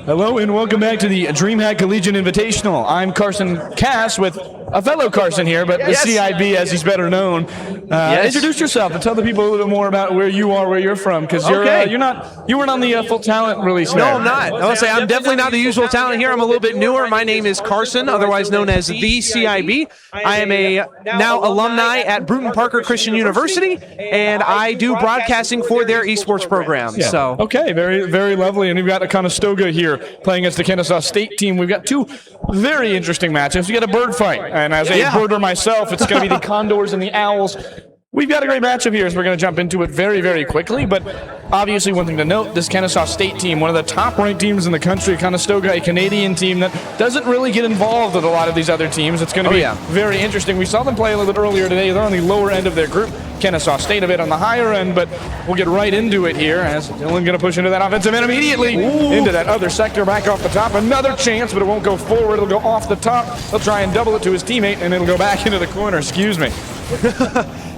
Hello and welcome back to the Dreamhack Collegiate Invitational. I'm Carson Cass with a fellow Carson here, but the CIB as he's better known. Introduce yourself and tell the people a little bit more about where you are, where you're from, because you weren't on the full talent release. No, I'm not. I will say I'm definitely not the usual talent here. I'm a little bit newer. My name is Carson, otherwise known as the CIB. I am a now alumni at Bruton Parker Christian University, and I do broadcasting for their esports program. Yeah. So okay, very, very lovely. And we've got a Conestoga here playing against the Kennesaw State team. We've got two very interesting matchups. We got a bird fight, and as a birder myself, it's going to be the Condors and the Owls. We've got a great matchup here, so we're going to jump into it very, very quickly. But obviously, one thing to note, this Kennesaw State team, one of the top-ranked teams in the country, Conestoga, a Canadian team that doesn't really get involved with a lot of these other teams. It's going to be very interesting. We saw them play a little bit earlier today. They're on the lower end of their group. Kennesaw State a bit on the higher end, but we'll get right into it here as Dylan going to push into that offensive end immediately into that other sector, back off the top. Another chance, but it won't go forward. It'll go off the top. He'll try and double it to his teammate, and it'll go back into the corner. Excuse me.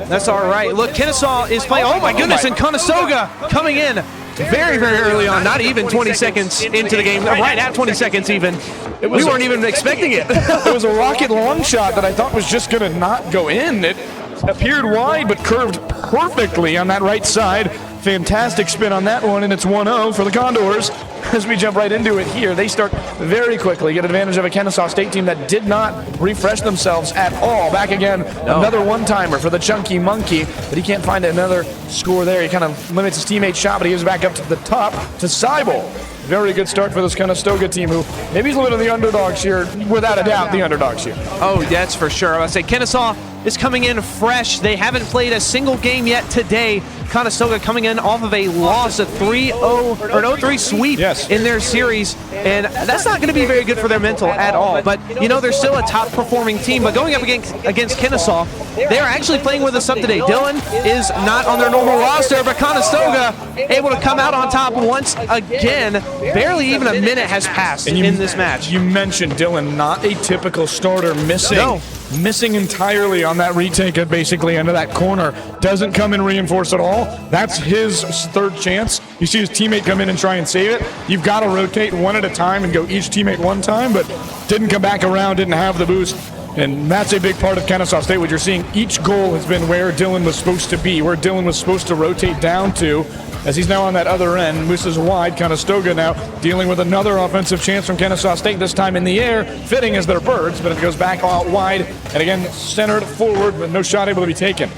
That's all right. Look, Kennesaw is playing. Oh, my goodness, and Conestoga coming in very, very early on, not even 20 seconds into the game, right at 20 seconds even. We weren't even expecting it. It was a rocket long shot that I thought was just going to not go in. It appeared wide, but curved perfectly on that right side. Fantastic spin on that one, and it's 1-0 for the Condors. As we jump right into it here, they start very quickly, get advantage of a Kennesaw State team that did not refresh themselves at all. Back again, another one-timer for the Chunky Monkey, but he can't find another score there. He kind of limits his teammate's shot, but he gives back up to the top to Seibel. Very good start for this Conestoga team, who maybe he's a little bit of the underdogs here, without a doubt, the underdogs here. Oh, that's for sure. I would say Kennesaw is coming in fresh. They haven't played a single game yet today. Conestoga coming in off of a loss, a 3-0 or an 0-3 sweep in their series, and that's not going to be very good for their mental at all. But you know, they're still a top-performing team. But going up against Kennesaw, they are actually playing with us up today. Dylan is not on their normal roster, but Conestoga able to come out on top once again. Barely even a minute has passed in this match. You mentioned Dylan, not a typical starter, missing entirely on that retake of basically into that corner. Doesn't come and reinforce at all. That's his third chance. You see his teammate come in and try and save it. You've got to rotate one at a time and go each teammate one time, but didn't come back around, didn't have the boost. And that's a big part of Kennesaw State. What you're seeing, each goal has been where Dylan was supposed to be, where Dylan was supposed to rotate down to, as he's now on that other end. Mooses wide. Conestoga now dealing with another offensive chance from Kennesaw State, this time in the air, fitting as their birds, but it goes back out wide, and again, centered forward, but no shot able to be taken.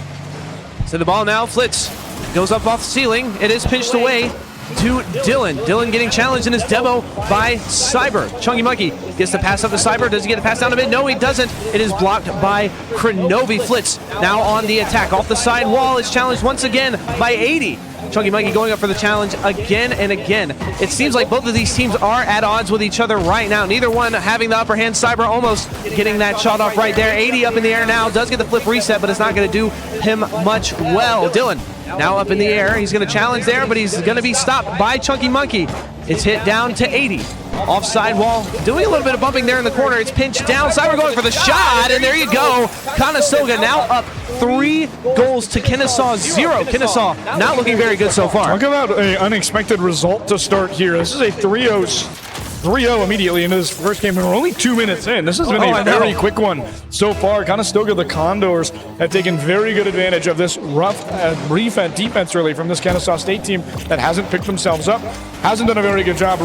So the ball now, Flitz goes up off the ceiling. It is pitched away to Dylan. Dylan getting challenged in his demo by Cyber. Chunky Monkey gets the pass up to Cyber. Does he get the pass down a bit? No, he doesn't. It is blocked by Kronovi. Flitz now on the attack. Off the side wall is challenged once again by 80. Chunky Monkey going up for the challenge again and again. It seems like both of these teams are at odds with each other right now. Neither one having the upper hand. Cyber almost getting that shot off right there. 80 up in the air now. Does get the flip reset, but it's not going to do him much well. Dylan now up in the air. He's going to challenge there, but he's going to be stopped by Chunky Monkey. It's hit down to 80. Offside wall, doing a little bit of bumping there in the corner. It's pinched down. Cyber going for the shot, and there you go. Conestoga now up 3 goals to Kennesaw 0. Kennesaw not looking very good so far. Talk about an unexpected result to start here. This is a 3-0 immediately into this first game, and we're only 2 minutes in. This has been a very quick one so far. Conestoga, the Condors, have taken very good advantage of this rough brief defense, really, from this Kennesaw State team that hasn't picked themselves up, hasn't done a very good job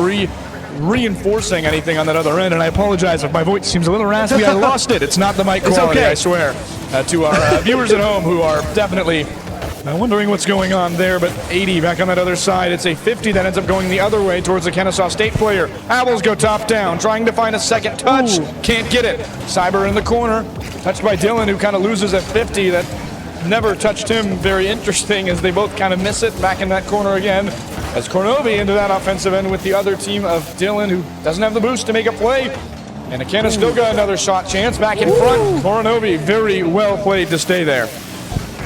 reinforcing anything on that other end. And I apologize if my voice seems a little raspy. I lost it. It's not the mic quality, I swear, to our viewers at home who are definitely wondering what's going on there. But 80 back on that other side. It's a 50 that ends up going the other way towards the Kennesaw State player. Owls go top down, trying to find a second touch. Can't get it. Cyber in the corner, touched by Dylan, who kind of loses at 50. That never touched him. Very interesting as they both kind of miss it. Back in that corner again, as Kronovi into that offensive end with the other team of Dylan, who doesn't have the boost to make a play. And a Conestoga, another shot chance back in front. Kronovi, very well played to stay there.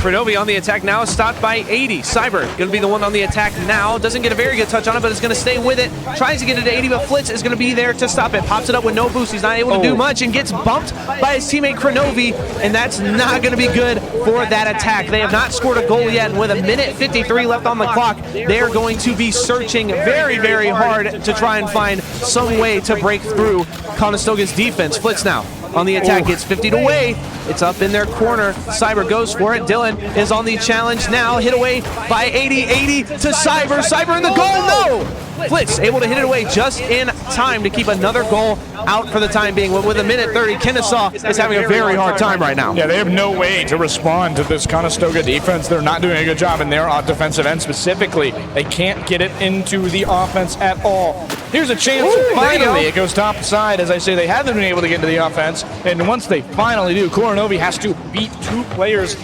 Krenovi on the attack now is stopped by 80. Cyber going to be the one on the attack now. Doesn't get a very good touch on it, but is going to stay with it. Tries to get it to 80, but Flitz is going to be there to stop it. Pops it up with no boost. He's not able to do much and gets bumped by his teammate Krenovi, and that's not going to be good for that attack. They have not scored a goal yet, and with a minute 53 left on the clock, they are going to be searching very, very hard to try and find some way to break through Conestoga's defense. Flitz now on the attack, gets 50'd away. It's up in their corner. Cyber goes for it. Dylan is on the challenge now. Hit away by 80. 80 to Cyber. Cyber in the goal. No! Flitz able to hit it away just in time to keep another goal out for the time being. With a minute 30, Kennesaw is having a very hard time right now. Yeah, they have no way to respond to this Conestoga defense. They're not doing a good job in their defensive end specifically. They can't get it into the offense at all. Here's a chance. Finally, it goes top side. As I say, they haven't been able to get into the offense. And once they finally do, Koranovi has to beat two players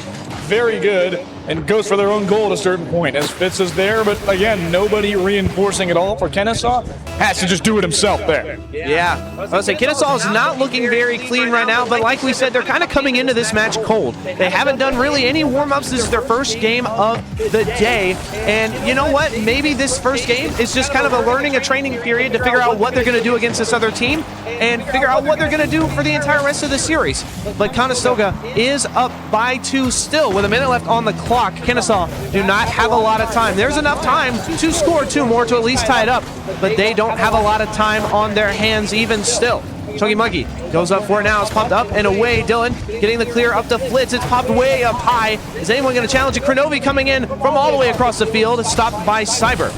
very good and goes for their own goal at a certain point as Fitz is there, but again, nobody reinforcing at all for Kennesaw. Has to just do it himself there. Yeah, I would say Kennesaw is not looking very clean right now, but like we said, they're kind of coming into this match cold. They haven't done really any warm-ups. This is their first game of the day, and you know what? Maybe this first game is just kind of a training period to figure out what they're going to do against this other team and figure out what they're going to do for the entire rest of the series. But Conestoga is up by 2 still with a minute left on the clock. Kennesaw do not have a lot of time. There's enough time to score 2 more to at least tie it up, but they don't have a lot of time on their hands even still. Chunky Monkey goes up for it now. It's popped up and away. Dylan getting the clear up to Flitz. It's popped way up high. Is anyone going to challenge it? Krenovi coming in from all the way across the field. It's stopped by Cyber.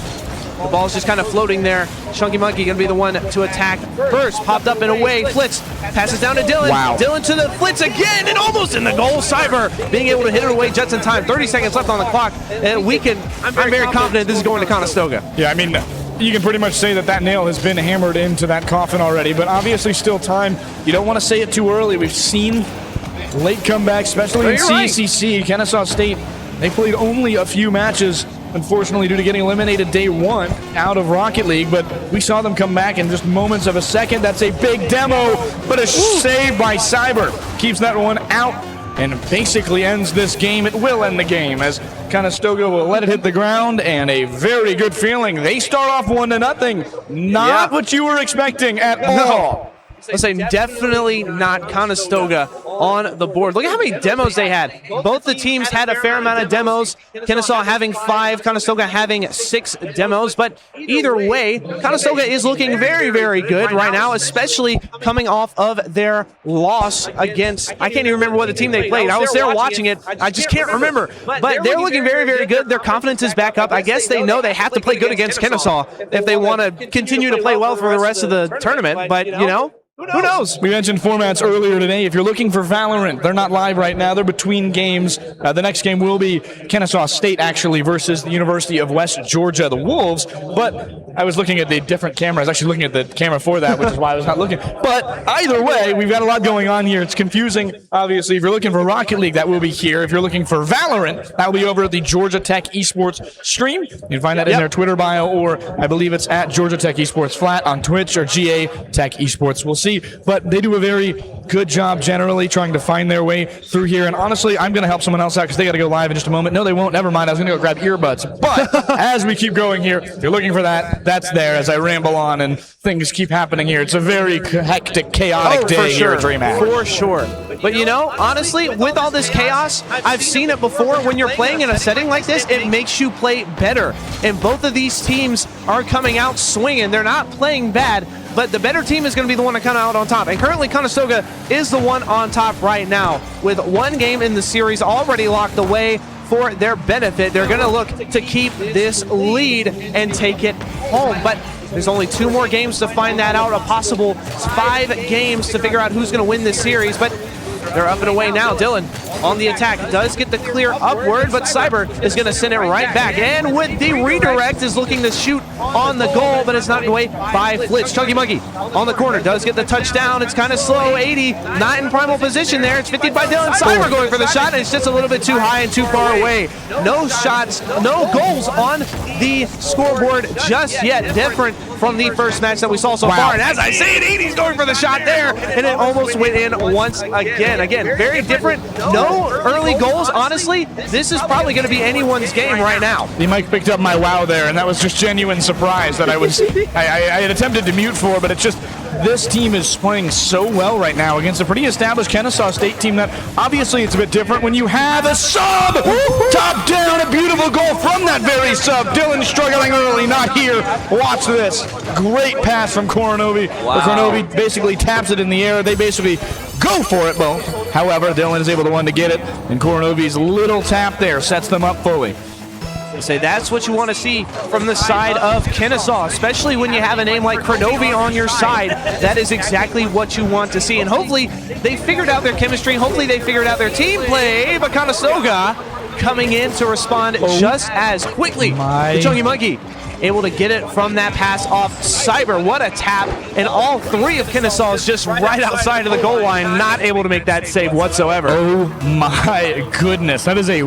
The ball's just kind of floating there. Chunky Monkey going to be the one to attack first. Popped up and away. Flitz passes down to Dylan. Wow. Dylan to the Flitz again and almost in the goal. Cyber being able to hit it away just in time. 30 seconds left on the clock. And I'm very confident this is going to Conestoga. Yeah, I mean, you can pretty much say that nail has been hammered into that coffin already, but obviously still time. You don't want to say it too early. We've seen late comebacks, especially in CCC. Right. Kennesaw State, they played only a few matches, unfortunately, due to getting eliminated day 1 out of Rocket League, but we saw them come back in just moments of a second. That's a big demo, but a save by Cyber keeps that one out and basically ends this game. It will end the game as Conestoga will let it hit the ground, and a very good feeling. They start off 1-0. Not what you were expecting at all. Let's say definitely not Conestoga on the board. Look at how many demos they had. Both the teams had a fair amount of demos. Kennesaw having 5, Conestoga having 6 demos. But either way, Conestoga is looking very, very good right now, especially coming off of their loss against, I can't even remember what the team they played. I was there watching it. I just can't remember. But they're looking very, very good. Their confidence is back up. I guess they know they have to play good against Kennesaw if they want to continue to play well for the rest of the tournament. But, you know, who knows? We mentioned formats earlier today. If you're looking for Valorant, they're not live right now. They're between games. The next game will be Kennesaw State, actually, versus the University of West Georgia, the Wolves. But I was looking at the different camera. I was actually looking at the camera for that, which is why I was not looking. But either way, we've got a lot going on here. It's confusing, obviously. If you're looking for Rocket League, that will be here. If you're looking for Valorant, that will be over at the Georgia Tech Esports stream. You can find that in their Twitter bio, or I believe it's at Georgia Tech Esports Flat on Twitch, or GA Tech Esports. We'll see. But they do a very good job generally trying to find their way through here. And honestly, I'm going to help someone else out because they got to go live in just a moment. No, they won't. Never mind. I was going to go grab earbuds. But as we keep going here, if you're looking for that, that's there as I ramble on and things keep happening here. It's a very hectic, chaotic day here at Dreamhack. For sure. But you know, honestly, with all this chaos, I've seen it before. When you're playing in a setting like this, it makes you play better. And both of these teams are coming out swinging. They're not playing bad, but the better team is going to be the one to come out on top. And currently, Conestoga is the one on top right now with one game in the series already locked away for their benefit. They're going to look to keep this lead and take it home. But there's only 2 more games to find that out, a possible 5 games to figure out who's going to win this series. But they're up and away now. Dylan on the attack does get the clear upward, but Cyber is going to send it right back. And with the redirect is looking to shoot on the goal, but it's knocked away by Flitz. Chunky Monkey on the corner does get the touchdown. It's kind of slow. 80 not in primal position there. It's 50 by Dylan. Cyber going for the shot, and it's just a little bit too high and too far away. No shots, no goals on the scoreboard just yet. Different from the first match that we saw so far. And as I say it, 80's going for the shot there, and it almost went in once again. Again, very different. No no early goals, honestly, this is probably going to be anyone's game right now. The mic picked up my wow there, and that was just genuine surprise that I had attempted to mute for, but it's just this team is playing so well right now against a pretty established Kennesaw State team that obviously it's a bit different when you have a sub! Top down, a beautiful goal from that very sub. Dylan struggling early, not here. Watch this. Great pass from Coronovi. Wow. Coronovi basically taps it in the air. They basically go for it, well, however, Dylan is able to get it, and Coronovi's little tap there sets them up fully. Say that's what you want to see from the side of Kennesaw, especially when you have a name like Coronovi on your side. That is exactly what you want to see, and hopefully they figured out their chemistry. Hopefully they figured out their team play, but Conestoga coming in to respond just as quickly. The Chunky Monkey able to get it from that pass off Cyber. What a tap, and all three of Kennesaw's just right outside of the goal line, not able to make that save whatsoever. Oh my goodness, that is a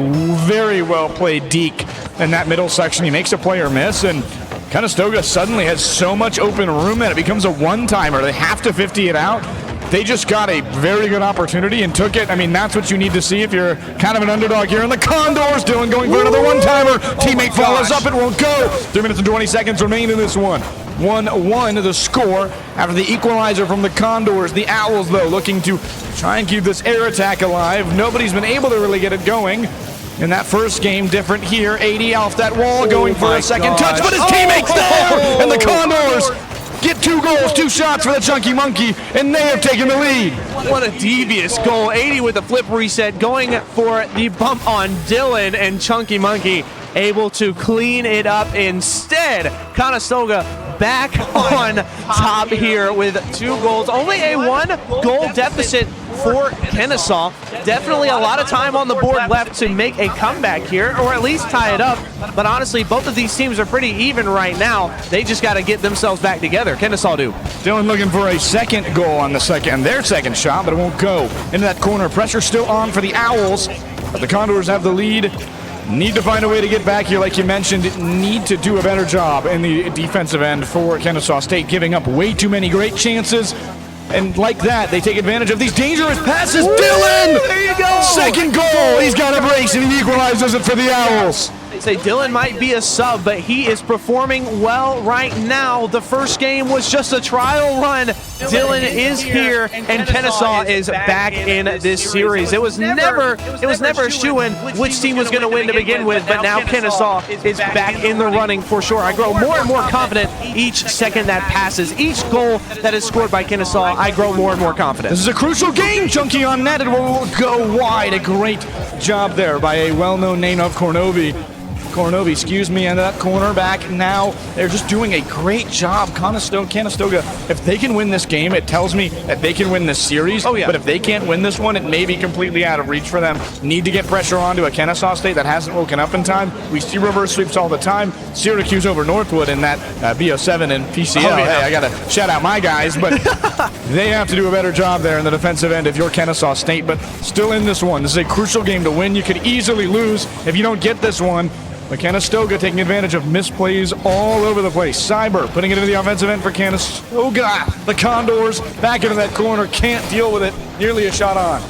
very well played deke in that middle section. He makes a player miss, and Conestoga suddenly has so much open room that it becomes a one-timer. They have to 50 it out. They just got a very good opportunity and took it. I mean, that's what you need to see if you're kind of an underdog here. And the Condors, Dylan going for another one-timer. Teammate follows up, it won't go. 3 minutes and 20 seconds remain in this one. 1-1 the score after the equalizer from the Condors. The Owls, though, looking to try and keep this air attack alive. Nobody's been able to really get it going. In that first game, different here. 80 off that wall, going for a second touch, but his teammate's there! And the Condors get 2 goals, 2 shots for the Chunky Monkey, and they have taken the lead. What a devious goal. 80 with the flip reset, going for the bump on Dylan, and Chunky Monkey able to clean it up instead. Conestoga back on top here with 2 goals. Only a 1-goal deficit for Kennesaw. Definitely a lot of time on the board left to make a comeback here, or at least tie it up. But honestly, both of these teams are pretty even right now. They just got to get themselves back together. Kennesaw do. Dylan looking for a second goal on their second shot, but it won't go. Into that corner, pressure still on for the Owls, but the Condors have the lead. Need to find a way to get back here, like you mentioned. Need to do a better job in the defensive end for Kennesaw State, giving up way too many great chances. And like that, they take advantage of these dangerous passes. Dylan! There you go! Second goal! He's got a brace, and he equalizes it for the Owls. They say Dylan might be a sub, but he is performing well right now. The first game was just a trial run. Dylan is here, and Kennesaw is back in this series. It was never a shoo-in which team was going to win to begin with, but now Kennesaw is back in the running for sure. I grow more and more confident each second that passes. Each goal that is scored by Kennesaw, I grow more and more confident. This is a crucial game. Chunky on net. It will go wide. A great job there by a well-known name of Coronovi, excuse me, and that cornerback. Now they're just doing a great job. Conestoga, if they can win this game, it tells me that they can win this series. Oh, yeah. But if they can't win this one, it may be completely out of reach for them. Need to get pressure onto a Kennesaw State that hasn't woken up in time. We see reverse sweeps all the time. Syracuse over Northwood in that BO7 and PCL. Oh, yeah. Hey, I got to shout out my guys, but they have to do a better job there in the defensive end if you're Kennesaw State, but still in this one. This is a crucial game to win. You could easily lose if you don't get this one. But Conestoga taking advantage of misplays all over the place. Cyber putting it into the offensive end for Conestoga. The Condors back into that corner, can't deal with it. Nearly a shot on.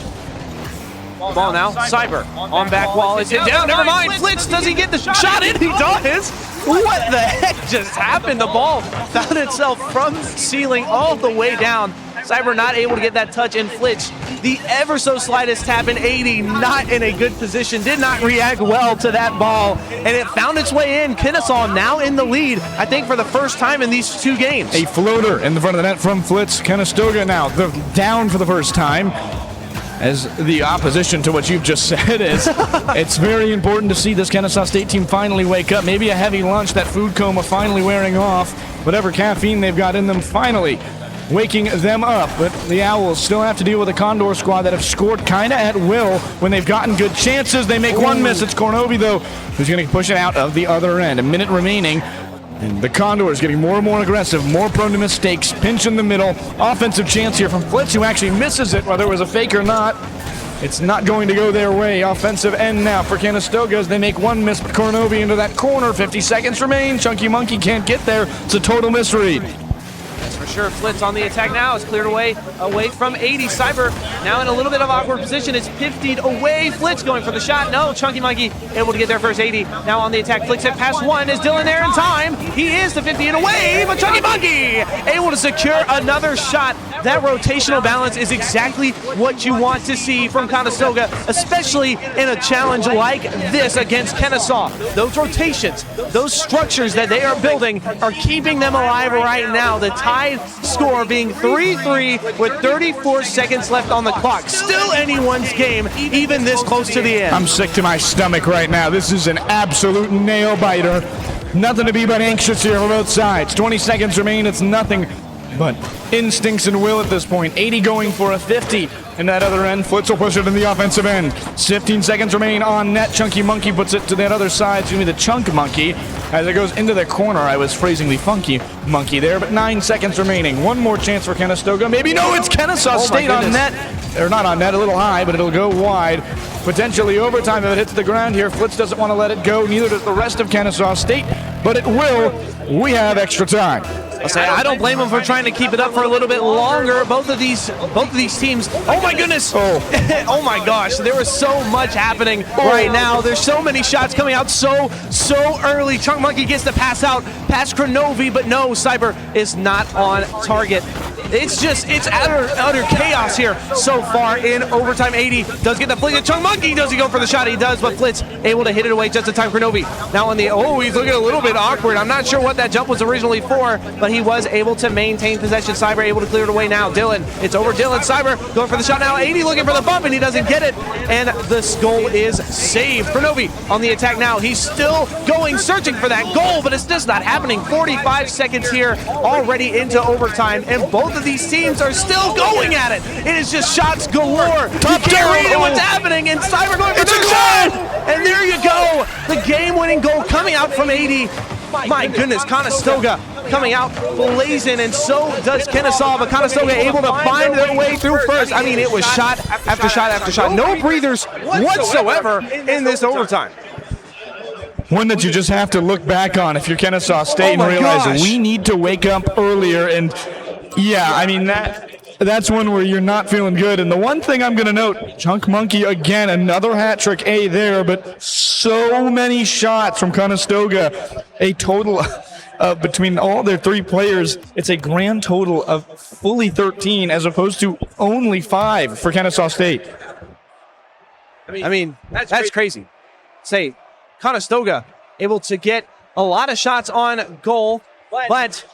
Ball now, Cyber on back wall. Is it down? Never mind. Flitz, does he get the shot in? He does. What the heck just happened? The ball found itself from ceiling all the way down. Cyber not able to get that touch, and Flitch, the ever so slightest tap in 80, not in a good position, did not react well to that ball, and it found its way in. Kennesaw now in the lead, I think for the first time in these 2 games. A floater in the front of the net from Flitz. Conestoga now down for the first time. As the opposition to what you've just said is, it's very important to see this Kennesaw State team finally wake up. Maybe a heavy lunch, that food coma finally wearing off. Whatever caffeine they've got in them finally waking them up. But the Owls still have to deal with a Condor squad that have scored kind of at will when they've gotten good chances. They make one miss. It's Coronovi, though, who's going to push it out of the other end. A minute remaining. And the Condors getting more and more aggressive, more prone to mistakes. Pinch in the middle. Offensive chance here from Flitz, who actually misses it, whether it was a fake or not. It's not going to go their way. Offensive end now for Conestoga as they make one miss, but Coronovi into that corner. 50 seconds remain. Chunky Monkey can't get there. It's a total misread. pressure. Flitz on the attack now. It's cleared away from 80. Cyber now in a little bit of awkward position. It's 50'd away. Flitz going for the shot. No, Chunky Monkey able to get there first. 80 now on the attack. Flicks it past one. Is Dylan there in time? He is the 50 and away, but Chunky Monkey able to secure another shot. That rotational balance is exactly what you want to see from Conestoga, especially in a challenge like this against Kennesaw. Those rotations, those structures that they are building are keeping them alive right now. The tied score being 3-3 with 34 seconds left on the clock. Still anyone's game, even this close to the end. I'm sick to my stomach right now. This is an absolute nail biter. Nothing to be but anxious here for both sides. 20 seconds remain. It's nothing but instincts and will at this point. 80 going for a 50. And that other end, Flitz will push it in the offensive end. 15 seconds remain on net. Chunky Monkey puts it to that other side. It's going to be the Chunk Monkey. As it goes into the corner, I was phrasing the Funky Monkey there, but 9 seconds remaining. One more chance for Conestoga. Maybe no, it's Kennesaw State on net. Or not on net, a little high, but it'll go wide. Potentially overtime if it hits the ground here. Flitz doesn't want to let it go. Neither does the rest of Kennesaw State, but it will. We have extra time. I don't blame them for trying to keep it up for a little bit longer. Both of these teams. Oh my goodness! Oh my gosh! There is so much happening right now. There's so many shots coming out so early. Chunk Monkey gets the pass out past Kronovi, but no, Cyber is not on target. It's utter chaos here so far in overtime. 80 does get the flick. Chunk Monkey, does he go for the shot? He does, but Flitz able to hit it away just in time. Kronovi now on the, he's looking a little bit awkward. I'm not sure what that jump was originally for, but he was able to maintain possession. Cyber able to clear it away now. Dylan, it's over Dylan. Cyber going for the shot now. 80 looking for the bump, and he doesn't get it, and the goal is saved. Kronovi on the attack now. He's still going, searching for that goal, but it's just not happening. 45 seconds here already into overtime, and both of these teams are still going at it. It is just shots galore. Top you can't read what's happening, and Cyber going for the shot, and there you go. The game-winning goal coming out from 80. My goodness, Conestoga coming out blazing, and so does Kennesaw, but Conestoga able to find their way through first. I mean, it was shot after shot after shot. No breathers whatsoever in this overtime. One that you just have to look back on if you're Kennesaw State and realize we need to wake up earlier. And yeah, I mean, that's one where you're not feeling good. And the one thing I'm going to note, Chunk Monkey again, another hat trick there, but so many shots from Conestoga. A total of between all their three players, it's a grand total of fully 13 as opposed to only 5 for Kennesaw State. I mean, that's crazy. Say, Conestoga able to get a lot of shots on goal, but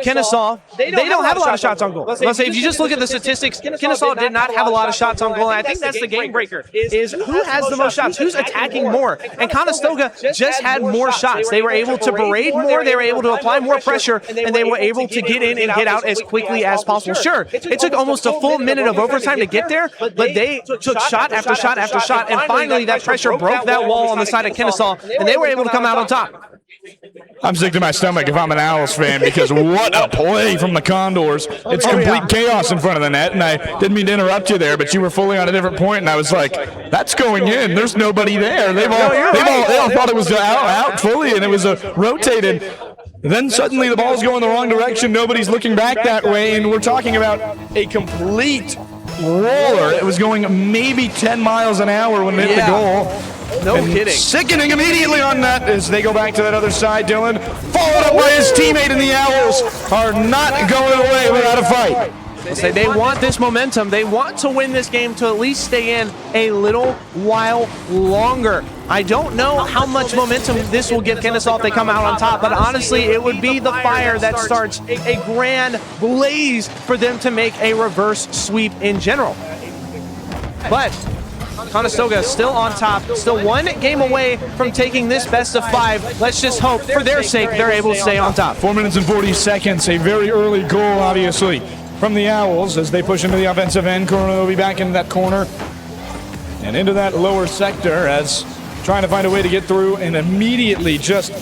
Kennesaw, they don't have a lot of shots on goal. Let's say if you just look at the statistics, Kennesaw did not have a lot of shots on goal, and I think that's the game breaker, is who has the most shots, who's attacking more, and Conestoga just had more shots. They were able to berate more, they were able to apply more pressure, and they were able to get in and get out as quickly as possible. Sure, it took almost a full minute of overtime to get there, but they took shot after shot after shot, and finally that pressure broke that wall on the side of Kennesaw, and they were able to come out on top. I'm sick to my stomach if I'm an Owls fan, because what a play from the Condors. It's complete chaos in front of the net, and I didn't mean to interrupt you there, but you were fully on a different point, and I was like, that's going in. There's nobody there. They all thought it was out fully, and it was rotated. Then suddenly the ball's going the wrong direction. Nobody's looking back that way, and we're talking about a complete roller. It was going maybe 10 miles an hour when it hit the goal. No kidding. Sickening immediately on that as they go back to that other side. Dylan, followed up by his teammate, and the Owls are not going away without a fight. They want this momentum. They want to win this game to at least stay in a little while longer. I don't know how much momentum this will give Kennesaw if they come out on top, but honestly, it would be the fire that starts a grand blaze for them to make a reverse sweep in general. But Conestoga still on top, still one game away from taking this best of 5. Let's just hope, for their sake, they're able to stay on top. 4 minutes and 40 seconds, a very early goal, obviously, from the Owls as they push into the offensive end. Corona will be back into that corner and into that lower sector as trying to find a way to get through, and immediately just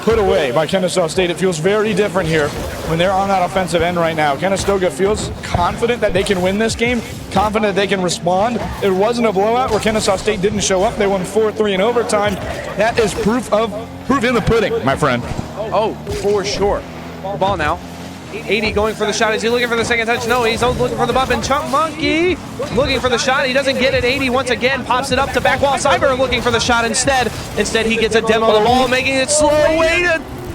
put away by Kennesaw State. It feels very different here when they're on that offensive end right now. Conestoga feels confident that they can win this game, confident that they can respond. It wasn't a blowout where Kennesaw State didn't show up. They won 4-3 in overtime. That is proof in the pudding, my friend. Oh, for sure. Ball now 80 going for the shot. Is he looking for the second touch? No, he's looking for the bump. And Chunk Monkey looking for the shot. He doesn't get it. 80 once again pops it up to back wall. Cyber looking for the shot instead. Instead, he gets a demo of the ball, making it slow.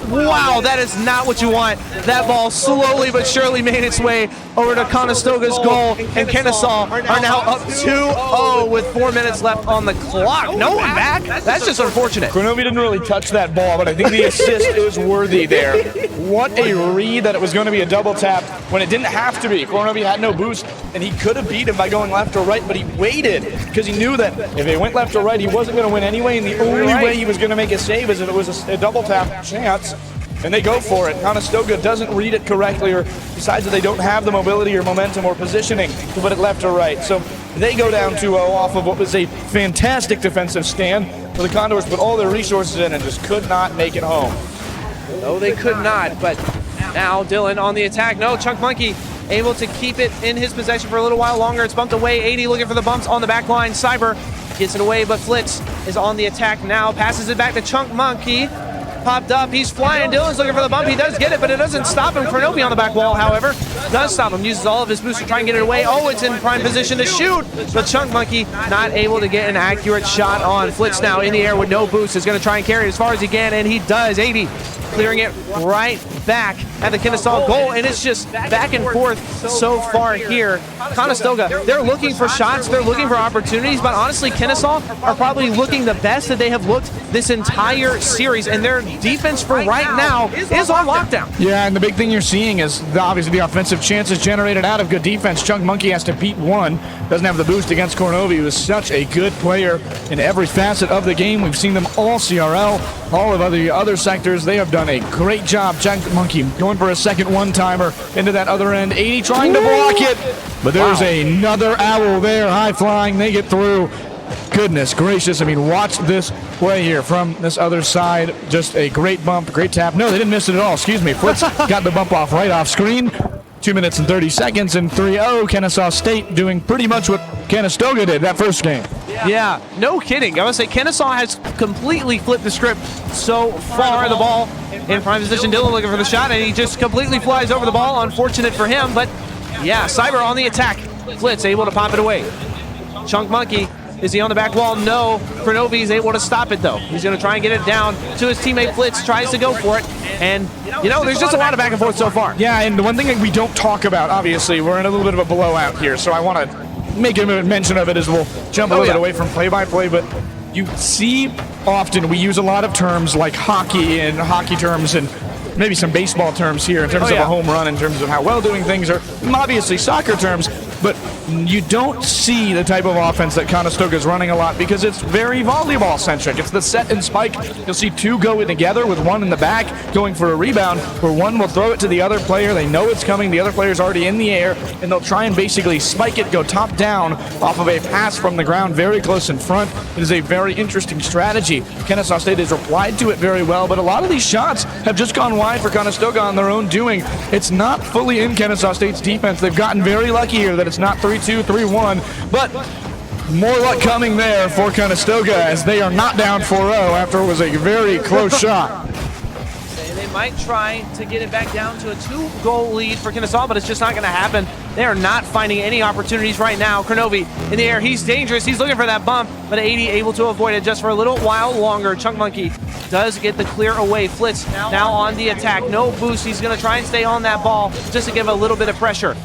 Wow, that is not what you want. That ball slowly but surely made its way over to Conestoga's goal, and Kennesaw are now up 2-0 with 4 minutes left on the clock. No one back? That's just unfortunate. Kronovi didn't really touch that ball, but I think the assist is worthy there. What a read that it was going to be a double tap when it didn't have to be. Kronovi had no boost, and he could have beat him by going left or right, but he waited because he knew that if it went left or right, he wasn't going to win anyway, and the only way he was going to make a save is if it was a double tap chance. And they go for it. Conestoga doesn't read it correctly or decides that they don't have the mobility or momentum or positioning to put it left or right. So they go down 2-0 off of what was a fantastic defensive stand where the Condors put all their resources in and just could not make it home. No, they could not, but now Dylan on the attack. No, Chunk Monkey able to keep it in his possession for a little while longer. It's bumped away. 80 looking for the bumps on the back line. Cyber gets it away, but Flitz is on the attack now. Passes it back to Chunk Monkey. Popped up, he's flying. Dylan's looking for the bump. He does get it, but it doesn't stop him. Kronovi on the back wall, however, does stop him. Uses all of his boost to try and get it away. Oh, it's in prime position to shoot, but Chunk Monkey not able to get an accurate shot on. Flitz now in the air with no boost is going to try and carry it as far as he can, and he does. 80 clearing it right back at the Kennesaw goal, and it's just back and forth so far here. Conestoga, they're looking for shots, they're looking for opportunities, but honestly, Kennesaw are probably looking the best that they have looked this entire series, and their defense for right now is on lockdown. Yeah, and the big thing you're seeing is obviously the offensive chances generated out of good defense. Chunk Monkey has to beat one, doesn't have the boost against Kronovi, who is such a good player in every facet of the game. We've seen them all CRL, all of the other sectors. They have done a great job. Chunk Monkey going for a second one-timer into that other end. 80 trying to block it, but there's another owl there, high-flying. They get through. Goodness gracious, I mean, watch this play here from this other side. Just a great bump, great tap. No, they didn't miss it at all, excuse me. Flitz got the bump off right off screen. 2 minutes and 30 seconds, and 3-0. Kennesaw State doing pretty much what Conestoga did that first game. Yeah, no kidding. I would say Kennesaw has completely flipped the script so far. The ball in prime position. Dylan looking for the shot, and he just completely flies over the ball. Unfortunate for him, but yeah, Cyber on the attack. Flitz able to pop it away. Chunk Monkey, is he on the back wall? No. Kronovi is able to stop it, though. He's going to try and get it down to his teammate Flitz, tries to go for it, and, you know, there's just a lot of back and forth so far. Yeah, and the one thing that we don't talk about, obviously, we're in a little bit of a blowout here, so I want to make a mention of it as we'll jump a little bit away from play-by-play, but you see often we use a lot of terms like hockey and hockey terms and maybe some baseball terms here in terms of a home run, in terms of how well doing things are, obviously soccer terms, but you don't see the type of offense that Conestoga is running a lot because it's very volleyball-centric. It's the set and spike. You'll see two go together with one in the back going for a rebound where one will throw it to the other player. They know it's coming. The other player's already in the air, and they'll try and basically spike it, go top down off of a pass from the ground very close in front. It is a very interesting strategy. Kennesaw State has replied to it very well, but a lot of these shots have just gone wide for Conestoga on their own doing. It's not fully in Kennesaw State's defense. They've gotten very lucky here that it's not 3-2, 3-1, but more luck coming there for Conestoga as they are not down 4-0 after it was a very close shot. They might try to get it back down to a 2-goal lead for Kennesaw, but it's just not going to happen. They are not finding any opportunities right now. Kronovi in the air, he's dangerous. He's looking for that bump, but 80 able to avoid it just for a little while longer. Chunk Monkey does get the clear away. Flitz now on the attack. No boost. He's going to try and stay on that ball just to give a little bit of pressure.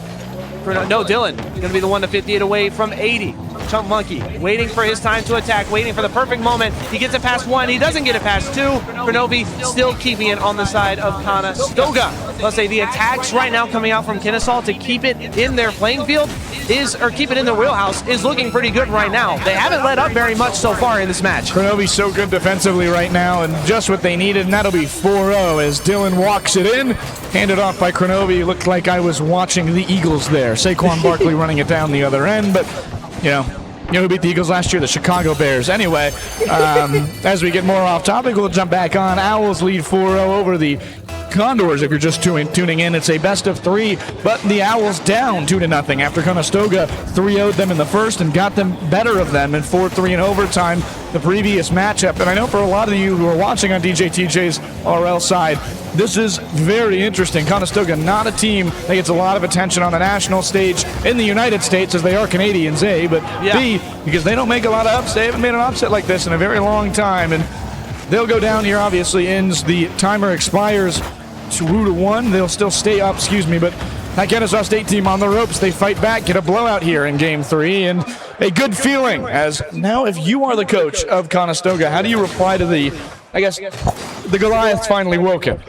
No, Dylan going to be the one to 50 it away from 80. Chunk Monkey waiting for his time to attack, waiting for the perfect moment. He gets it past one. He doesn't get it past two. Kronovi still keeping it on the side of Conestoga. Let's say the attacks right now coming out from Kennesaw to keep it in their playing field or keep it in their wheelhouse is looking pretty good right now. They haven't let up very much so far in this match. Kronovi's so good defensively right now, and just what they needed, and that'll be 4-0 as Dylan walks it in. Handed off by Kronovi. Looked like I was watching the Eagles there. Saquon Barkley running it down the other end, but you know who beat the Eagles last year? The Chicago Bears. Anyway, as we get more off topic, we'll jump back on. Owls lead 4-0 over the Condors, if you're just tuning in, it's a best of 3, but the Owls down 2-0 after Conestoga 3-0'd them in the first and got them better of them in 4-3 in overtime the previous matchup. And I know for a lot of you who are watching on DJ TJ's RL side, this is very interesting. Conestoga, not a team that gets a lot of attention on the national stage in the United States, as they are Canadians, A, but B, because they don't make a lot of upsets. They haven't made an upset like this in a very long time, and they'll go down here. Obviously, ends the timer expires 2-1. They'll still stay up, but that Kennesaw State team on the ropes. They fight back, get a blowout here in Game 3, and a good feeling. As now, if you are the coach of Conestoga, how do you reply to the Goliath's finally woken?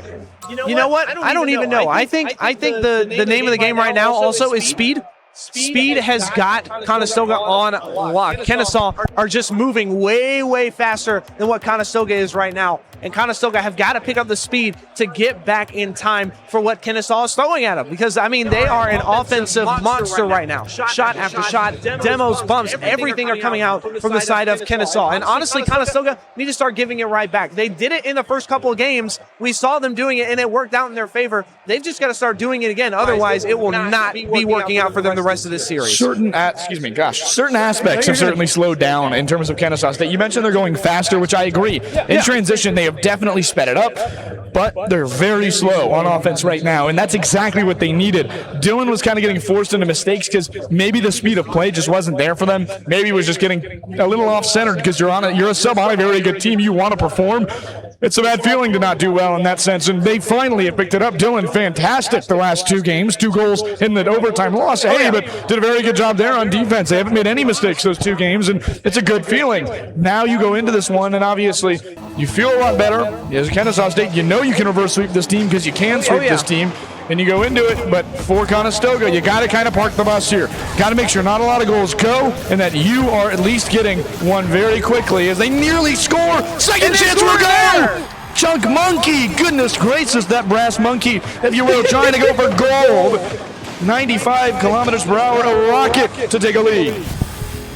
You know what? I don't even know. I think the name of the game right now also is speed. Speed has got Conestoga on lock. Kennesaw are just moving way, way faster than what Conestoga is right now. And Conestoga have got to pick up the speed to get back in time for what Kennesaw is throwing at them. Because, I mean, they are an offensive monster right now. Shot after shot, demos, bumps, everything are coming out from the side of Kennesaw. And honestly, Conestoga need to start giving it right back. They did it in the first couple of games. We saw them doing it, and it worked out in their favor. They've just got to start doing it again. Otherwise, it will not be working out for them the rest of this series. Certain aspects have certainly slowed down in terms of Kennesaw State. You mentioned they're going faster, which I agree. In transition, they have definitely sped it up, but they're very slow on offense right now, and that's exactly what they needed. Dylan was kind of getting forced into mistakes because maybe the speed of play just wasn't there for them. Maybe it was just getting a little off-centered because you're a sub on a very good team. You want to perform. It's a bad feeling to not do well in that sense, and they finally have picked it up. Dylan, fantastic the last 2 games, 2 goals in the overtime loss, but did a very good job there on defense. They haven't made any mistakes those 2 games, and it's a good feeling. Now you go into this one, and obviously you feel a lot better. As Kennesaw State, you know you can reverse sweep this team because you can sweep this team, and you go into it. But for Conestoga, you got to kind of park the bus here. Got to make sure not a lot of goals go, and that you are at least getting one very quickly as they nearly score. Second chance for a goal! Chunk Monkey, goodness gracious, that brass monkey, if you will, trying to go for gold. 95 kilometers per hour, a rocket to take a lead.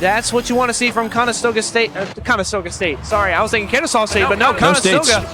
That's what you want to see from Conestoga State. Sorry, I was thinking Kennesaw State, but no, Conestoga.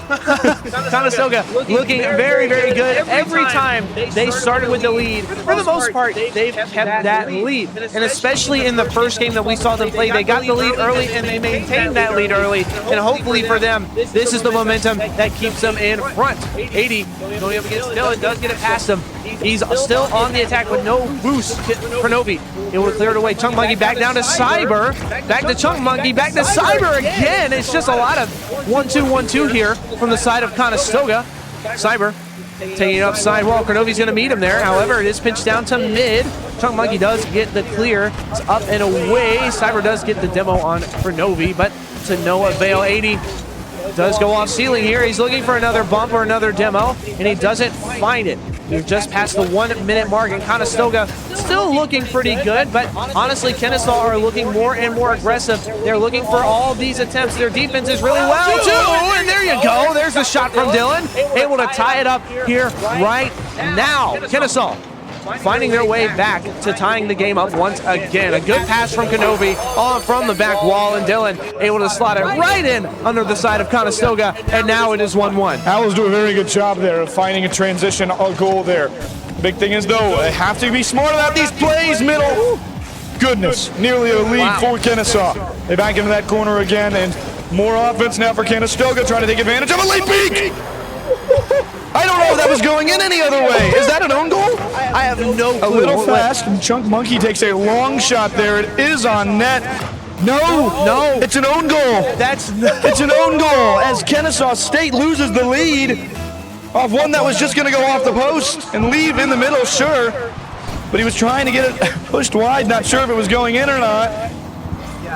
Conestoga looking very, very good every time they started with the lead. For the most part, they've kept that lead. And especially in the first game that we saw them play, they got the lead early and they maintained that lead early. And hopefully for them, this is the momentum that keeps them in front. 80 going up against Dylan, does get it past him. He's still on the attack with no boost for Novi. It will clear it away. Chunk Monkey back down to Cyber. Back to Chunk Monkey. Back to Cyber again. It's just a lot of 1-2-1-2 here from the side of Conestoga. Cyber taking it up sidewall. Novi's going to meet him there. However, it is pinched down to mid. Chunk Monkey does get the clear. It's up and away. Cyber does get the demo on for Novi, but to no avail. 80 does go off ceiling here. He's looking for another bump or another demo, and he doesn't find it. We've just passed the 1 minute mark, and Conestoga still looking pretty good, but honestly, Kennesaw are looking more and more aggressive. They're looking for all of these attempts. Their defense is really well, too, and there you go. There's the shot from Dylan, able to tie it up here right now. Kennesaw finding their way back to tying the game up once again. A good pass from Kenobi on from the back wall, and Dylan able to slot it right in under the side of Conestoga, and now it is 1-1. Owls do a very good job there of finding a transition, a goal there. Big thing is, though, they have to be smart about these plays, middle. Goodness, nearly a lead for Kennesaw. They back into that corner again, and more offense now for Conestoga, trying to take advantage of a late peek. I don't know if that was going in any other way. Is that an own goal? I have no clue. A little fast, and Chunk Monkey takes a long shot there. It is on net. No, it's an own goal. It's an own goal as Kennesaw State loses the lead off one that was just going to go off the post and leave in the middle, sure. But he was trying to get it pushed wide, not sure if it was going in or not.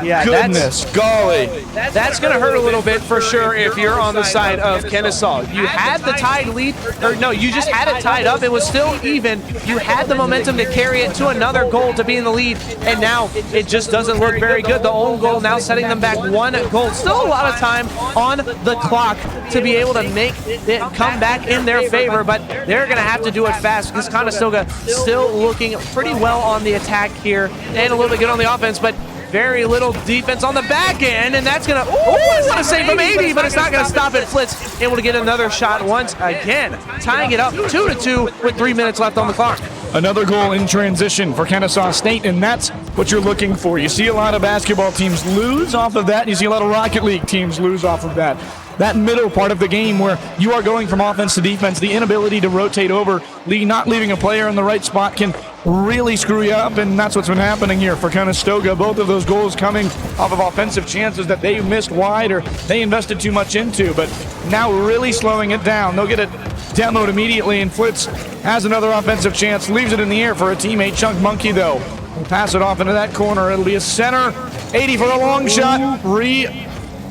Yeah, goodness, golly. That's going to hurt a little bit for sure if you're on the side of Kennesaw. You had the tied lead, or no, you just had it tied up. It was still even. You had the momentum to carry it to another goal to be in the lead, and now it just doesn't look very good. The own goal now setting them back 1 goal. Still a lot of time on the clock to be able to make it come back in their favor, but they're going to have to do it fast because Conestoga still looking pretty well on the attack here and a little bit good on the offense, but Very little defense on the back end, and that's gonna, what a save from 80, but it's not gonna stop it. Flitz able to get another shot once again, tying it up 2-2 with 3 minutes left on the clock. Another goal in transition for Kennesaw State, and that's what you're looking for. You see a lot of basketball teams lose off of that, and you see a lot of Rocket League teams lose off of that. That middle part of the game where you are going from offense to defense, the inability to rotate over, not leaving a player in the right spot can really screw you up, and that's what's been happening here for Conestoga. Both of those goals coming off of offensive chances that they missed wide or they invested too much into, but now really slowing it down. They'll get it demoed immediately, and Flitz has another offensive chance, leaves it in the air for a teammate. Chunk Monkey, though, will pass it off into that corner. It'll be a center. 80 for a long shot.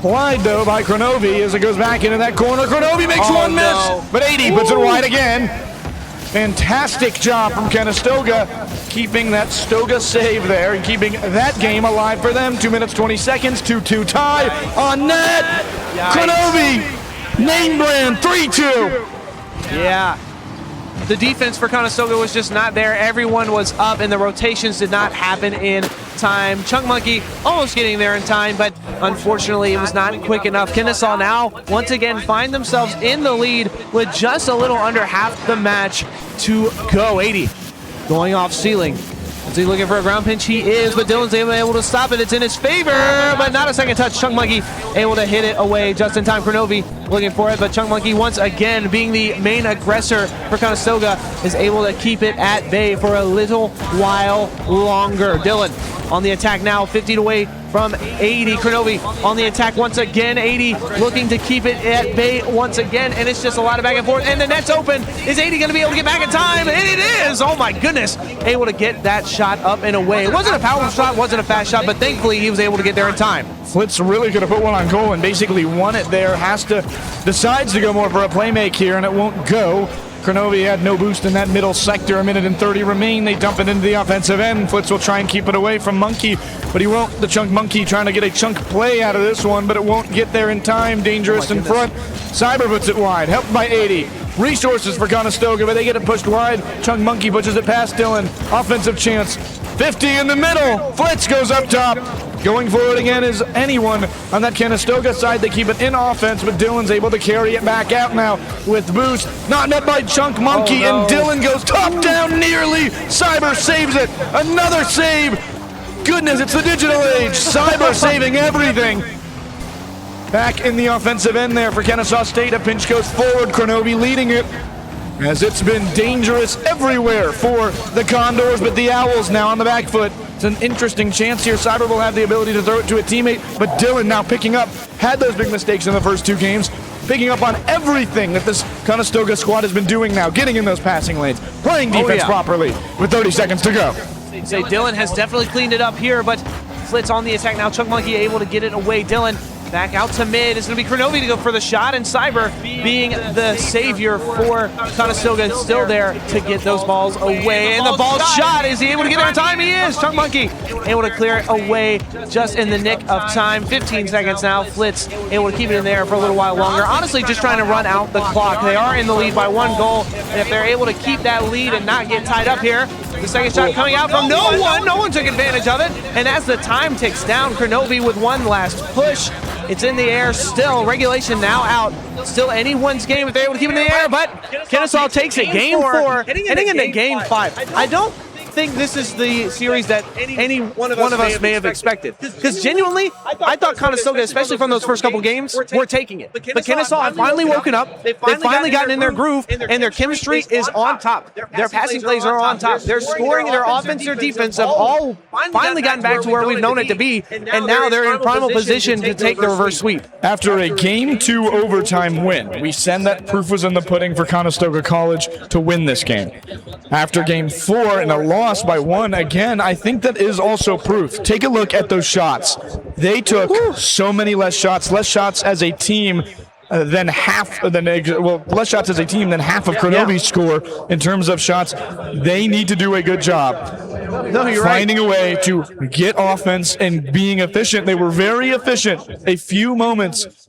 Wide, though, by Kronovi as it goes back into that corner. Kronovi makes one miss, but 80 puts it wide again. Fantastic job from Conestoga, keeping that Stoga save there and keeping that game alive for them. 2 minutes, 20 seconds, 2-2 tie on net. Kronovi, name brand, 3-2. Yeah. The defense for Conestoga was just not there. Everyone was up, and the rotations did not happen in time. Chunk Monkey almost getting there in time, but unfortunately it was not quick enough. Kennesaw now once again find themselves in the lead with just a little under half the match to go. 80 going off ceiling. Is he looking for a ground pinch? He is, but Dylan's able to stop it. It's in his favor, but not a second touch. Chunk Monkey able to hit it away just in time. Kronovi looking for it, but Chunk Monkey once again, being the main aggressor for Conestoga, is able to keep it at bay for a little while longer. Dylan on the attack now, 50 away from 80. Kronovi on the attack once again. 80 looking to keep it at bay once again, and it's just a lot of back and forth, and the net's open. Is 80 going to be able to get back in time? And it is! Oh my goodness! Able to get that shot up and away. It wasn't a power shot, wasn't a fast shot, but thankfully he was able to get there in time. Flitz really could have put one on goal and basically won it there. Decides to go more for a play make here, and it won't go. Kronovi had no boost in that middle sector. A minute and 30 remain. They dump it into the offensive end. Flitz will try and keep it away from Monkey, but he won't. The Chunk Monkey trying to get a chunk play out of this one, but it won't get there in time. Dangerous in front. Cyber puts it wide. Helped by 80. Resources for Conestoga, but they get it pushed wide. Chunk Monkey pushes it past Dylan. Offensive chance. 50 in the middle. Flitz goes up top. Going forward again is anyone on that Conestoga side. They keep it in offense, but Dylan's able to carry it back out now with boost. Not net by Chunk Monkey, and Dylan goes top down nearly. Cyber saves it. Another save. Goodness, it's the digital age. Cyber saving everything. Back in the offensive end there for Kennesaw State. A pinch goes forward. Kronovi leading it, as it's been dangerous everywhere for the Condors, but the Owls now on the back foot. It's an interesting chance here. Cyber will have the ability to throw it to a teammate, but Dylan now picking up. Had those big mistakes in the first two games, picking up on everything that this Conestoga squad has been doing now, getting in those passing lanes, playing defense properly with 30 seconds to go. Say Dylan has definitely cleaned it up here, but Flitz on the attack now. Chunk Monkey able to get it away. Dylan back out to mid. It's going to be Kronovi to go for the shot, and Cyber being the savior for Conestoga still there to get those balls away. And the ball shot, is he able to get there in time? He is! Chunk Monkey able to clear it away just in the nick of time. 15 seconds now. Flitz able to keep it in there for a little while longer. Honestly, just trying to run out the clock. They are in the lead by 1 goal, and if they're able to keep that lead and not get tied up here, the second shot coming out from no one took advantage of it, and as the time ticks down, Kronovi with one last push. It's in the air still. Regulation now out. Still anyone's game if they're able to keep it in the air, but Kennesaw takes it. Game 4, heading into game 5. I don't think this is the series that any one of us may have expected. Because genuinely, I thought Conestoga, especially from those first couple games, were taking it. But Kennesaw have finally woken up. They've finally gotten in their groove, and their chemistry is on top. Their passing plays are on top. Their scoring, their offense, their defense have all finally gotten back to where we've known it to be, and now they're in primal position to take the reverse sweep. After a Game 2 overtime win, we said that proof was in the pudding for Conestoga College to win this game. After Game 4 and a loss by 1, again, I think that is also proof. Take a look at those shots. They took so many less shots as a team than half of less shots as a team than half of Kronovi's score in terms of shots. They need to do a good job finding a way to get offense and being efficient. They were very efficient. A few moments,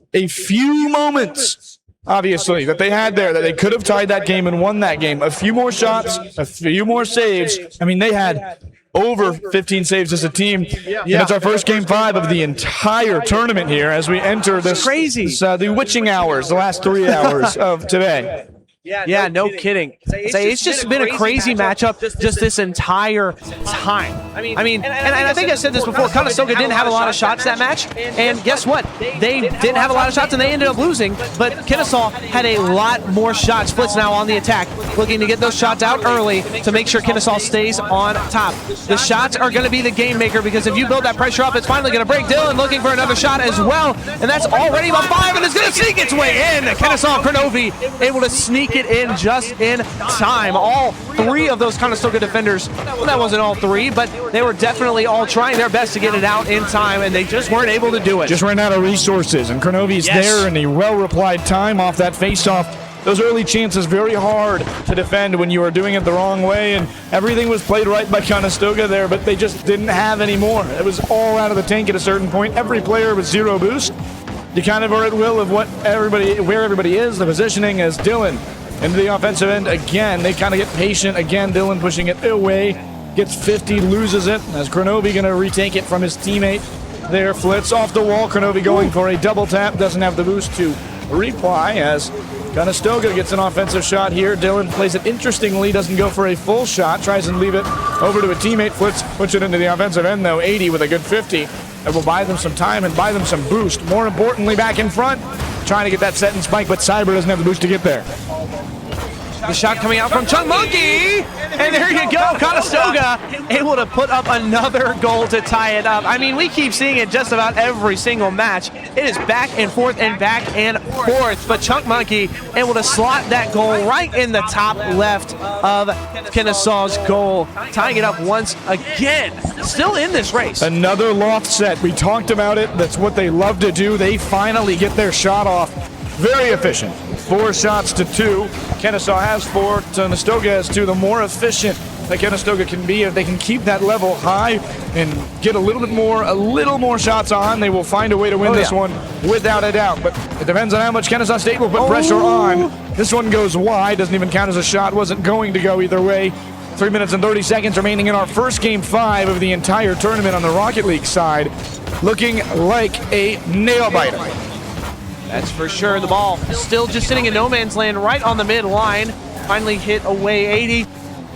obviously, that they had there, that they could have tied that game and won that game. A few more shots, a few more saves. I mean, they had over 15 saves as a team. And it's our first game 5 of the entire tournament here as we enter this the witching hours, the last 3 hours of today. Yeah, no kidding. It's just been a crazy matchup just this entire time. I mean, and I think I said this before, Conestoga didn't have a lot of shots that match, and guess what? They didn't have a lot of shots and they ended up losing, but Kennesaw had a lot more shots. Flitz now on the attack, looking to get those shots out early to make sure Kennesaw stays on top. The shots are going to be the game maker, because if you build that pressure up, it's finally going to break. Dylan looking for another shot as well, and that's already about 5, and it's going to sneak its way in. Kennesaw Kronovi able to sneak it in just in time. All 3 of those Conestoga defenders, well, that wasn't all 3, but they were definitely all trying their best to get it out in time, and they just weren't able to do it. Just ran out of resources, and Kronovi's there in a well-replied time off that face-off. Those early chances very hard to defend when you are doing it the wrong way, and everything was played right by Conestoga there, but they just didn't have any more. It was all out of the tank at a certain point. Every player was 0 boost. You kind of are at will of where everybody is. The positioning as Dylan into the offensive end again. They kind of get patient again. Dylan pushing it away, gets 50, loses it. As Kronovi going to retake it from his teammate there. Flitz off the wall. Kronovi going for a double tap. Doesn't have the boost to reply as Conestoga gets an offensive shot here. Dylan plays it interestingly. Doesn't go for a full shot. Tries and leave it over to a teammate. Flitz puts it into the offensive end though. 80 with a good 50. That will buy them some time and buy them some boost. More importantly, back in front, trying to get that set and spike, but Cyber doesn't have the boost to get there. The shot coming out from Chung Monkey, and there you go, Conestoga able to put up another goal to tie it up. I mean, we keep seeing it just about every single match. It is back and forth and back and forth, but Chunk Monkey able to slot that goal right in the top left of Kennesaw's goal, tying it up once again. Still in this race. Another loft set. We talked about it. That's what they love to do. They finally get their shot off. Very efficient. 4 shots to 2. Kennesaw has 4. Conestoga has 2. The more efficient that Conestoga can be, if they can keep that level high and get a little more shots on, they will find a way to win this one without a doubt. But it depends on how much Kennesaw State will put pressure on. This one goes wide. Doesn't even count as a shot. Wasn't going to go either way. 3 minutes and 30 seconds remaining in our first game 5 of the entire tournament on the Rocket League side. Looking like a nail-biter. That's for sure. The ball still just sitting in no man's land right on the mid-line. Finally hit away 80.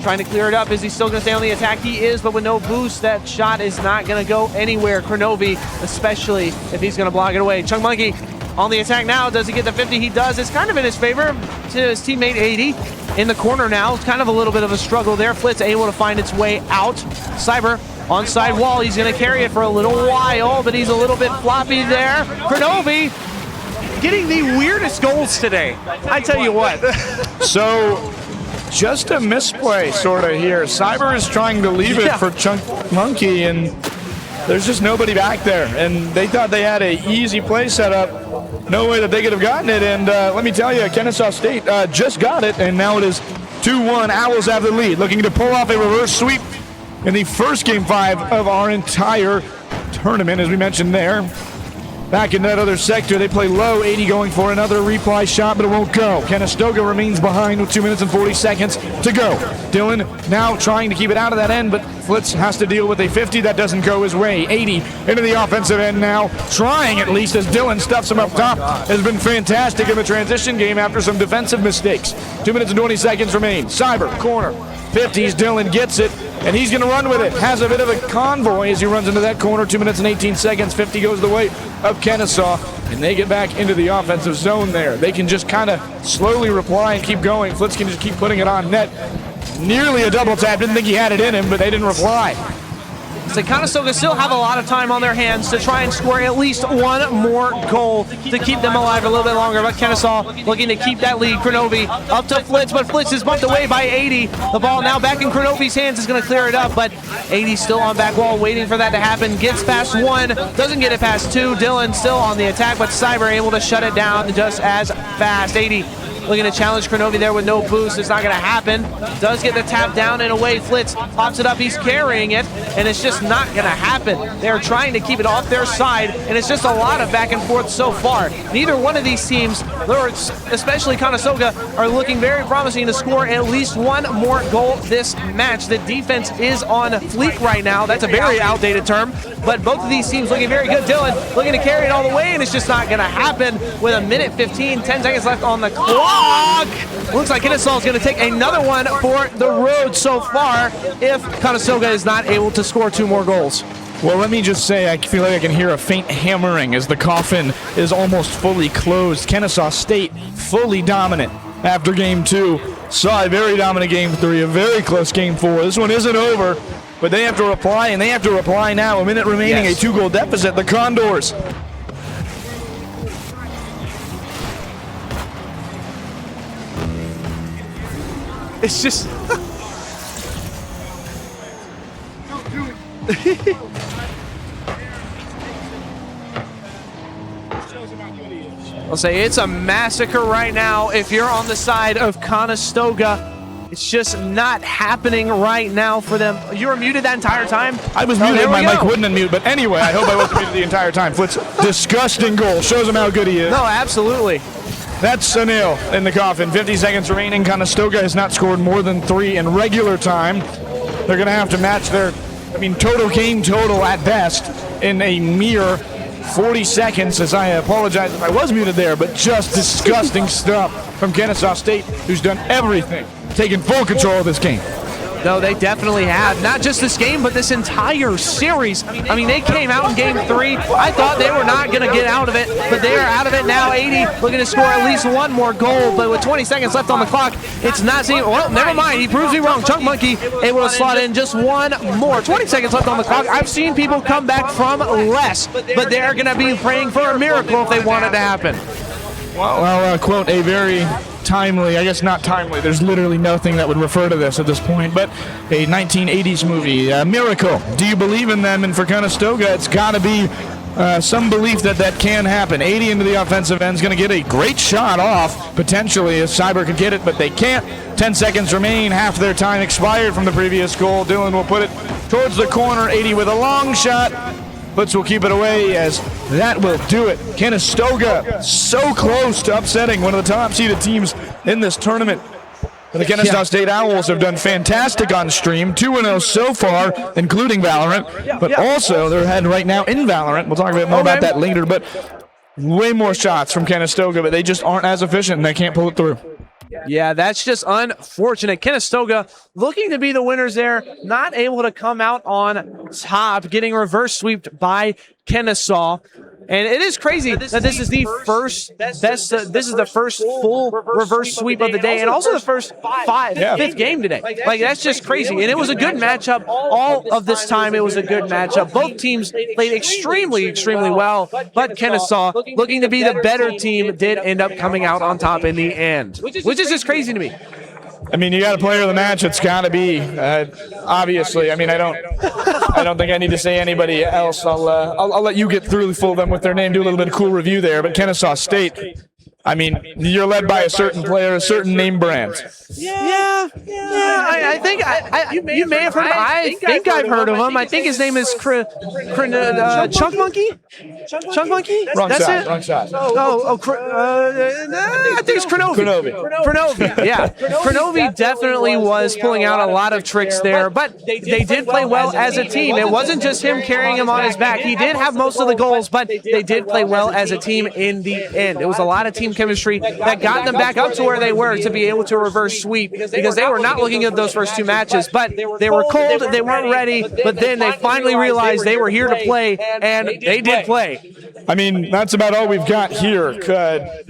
Trying to clear it up. Is he still going to stay on the attack? He is, but with no boost, that shot is not going to go anywhere. Kronovi, especially if he's going to block it away. Chung Monkey on the attack now. Does he get the 50? He does. It's kind of in his favor to his teammate 80. In the corner now. It's kind of a little bit of a struggle there. Flitz able to find its way out. Cyber on side wall. He's going to carry it for a little while, but he's a little bit floppy there. Kronovi getting the weirdest goals today. I tell you what. So, just a misplay sort of here. Cyber is trying to leave it for Chunk Monkey, and there's just nobody back there. And they thought they had an easy play set up. No way that they could have gotten it. And let me tell you, Kennesaw State just got it, and now it is 2-1. Owls have the lead, looking to pull off a reverse sweep in the first game 5 of our entire tournament, as we mentioned there. Back in that other sector, they play low. 80 going for another reply shot, but it won't go. Conestoga remains behind with 2 minutes and 40 seconds to go. Dylan now trying to keep it out of that end, but Flitz has to deal with a 50. That doesn't go his way. 80 into the offensive end now, trying at least as Dylan stuffs him up top. Has been fantastic in the transition game after some defensive mistakes. 2 minutes and 20 seconds remain. Cyber, corner. 50s, Dylan gets it, and he's going to run with it. Has a bit of a convoy as he runs into that corner. 2 minutes and 18 seconds. 50 goes the way of Kennesaw, and they get back into the offensive zone there. They can just kind of slowly reply and keep going. Flitz can just keep putting it on net. Nearly a double tap. Didn't think he had it in him, but they didn't reply. So Conestoga still have a lot of time on their hands to try and score at least one more goal to keep them alive a little bit longer. But Kennesaw looking to keep that lead. Kronovi up to Flitz, but Flitz is bumped away by 80. The ball now back in Kronovi's hands is going to clear it up, but 80 still on back wall waiting for that to happen. Gets past 1, doesn't get it past 2. Dylan still on the attack, but Cyber able to shut it down just as fast. 80 looking to challenge Kronovi there with no boost. It's not going to happen. Does get the tap down and away. Flitz pops it up. He's carrying it, and it's just not going to happen. They're trying to keep it off their side, and it's just a lot of back and forth so far. Neither one of these teams, especially Conestoga, are looking very promising to score at least one more goal this match. The defense is on fleek right now. That's a very outdated term, but both of these teams looking very good. Dylan looking to carry it all the way, and it's just not going to happen with a minute 15, 10 seconds left on the clock. Looks like Kennesaw is going to take another one for the road so far if Conestoga is not able to score 2 more goals. Well, let me just say, I feel like I can hear a faint hammering as the coffin is almost fully closed. Kennesaw State fully dominant after game 2. Saw a very dominant game 3, a very close game 4. This one isn't over, but they have to reply, and they have to reply now. A minute remaining, Yes. A 2-goal deficit. The Condors. It's just... I'll say it's a massacre right now if you're on the side of Conestoga. It's just not happening right now for them. You were muted that entire time? I was muted. My mic wouldn't unmute, but anyway, I hope I wasn't muted the entire time. Flitz, disgusting goal. Shows him how good he is. No, absolutely. That's a nail in the coffin. 50 seconds remaining. Conestoga has not scored more than 3 in regular time. They're going to have to match their, total game total at best in a mere 40 seconds, as I apologize if I was muted there, but just disgusting stuff from Kennesaw State, who's done everything, taking full control of this game. No, they definitely have. Not just this game, but this entire series. They came out in game 3. I thought they were not going to get out of it, but they are out of it now. 80 looking to score at least 1 more goal, but with 20 seconds left on the clock, it's not seeing. Well, never mind. He proves me wrong. Chunk Monkey able to slot in just 1 more. 20 seconds left on the clock. I've seen people come back from less, but they're going to be praying for a miracle if they want it to happen. Well, quote a very timely, I guess not timely, there's literally nothing that would refer to this at this point, but a 1980s movie, Miracle. Do you believe in them? And for Conestoga, it's got to be some belief that can happen. 80 into the offensive end is going to get a great shot off, potentially, if Cyber could get it, but they can't. 10 seconds remain, half their time expired from the previous goal. Dylan will put it towards the corner, 80 with a long shot. Blitz will keep it away, as that will do it. Conestoga so close to upsetting one of the top-seeded teams in this tournament. The Kennesaw State Owls have done fantastic on stream, 2-0 so far, including Valorant, but also they're ahead right now in Valorant. We'll talk a bit more about that later, but way more shots from Conestoga, but they just aren't as efficient and they can't pull it through. Yeah, that's just unfortunate. Conestoga looking to be the winners there, not able to come out on top, getting reverse sweeped by Kennesaw. And it is crazy that this is the first this is the first full reverse sweep of the day, and also the first fifth game today. Like, that's just crazy. And it was a good matchup. All of this time, it was a good matchup. Both teams played extremely, extremely well, but Kennesaw, looking to be the better team, did end up coming out on top in the end, which is just crazy to me. You got a player of the match. It's got to be, obviously. I don't think I need to say anybody else. I'll let you get through full of them with their name, do a little bit of cool review there. But Kennesaw State, you're led by a certain player, a certain name brand. Yeah. I think you may have heard. I think I've heard of him. I think his name is Chunk Monkey. Chunk Monkey. Wrong That's shot. it. I think it's Kronovi. Kronovi. Yeah. Kronovi definitely was pulling out a lot of tricks there, but they did play well as a team. It wasn't just him carrying him on his back. He did have most of the goals, but they did play well as a team in the end. It was a lot of team chemistry that got them back up to where they were to be able to reverse sweep, because they were not looking at those first 2 matches, but they were cold, they weren't ready, but then they finally realized they were here to play, and they did play. That's about all we've got here.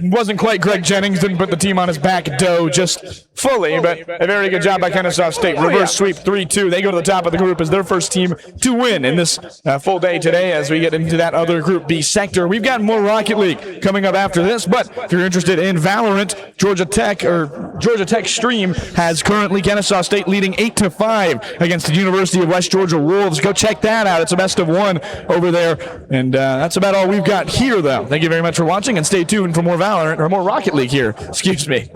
Wasn't quite Greg Jennings, didn't put the team on his back just fully, but a very good job by Kennesaw State. Reverse sweep 3-2. They go to the top of the group as their first team to win in this full day today as we get into that other Group B sector. We've got more Rocket League coming up after this, but if you're interested in Valorant, Georgia Tech Stream has currently Kennesaw State leading 8-5 against the University of West Georgia Wolves. Go check that out. It's a best of 1 over there, and that's about all we've you got here, though. Thank you very much for watching, and stay tuned for more Valorant, or more Rocket League here. Excuse me.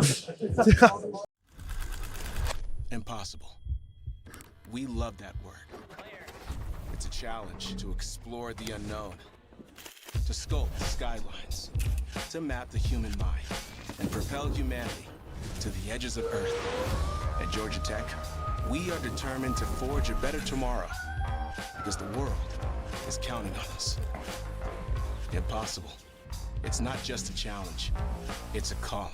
Impossible. We love that word. It's a challenge to explore the unknown, to sculpt the skylines, to map the human mind, and propel humanity to the edges of Earth. At Georgia Tech, we are determined to forge a better tomorrow, because the world is counting on us. Impossible. It's not just a challenge, it's a calling.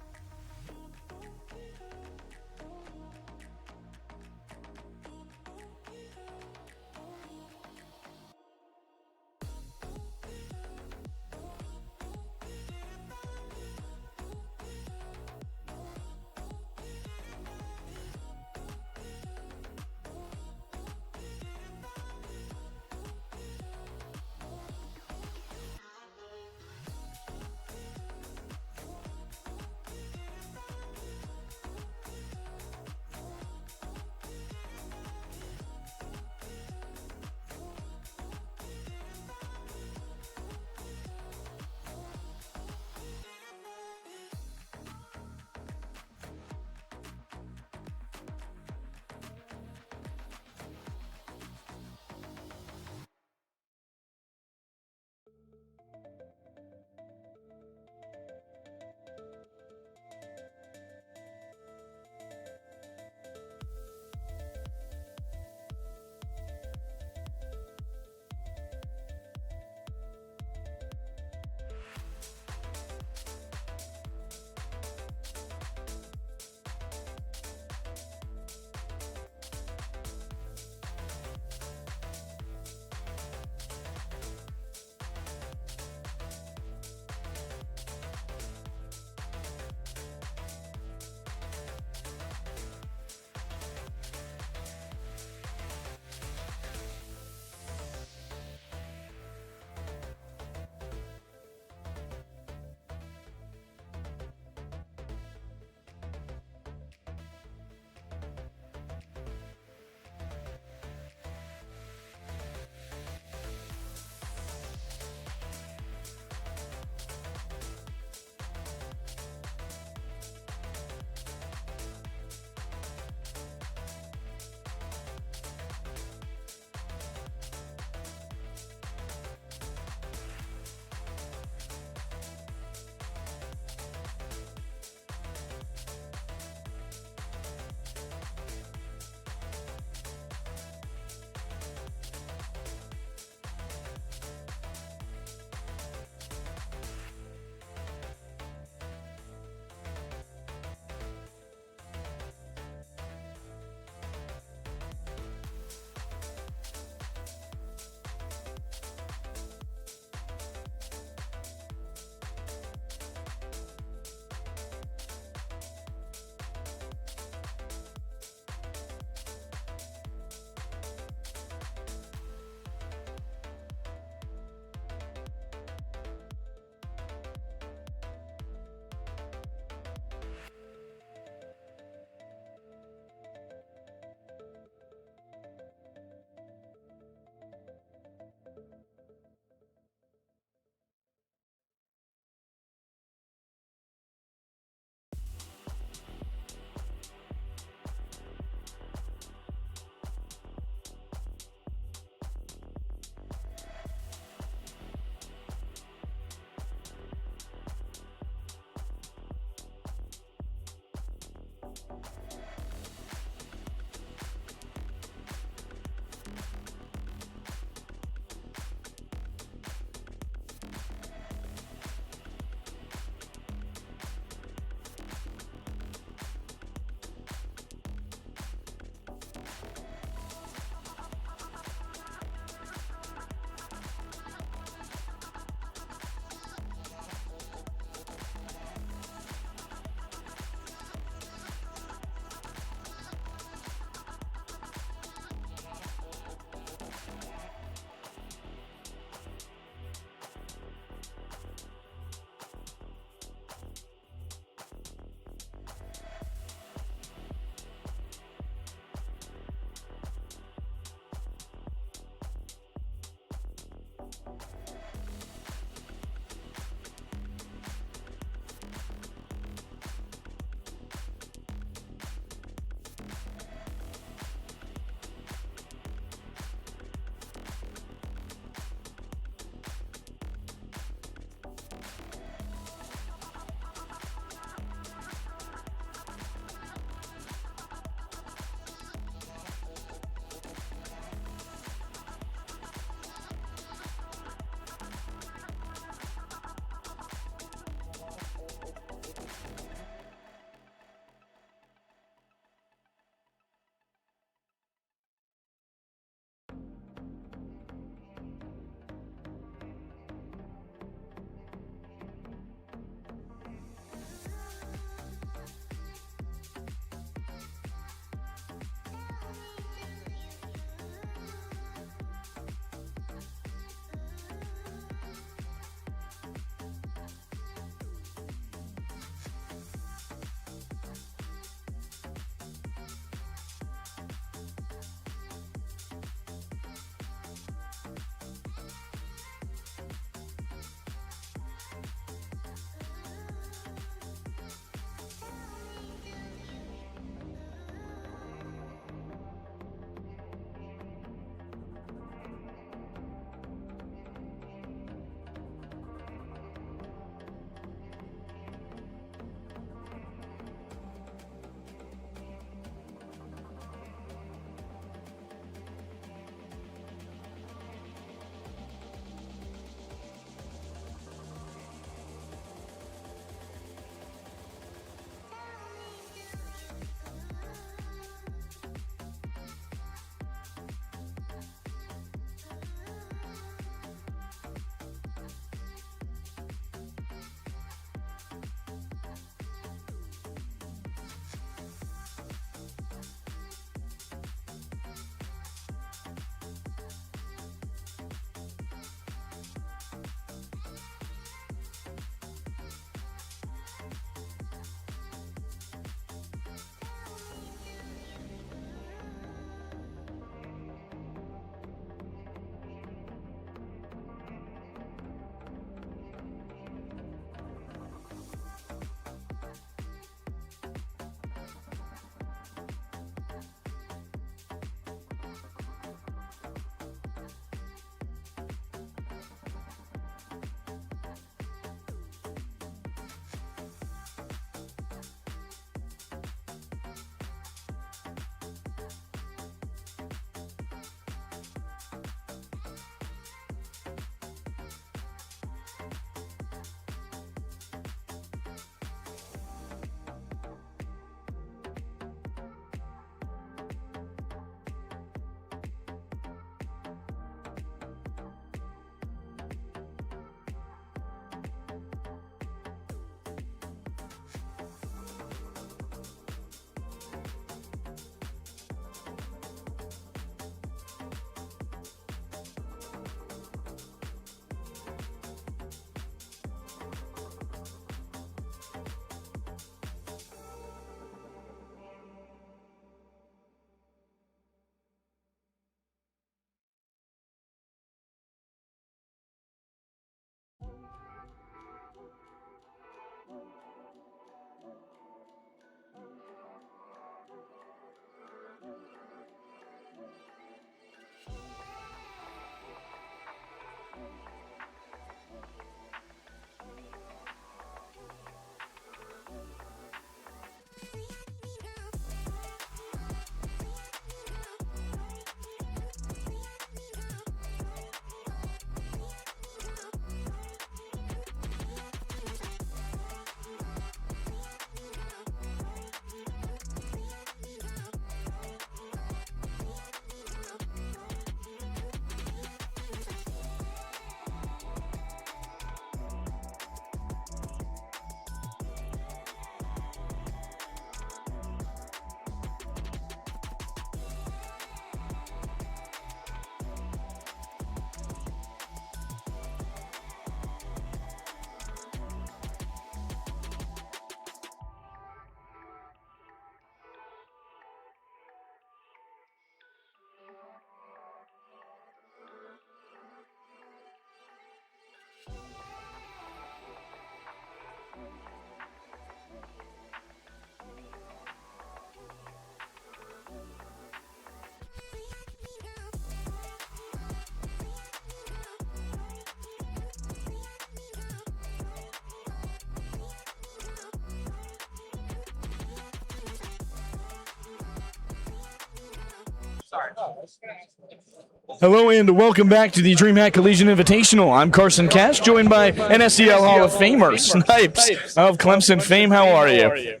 Hello and welcome back to the Dreamhack Collegiate Invitational. I'm Carson Cash, joined by NSCL Hall of Famer Snipes of Clemson fame. How are you?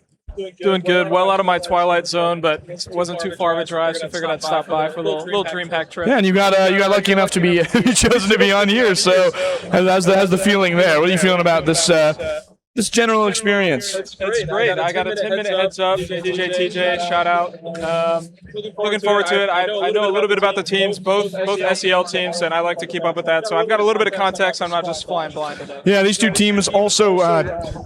Doing good. Well out of my twilight zone, but it wasn't too far of a drive, so I figured I'd stop by for a little Dreamhack trip. Yeah, and you got lucky enough to be chosen to be on here. So, how's the feeling there? What are you feeling about this general experience? It's great. I got a 10-minute heads up. DJ TJ, shout out. Looking forward to it. I know a little bit about the teams, both SEL teams, and I like to keep up with that. So I've got a little bit of context. I'm not just flying blind today. Yeah, these two teams also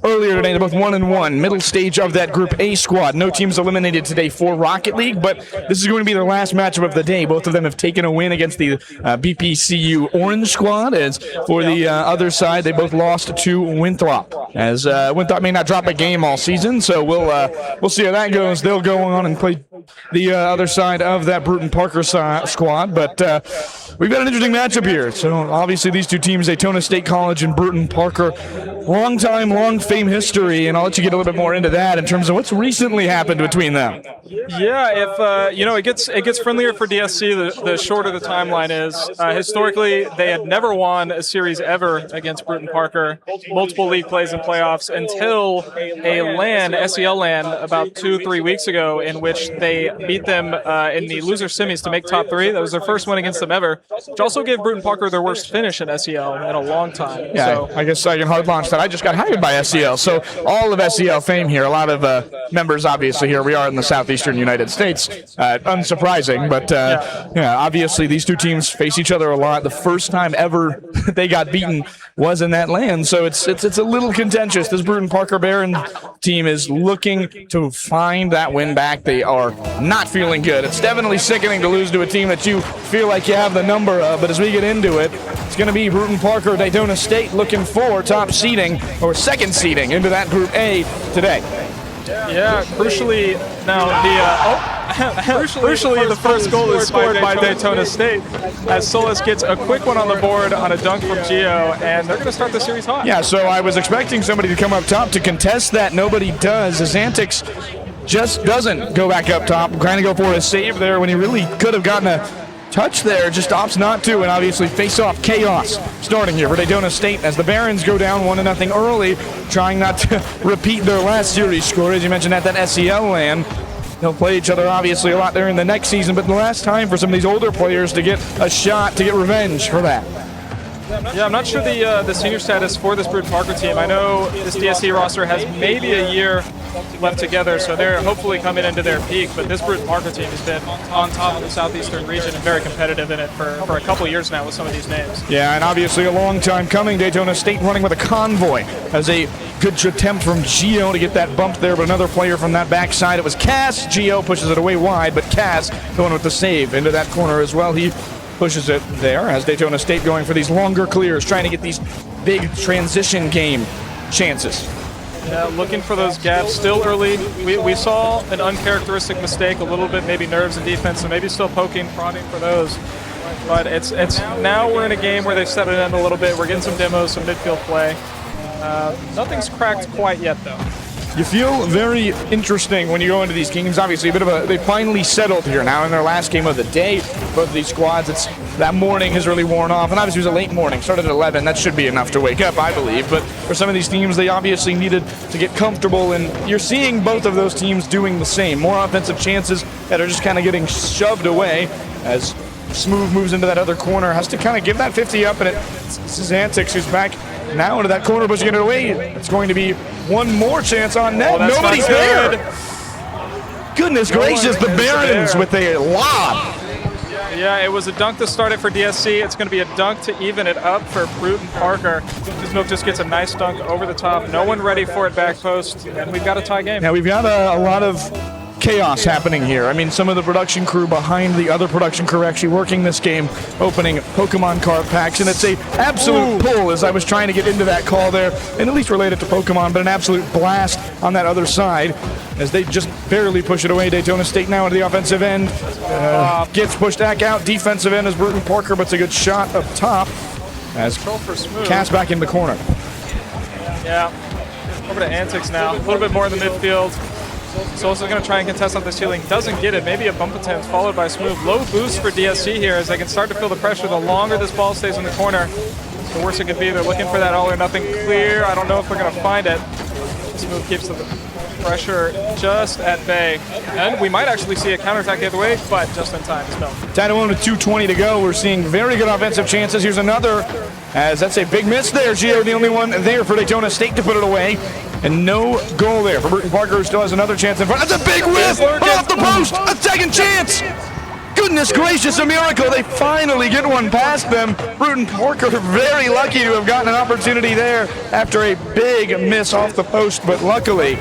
earlier today, they're both 1-1, middle stage of that Group A squad. No teams eliminated today for Rocket League, but this is going to be their last matchup of the day. Both of them have taken a win against the BPCU Orange squad. As for the other side, they both lost to Winthrop. As Winthrop may not drop a game all season, so we'll see how that goes. They'll go on and play the other side of that Bruton Parker squad, but we've got an interesting matchup here. So obviously these two teams, Daytona State College and Bruton Parker, long fame history, and I'll let you get a little bit more into that in terms of what's recently happened between them. Yeah, if it gets friendlier for DSC, the shorter the timeline is. Historically, they had never won a series ever against Bruton Parker, multiple league plays and playoffs, until a SEL LAN about 2-3 weeks ago, in which they beat them in the loser semis to make top 3. That was their first win against them ever, which also gave Bruton Parker their worst finish in SEL in a long time. Yeah, so I guess I can hard launch that. I just got hired by SEL, so all of SEL fame here. A lot of members, obviously, here we are in the southeastern United States. Unsurprising, but yeah, obviously these two teams face each other a lot. The first time ever they got beaten was in that LAN, so it's a little contentious. This Bruton Parker Baron team is looking to find that win back. They are not feeling good. It's definitely sickening to lose to a team that you feel like you have the number of, but as we get into it, it's going to be Bruton Parker, Daytona State looking for top seeding or second seeding into that Group A today. Yeah, crucially, now crucially the first goal is scored by Daytona State, as Solis gets a quick one on the board on a dunk from Gio, and they're going to start the series hot. Yeah, so I was expecting somebody to come up top to contest that. Nobody does, as Antics just doesn't go back up top, trying to go for a save there when he really could have gotten a touch there, just opts not to, and obviously face-off chaos starting here for Daytona State as the Barons go down 1-0 early, trying not to repeat their last series score, as you mentioned, at that SEL LAN. They'll play each other obviously a lot there in the next season, but the last time for some of these older players to get a shot, to get revenge for that. Yeah, I'm not sure the senior status for this Bruton Parker team. I know this DSC roster has maybe a year left together, so they're hopefully coming into their peak, but this Bruton Parker team has been on top of the southeastern region and very competitive in it for a couple of years now with some of these names. Yeah, and obviously a long time coming. Daytona State running with a convoy as a good attempt from Gio to get that bump there, but another player from that backside. It was Cass. Gio pushes it away wide, but Cass going with the save into that corner as well. He pushes it there as Daytona State going for these longer clears, trying to get these big transition game chances. Yeah, looking for those gaps still early. We saw an uncharacteristic mistake, a little bit maybe nerves and defense, so maybe still poking, prodding for those. But it's now we're in a game where they've set it in a little bit. We're getting some demos, some midfield play. Nothing's cracked quite yet, though. You feel very interesting when you go into these games. Obviously, they finally settled here now in their last game of the day. Both of these squads, that morning has really worn off, and obviously it was a late morning, started at 11. That should be enough to wake up, I believe. But for some of these teams, they obviously needed to get comfortable, and you're seeing both of those teams doing the same. More offensive chances that are just kind of getting shoved away as Smooth moves into that other corner, has to kind of give that 50 up, and this is Antics who's back now into that corner, pushing it away. It's going to be one more chance on net. Nobody's there. Goodness gracious, the Barons with a lob. Yeah, it was a dunk to start it for DSC. It's going to be a dunk to even it up for Bruton Parker. Milk just gets a nice dunk over the top. No one ready for it back post, and we've got a tie game. Now we've got a lot of chaos happening here. I mean, some of the production crew behind the other production crew actually working this game, opening Pokemon card packs, and it's a absolute pull as I was trying to get into that call there, and at least related to Pokemon, but an absolute blast on that other side as they just barely push it away. Daytona State now into the offensive end. Gets pushed back out. Defensive end is Bruton Parker, but it's a good shot up top as Cass back in the corner. Yeah, over to Antics now. A little bit more in the midfield. Solis is going to try and contest on this healing. Doesn't get it. Maybe a bump attempt followed by Smooth. Low boost for DSC here as they can start to feel the pressure the longer this ball stays in the corner. The worse it could be. They're looking for that all or nothing clear. I don't know if they're going to find it. Smooth keeps the pressure just at bay. And we might actually see a counterattack the other way, but just in time. So. Tied 1 with 2:20 to go. We're seeing very good offensive chances. Here's another, as that's a big miss there. Gio, the only one there for Daytona State to put it away. And no goal there for Bruton Parker, who still has another chance in front. That's a big whiff off the post. A second chance. Goodness gracious, a miracle. They finally get one past them. Bruton Parker very lucky to have gotten an opportunity there after a big miss off the post, but luckily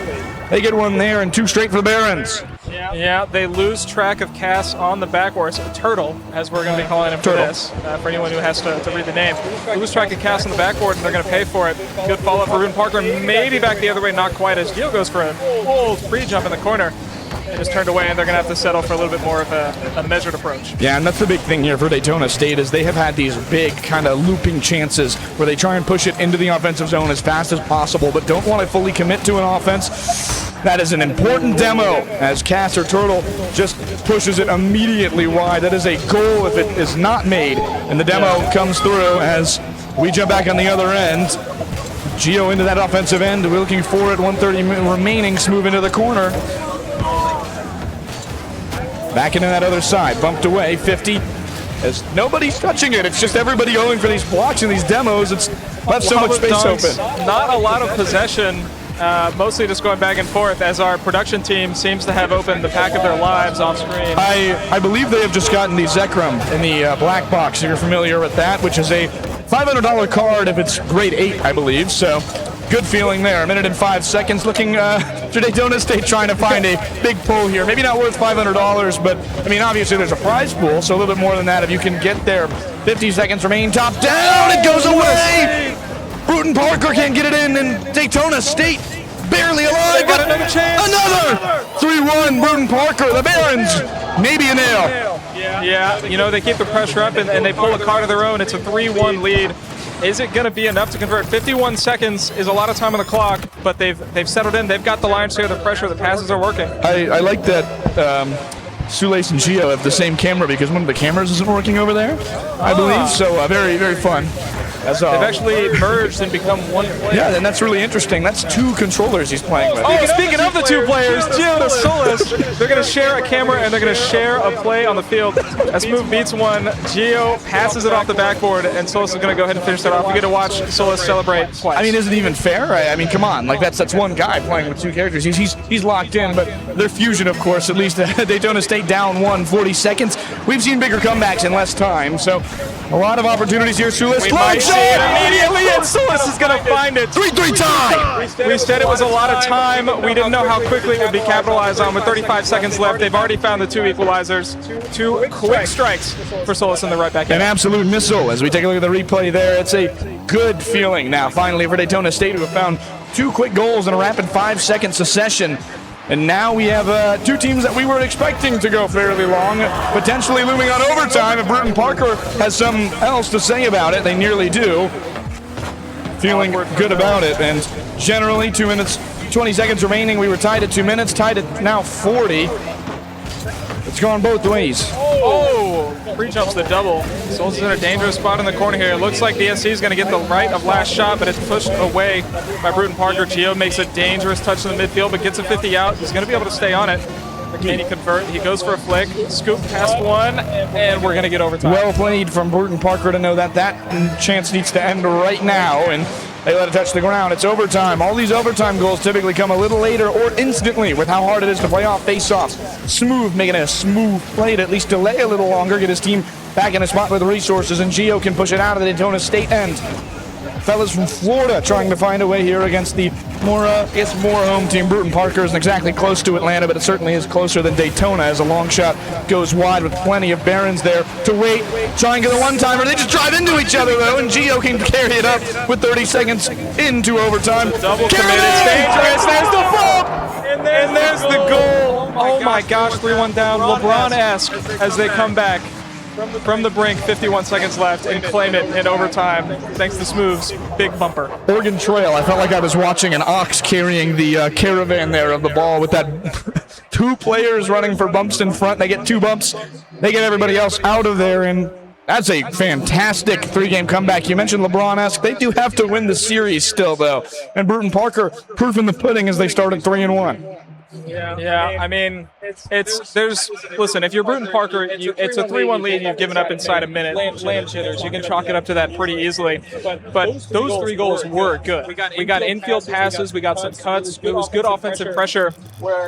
they get one there and 2 straight for the Barons. Yeah, they lose track of Cass on the backboards. Turtle, as we're going to be calling him for this, for anyone who has to read the name. They lose track of Cass on the backboard, and they're going to pay for it. Good follow-up for Bruton Parker. Maybe back the other way, not quite, as Gio goes for a full free jump in the corner. And just turned away, and they're going to have to settle for a little bit more of a measured approach. Yeah, and that's the big thing here for Daytona State is they have had these big kind of looping chances where they try and push it into the offensive zone as fast as possible, but don't want to fully commit to an offense. That is an important demo as Cass or Turtle just pushes it immediately wide. That is a goal if it is not made, and the demo comes through as we jump back on the other end. Gio into that offensive end. We're looking for it. 1:30 remaining. Smooth into the corner. Back into that other side, bumped away, 50, as nobody's touching it. It's just everybody going for these blocks and these demos. It's left so much space open. Not a lot of possession, mostly just going back and forth as our production team seems to have opened the pack of their lives off screen. I believe they have just gotten the Zekrom in the black box, if you're familiar with that, which is a $500 card if it's grade 8, I believe, so good feeling there. 1 minute and 5 seconds looking to Daytona State trying to find a big pull here. Maybe not worth $500, but I mean, obviously there's a prize pool, so a little bit more than that if you can get there. 50 seconds remain, top down, it goes away! Bruton Parker can't get it in, and Daytona State barely alive, but another chance. Another! 3-1, Bruton Parker, the Barons, maybe a nail. Yeah, you know, they keep the pressure up and they pull a card of their own. It's a 3-1 lead. Is it going to be enough to convert? 51 seconds is a lot of time on the clock, but they've settled in. They've got the lion's share of the pressure. The passes are working. I like that Sulace and Gio have the same camera because one of the cameras isn't working over there, I believe. So very, very fun. They've actually merged and become one player. Yeah, and that's really interesting. That's 2 controllers he's playing with. Oh, speaking of the 2 players, Gio and Solis, they're going to share a camera and they're going to share a play on the field. As Smooth beats one, Gio passes it off the backboard, and Solis is going to go ahead and finish that off. We get to watch Solis celebrate twice. I mean, is it even fair? I mean, come on. Like, that's one guy playing with 2 characters. He's locked in, but their fusion, of course, at least Daytona State down 1, 40 seconds. We've seen bigger comebacks in less time, so a lot of opportunities here. Sulis, we might see it immediately, and Solis is going to find it. 3-3 tie! We said it was a lot of time. We didn't know how quickly it would be capitalized on with 35 seconds left. They've already found the 2 equalizers. 2 quick strikes for Solis in the right back end. An absolute missile as we take a look at the replay there. It's a good feeling now, finally, for Daytona State, who have found 2 quick goals in a rapid 5-second succession. And now we have 2 teams that we were expecting to go fairly long, potentially looming on overtime. If Bruton Parker has something else to say about it, they nearly do. Feeling good about it, and generally 2 minutes, 20 seconds remaining. We were tied at 2 minutes, tied at now 40. It's gone both ways. Oh, free jumps the double. Solis is in a dangerous spot in the corner here. It looks like DSC is going to get the right of last shot, but it's pushed away by Bruton Parker. Gio makes a dangerous touch in the midfield, but gets a 50 out. He's going to be able to stay on it. Can he convert? He goes for a flick, scoop past one, and we're going to get overtime. Well played from Bruton Parker to know that chance needs to end right now, and they let it touch the ground. It's overtime. All these overtime goals typically come a little later or instantly with how hard it is to play off face-offs. Smooth, making a smooth play to at least delay a little longer, get his team back in a spot with resources, and Gio can push it out of the Daytona State end. Fellas from Florida trying to find a way here against the more home team. Bruton Parker isn't exactly close to Atlanta, but it certainly is closer than Daytona as a long shot goes wide with plenty of Barons there to wait, try and get a one-timer. They just drive into each other, though, and Gio can carry it up with 30 seconds into overtime. Double committed, it's dangerous. There's the bump! And there's the goal. Oh my gosh, 3-1 down. LeBron-esque as they come back. from the brink, 51 seconds left, and claim it in overtime thanks to Smooth's big bumper. Oregon Trail, I felt like I was watching an ox carrying the caravan there of the ball with that 2 players running for bumps in front. They get 2 bumps. They get everybody else out of there, and that's a fantastic 3-game comeback. You mentioned LeBron-esque. They do have to win the series still, though. And Bruton Parker proof in the pudding as they started 3-1. Yeah, I mean, listen, if you're Bruton Parker, it's a 3-1 lead you've given up inside a minute. Land jitters, you can chalk it up to that pretty easily. But those 3 goals were good. We got infield passes, we got some cuts, it was good offensive pressure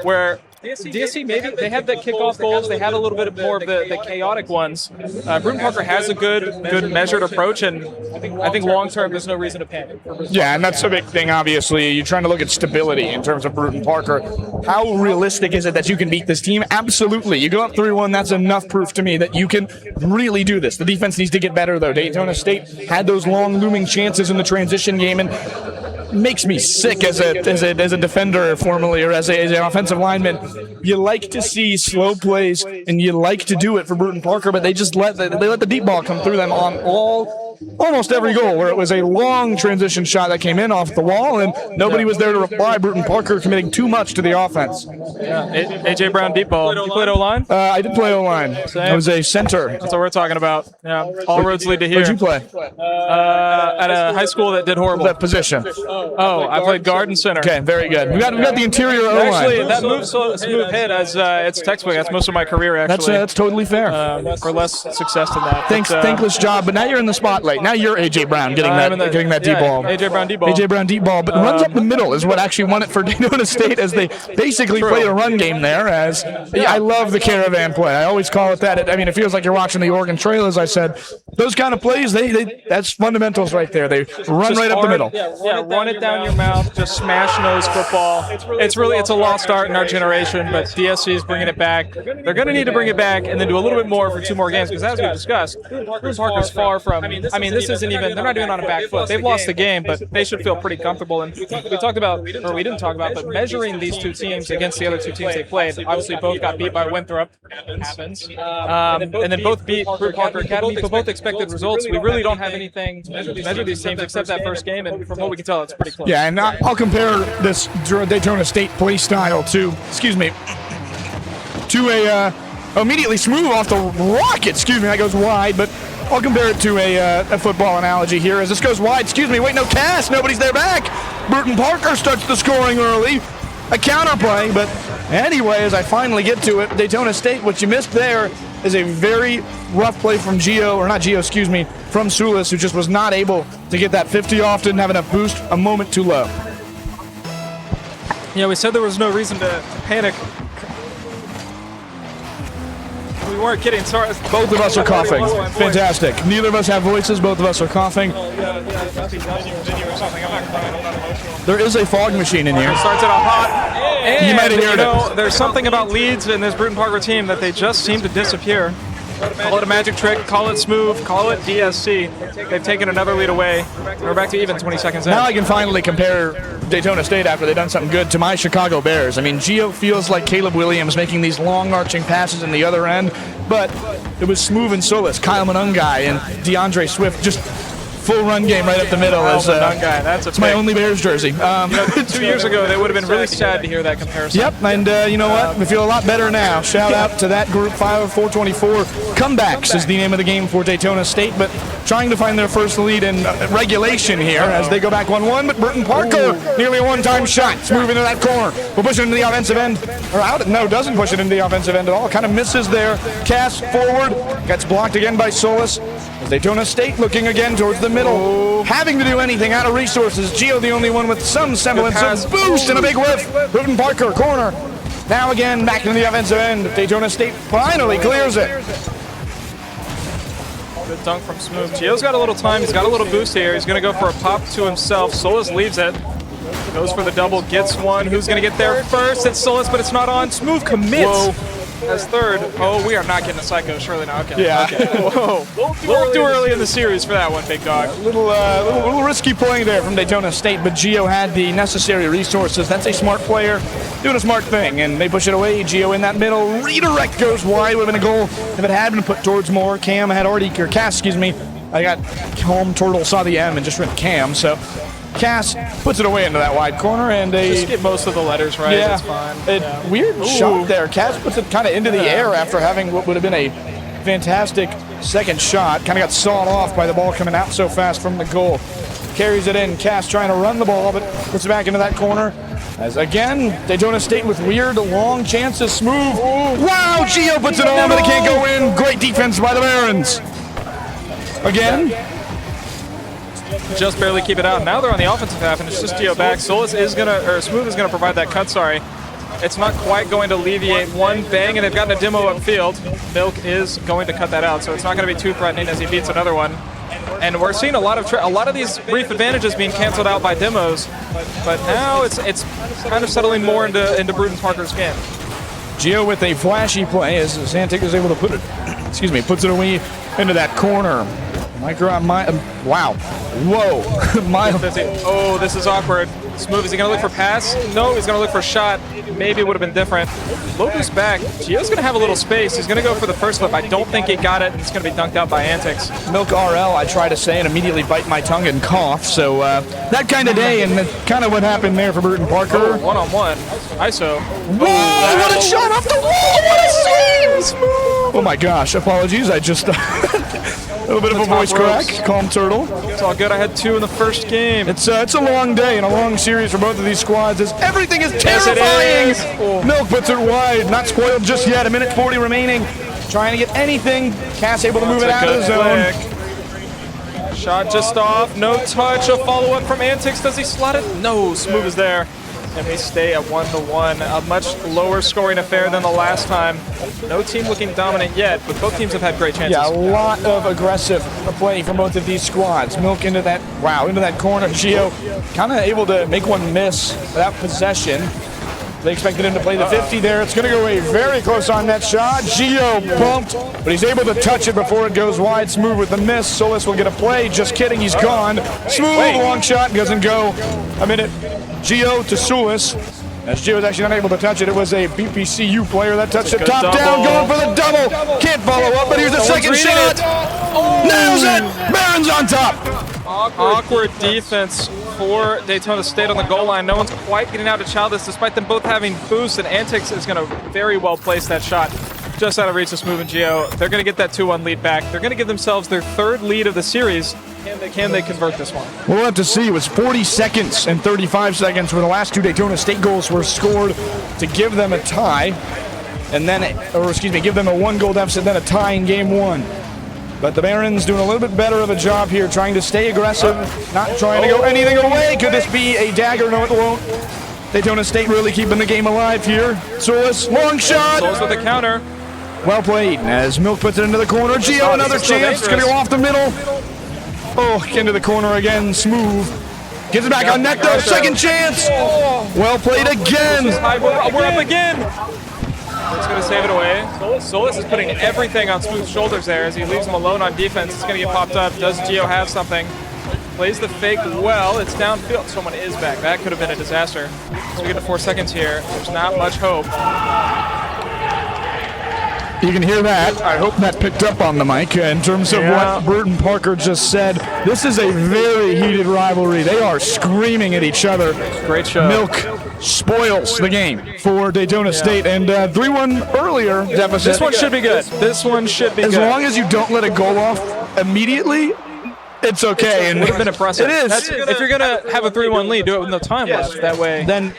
where DSC, maybe they had the kickoff goals. They had a little bit more of the chaotic ones. Bruton Parker has a good measured approach, and I think long term there's no reason to panic. Yeah, and that's a big thing, obviously. You're trying to look at stability in terms of Bruton Parker. How realistic is it that you can beat this team? Absolutely. You go up 3-1, that's enough proof to me that you can really do this. The defense needs to get better, though. Daytona State had those long looming chances in the transition game, and makes me sick as a defender formerly, or as an offensive lineman. You like to see slow plays, and you like to do it for Bruton Parker, but they just let the deep ball come through them on almost every goal, where it was a long transition shot that came in off the wall, and nobody was there to reply. Bruton Parker committing too much to the offense. Yeah, AJ Brown deep ball. You played O-line? I did play O-line. I was a center. That's what we're talking about. Yeah, all roads lead to here. Where'd you play? At a high school that did horrible. That position. Oh, I played guard and center. Okay, very good. We got the interior O-line. Actually, that moves smooth hit as it's textbook. That's most of my career, actually. That's totally fair. For less success than that. Thankless job, but now you're in the spotlight. Now you're AJ Brown getting that deep ball. AJ Brown deep ball. AJ Brown deep ball, but runs up the middle is what actually won it for Daytona State, as they basically played a run game there. I love the caravan play. I always call it that. It feels like you're watching the Oregon Trail, as I said. Those kind of plays, that's fundamentals right there. They run right up the middle. Yeah, run it down your mouth. Just smash nose football. It's a lost art in our generation, but DSC is bringing it back. They're going to need to bring it back and then do a little bit more for 2 more games, because as we've discussed, Bruton Parker's far from. This isn't even. They're not even on a back foot. They've lost the game, but they should feel pretty comfortable. And we talked about, or we didn't talk about, but measuring these 2 teams against the other 2 teams they played. Obviously, both got beat by Winthrop. Happens. And then both beat Bruton Parker Academy, but both expected results. We really don't have anything to measure these teams except that first game, and from what we can tell, it's pretty close. Yeah, and I'll compare this Daytona State play style to a immediately smooth off the rocket. That goes wide, but I'll compare it to a football analogy here. As this goes wide, wait, no cast, nobody's there back. Bruton Parker starts the scoring early. A counterplay, but anyway, as I finally get to it, Daytona State, what you missed there is a very rough play from from Sulis, who just was not able to get that 50 off, didn't have enough boost, a moment too low. Yeah, we said there was no reason to panic. We weren't kidding. Sorry. Both of us are coughing. Fantastic. Neither of us have voices. Both of us are coughing. There is a fog machine in here. Starts it off hot. And, you might have heard it. There's something about leads in this Bruton Parker team that they just seem to disappear. Call it a magic trick, call it smooth, call it DSC. They've taken another lead away. We're back to even 20 seconds in. Now I can finally compare Daytona State after they've done something good to my Chicago Bears. Gio feels like Caleb Williams making these long arching passes in the other end, but it was Smooth and Solis, Kyle Manungai, and DeAndre Swift just full run game right up the middle. It's my only Bears jersey. 2 years ago, they would have been really sad to hear that comparison. Yep, and you know what? We feel a lot better now. Shout out to that group, 424. Comebacks is the name of the game for Daytona State, but trying to find their first lead in regulation here as they go back 1-1, but Bruton Parker, nearly a one-time shot. It's moving to that corner. Will push it into the offensive end. Or out? No, doesn't push it into the offensive end at all. Kind of misses there. Cast forward. Gets blocked again by Solis. Daytona State looking again towards the middle. Having to do anything out of resources. Gio the only one with some semblance of boost and a big whiff. Bruton Parker, corner. Now again, back into the offensive end. Daytona State finally clears it. Good dunk from Smooth. Gio's got a little time. He's got a little boost here. He's going to go for a pop to himself. Solis leaves it. Goes for the double, gets one. Who's going to get there first? It's Solis, but it's not on. Smooth commits. as third. Oh, we are not getting a Psycho, surely not. Okay. Yeah. Okay. Whoa. A little too early in the series for that one, big dog. Little risky playing there from Daytona State, but Gio had the necessary resources. That's a smart player doing a smart thing, and they push it away. Gio in that middle. Redirect goes wide. Would have been a goal if it had been put towards more. Cass, excuse me. I got Calm Turtle, saw the M, and just went Cam, so Cass puts it away into that wide corner, and just get most of the letters right. Yeah, That's fine. Weird shot there. Cass puts it kind of into the air after having what would have been a fantastic second shot. Kind of got sawed off by the ball coming out so fast from the goal. Carries it in. Cass trying to run the ball, but puts it back into that corner. As again, Daytona State with weird long chances. Smooth. Wow, Gio puts it on, but it can't go in. Great defense by the Barons. Again. Just barely keep it out. Now they're on the offensive half, and it's just Gio back. Smooth is gonna provide that cut. Sorry, it's not quite going to alleviate one bang, and they've gotten a demo upfield. Milk is going to cut that out, so it's not going to be too threatening as he beats another one. And we're seeing a lot of these brief advantages being canceled out by demos, but now it's kind of settling more into Bruton Parker's game. Gio with a flashy play as Zantic is able to put it, puts it away into that corner. Wow. Whoa. Oh, this is awkward. Smooth, is he going to look for pass? No, he's going to look for shot. Maybe it would have been different. Lopez back. Gio's going to have a little space. He's going to go for the first flip. I don't think he got it. It's going to be dunked out by Antics. Milk RL, I try to say, and immediately bite my tongue and cough. So that kind of day, and that's kind of what happened there for Bruton Parker. Oh, one-on-one. ISO. Whoa, what a shot off the wall! What a save! Smooth! Oh my gosh, apologies. I just... a little bit of a voice crack. Calm Turtle. It's all good. I had 2 in the first game. It's a long day and a long series for both of these squads as everything is terrifying. Oh. Milk puts it wide. Not spoiled just yet. 1:40 remaining. Trying to get anything. Cass able to move it out of the zone. Flick. Shot just off. No touch. A follow-up from Antics. Does he slot it? No. Smooth is there. And we stay at 1-1. A much lower scoring affair than the last time. No team looking dominant yet, but both teams have had great chances. Yeah, a lot of aggressive play from both of these squads. Milk into that corner. Gio kind of able to make one miss that possession. They expected him to play the 50 there. It's going to go away very close on that shot. Gio bumped, but he's able to touch it before it goes wide. Smooth with the miss. Solis will get a play. Just kidding, he's gone. Smooth, long shot, doesn't go. A minute. Gio to Solis. As Gio was actually not able to touch it, it was a BPCU player that touched it top down, going for the double. Can't follow up, but here's the second shot. Nails it. Barons on top. Awkward defense for Daytona State on the goal line. No one's quite getting out of Childless, despite them both having boosts, and Antics is going to very well place that shot just out of reach of Smooth and Gio. They're going to get that 2-1 lead back. They're going to give themselves their 3rd lead of the series. Can they convert this one? We'll have to see. It was 40 seconds and 35 seconds where the last 2 Daytona State goals were scored to give them a tie, and then, give them a 1-goal deficit, then a tie in game 1. But the Barons doing a little bit better of a job here, trying to stay aggressive, not trying to go anything away. Could this be a dagger? No, it won't. Daytona State really keeping the game alive here. Solis, long shot. Solis with the counter. Well played, as Milk puts it into the corner. Gio, another chance. It's going to go off the middle. Oh, into the corner again. Smooth. Gets it back on net, though. Second chance. Well played again. We're up again. It's going to save it away. Solis is putting everything on Smooth's shoulders there as he leaves him alone on defense. It's going to get popped up. Does Gio have something? Plays the fake well. It's downfield. Someone is back. That could have been a disaster. So we get to 4 seconds here. There's not much hope. You can hear that. I hope that picked up on the mic in terms of what Bruton Parker just said. This is a very heated rivalry. They are screaming at each other. Great show. Milk spoils the game for Daytona State, and 3-1 earlier deficit. This one should be good. This one should be good. As long as you don't let it go off immediately, it's okay. It would have been impressive. It is. If you're going to have a 3-1 lead, do it with no time left. That way, then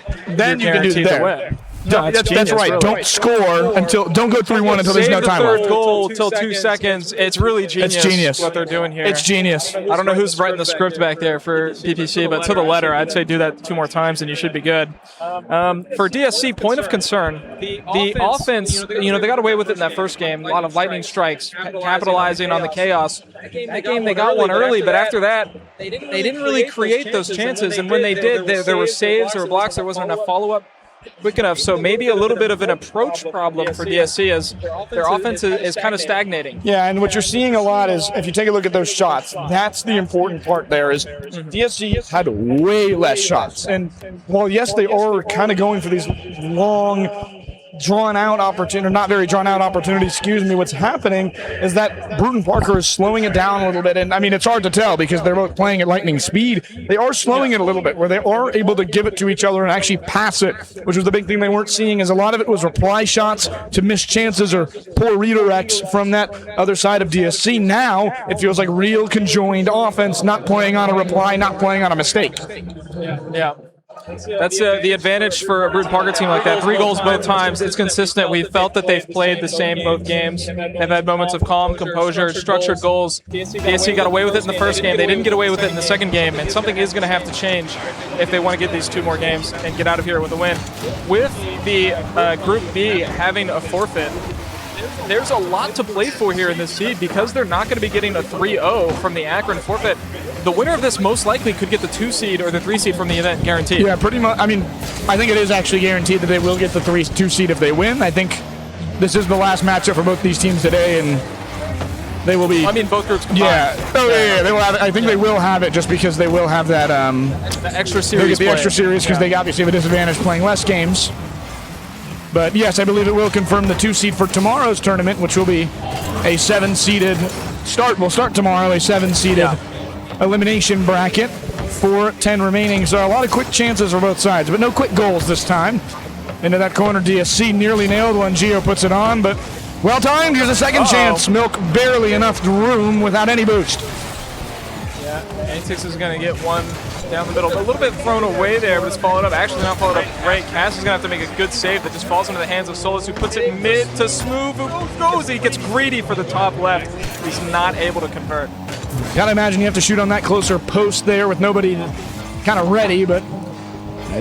you can do that. No, that's right. Really. Don't score don't go 3-1 until there's no time left. left. Third goal till 2 seconds. It's really genius. It's genius what they're doing here. It's genius. I don't know who's writing the script back there for PPC, but to the letter, I'd say do that 2 more times and you should be good. For DSC, point of concern, the offense, they got away with it in that first game. A lot of lightning strikes, capitalizing on the chaos. That game they got one early, but after that, they didn't really create those chances. And when they did, there were saves, there were blocks, there wasn't enough follow-up. quick enough. So maybe a little bit of an approach problem for DSC as their offense is kind of stagnating. Yeah, and what you're seeing a lot is, if you take a look at those shots, that's the important part there is DSC had way less shots. And while, yes, they are kind of going for these long, drawn-out opportunity, or not very drawn-out opportunity, excuse me, what's happening is that Bruton Parker is slowing it down a little bit. And, I mean, it's hard to tell because they're both playing at lightning speed. They are slowing it a little bit, where they are able to give it to each other and actually pass it, which was the big thing they weren't seeing, is a lot of it was reply shots to missed chances or poor redirects from that other side of DSC. Now, it feels like real conjoined offense, not playing on a reply, not playing on a mistake. Yeah. That's the advantage for a Bruton Parker team like that. 3 goals both times. It's consistent. We've felt that they've played the same both games. They've had moments of calm, composure, structured goals. DSC got away with it in the first game. They didn't get away with it in the second game, and something is going to have to change if they want to get these 2 more games and get out of here with a win. With the Group B having a forfeit, there's a lot to play for here in this seed because they're not going to be getting a 3-0 from the Akron forfeit. The winner of this most likely could get the 2 seed or the 3 seed from the event guaranteed. Yeah, pretty much. I mean, I think it is actually guaranteed that they will get the 2 seed if they win. I think this is the last matchup for both these teams today, and they will be. I mean, both groups combined. Yeah. Oh, yeah. They will have it. I think they will have it just because they will have that. The extra series. The extra series because they obviously have a disadvantage playing less games. But yes, I believe it will confirm the 2 seed for tomorrow's tournament, which will be a 7-seeded start. We'll start tomorrow, a 7-seeded elimination bracket. 4-10 remaining, so a lot of quick chances for both sides, but no quick goals this time. Into that corner, DSC nearly nailed one. Gio puts it on, but well timed. Here's a second chance. Milk barely enough room without any boost. Yeah, Antix is going to get one down the middle. A little bit thrown away there, but it's followed up. Actually not followed up great. Cass is going to have to make a good save that just falls into the hands of Solus, who puts it mid to Smooth, who goes. He gets greedy for the top left. He's not able to convert. Gotta imagine you have to shoot on that closer post there with nobody kind of ready, but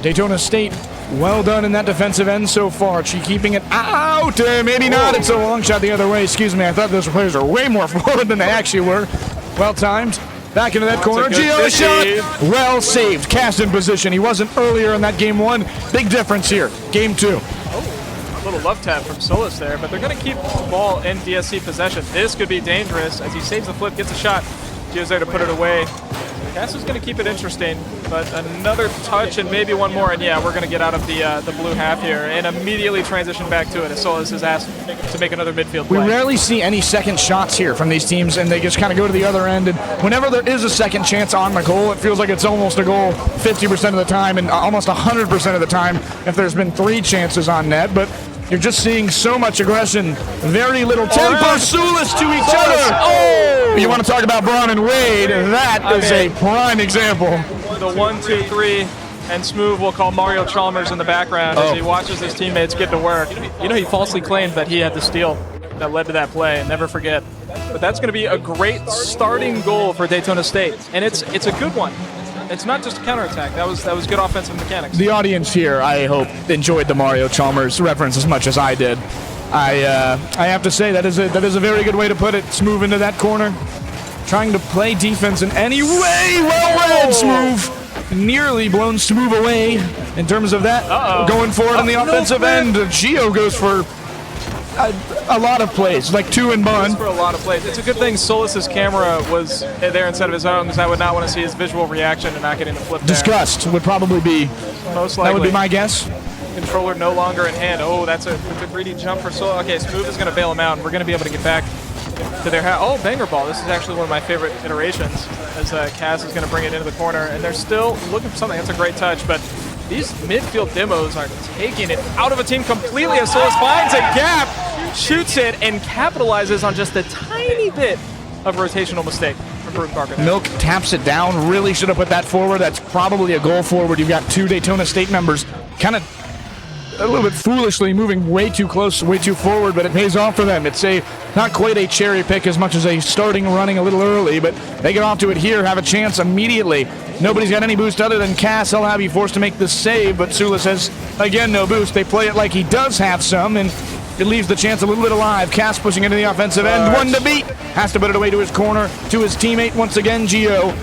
Daytona State, well done in that defensive end so far. She keeping it out. Maybe not. It's a long shot the other way. Excuse me. I thought those players were way more forward than they actually were. Well timed. Back into that corner. Gio shot. Well saved. Cast in position. He wasn't earlier in that game 1. Big difference here. Game 2. A little love tap from Solus there, but they're going to keep the ball in DSC possession. This could be dangerous as he saves the flip, gets a shot. Gio's there to put it away. Cass is going to keep it interesting, but another touch and maybe one more, and yeah, we're going to get out of the blue half here and immediately transition back to it as Solus is asked to make another midfield play. We rarely see any second shots here from these teams, and they just kind of go to the other end, and whenever there is a second chance on the goal, it feels like it's almost a goal 50% of the time and almost 100% of the time if there's been 3 chances on net, but you're just seeing so much aggression, very little temper. Solus to each other. Oh! You want to talk about Braun and Wade? That is a prime example. The 1-2-3, and Smooth will call Mario Chalmers in the background as he watches his teammates get to work. You know, he falsely claimed that he had the steal that led to that play, and never forget. But that's going to be a great starting goal for Daytona State, and it's a good one. It's not just a counterattack. That was good offensive mechanics. The audience here, I hope, enjoyed the Mario Chalmers reference as much as I did. I have to say that is a very good way to put it. Smooth into that corner, trying to play defense in any way. Well read, Smooth. Nearly blown Smooth away in terms of that. Going forward in the offensive end. Gio goes for a lot of plays, like 2 in bun. For a lot of plays. It's a good thing Solus's camera was there instead of his own, because I would not want to see his visual reaction to not getting the flip there. Disgust would probably be, most likely. That would be my guess. Controller no longer in hand. Oh, that's a greedy jump for Solus. Okay, Smooth is going to bail him out, and we're going to be able to get back to their house. Oh, banger ball. This is actually one of my favorite iterations, as Cass is going to bring it into the corner, and they're still looking for something. That's a great touch, but these midfield demos are taking it out of a team completely as Solus finds a gap, shoots it, and capitalizes on just a tiny bit of rotational mistake from Bruton Parker. Milk taps it down. Really should have put that forward. That's probably a goal forward. You've got 2 Daytona State members kind of a little bit foolishly moving way too close, way too forward, but it pays off for them. It's not quite a cherry pick as much as a starting running a little early, but they get off to it here, have a chance immediately. Nobody's got any boost other than Cass. He'll be forced to make the save, but Solus has, again, no boost. They play it like he does have some, and it leaves the chance a little bit alive. Cass pushing into the offensive end. 1 to beat. Has to put it away to his corner, to his teammate once again, Gio.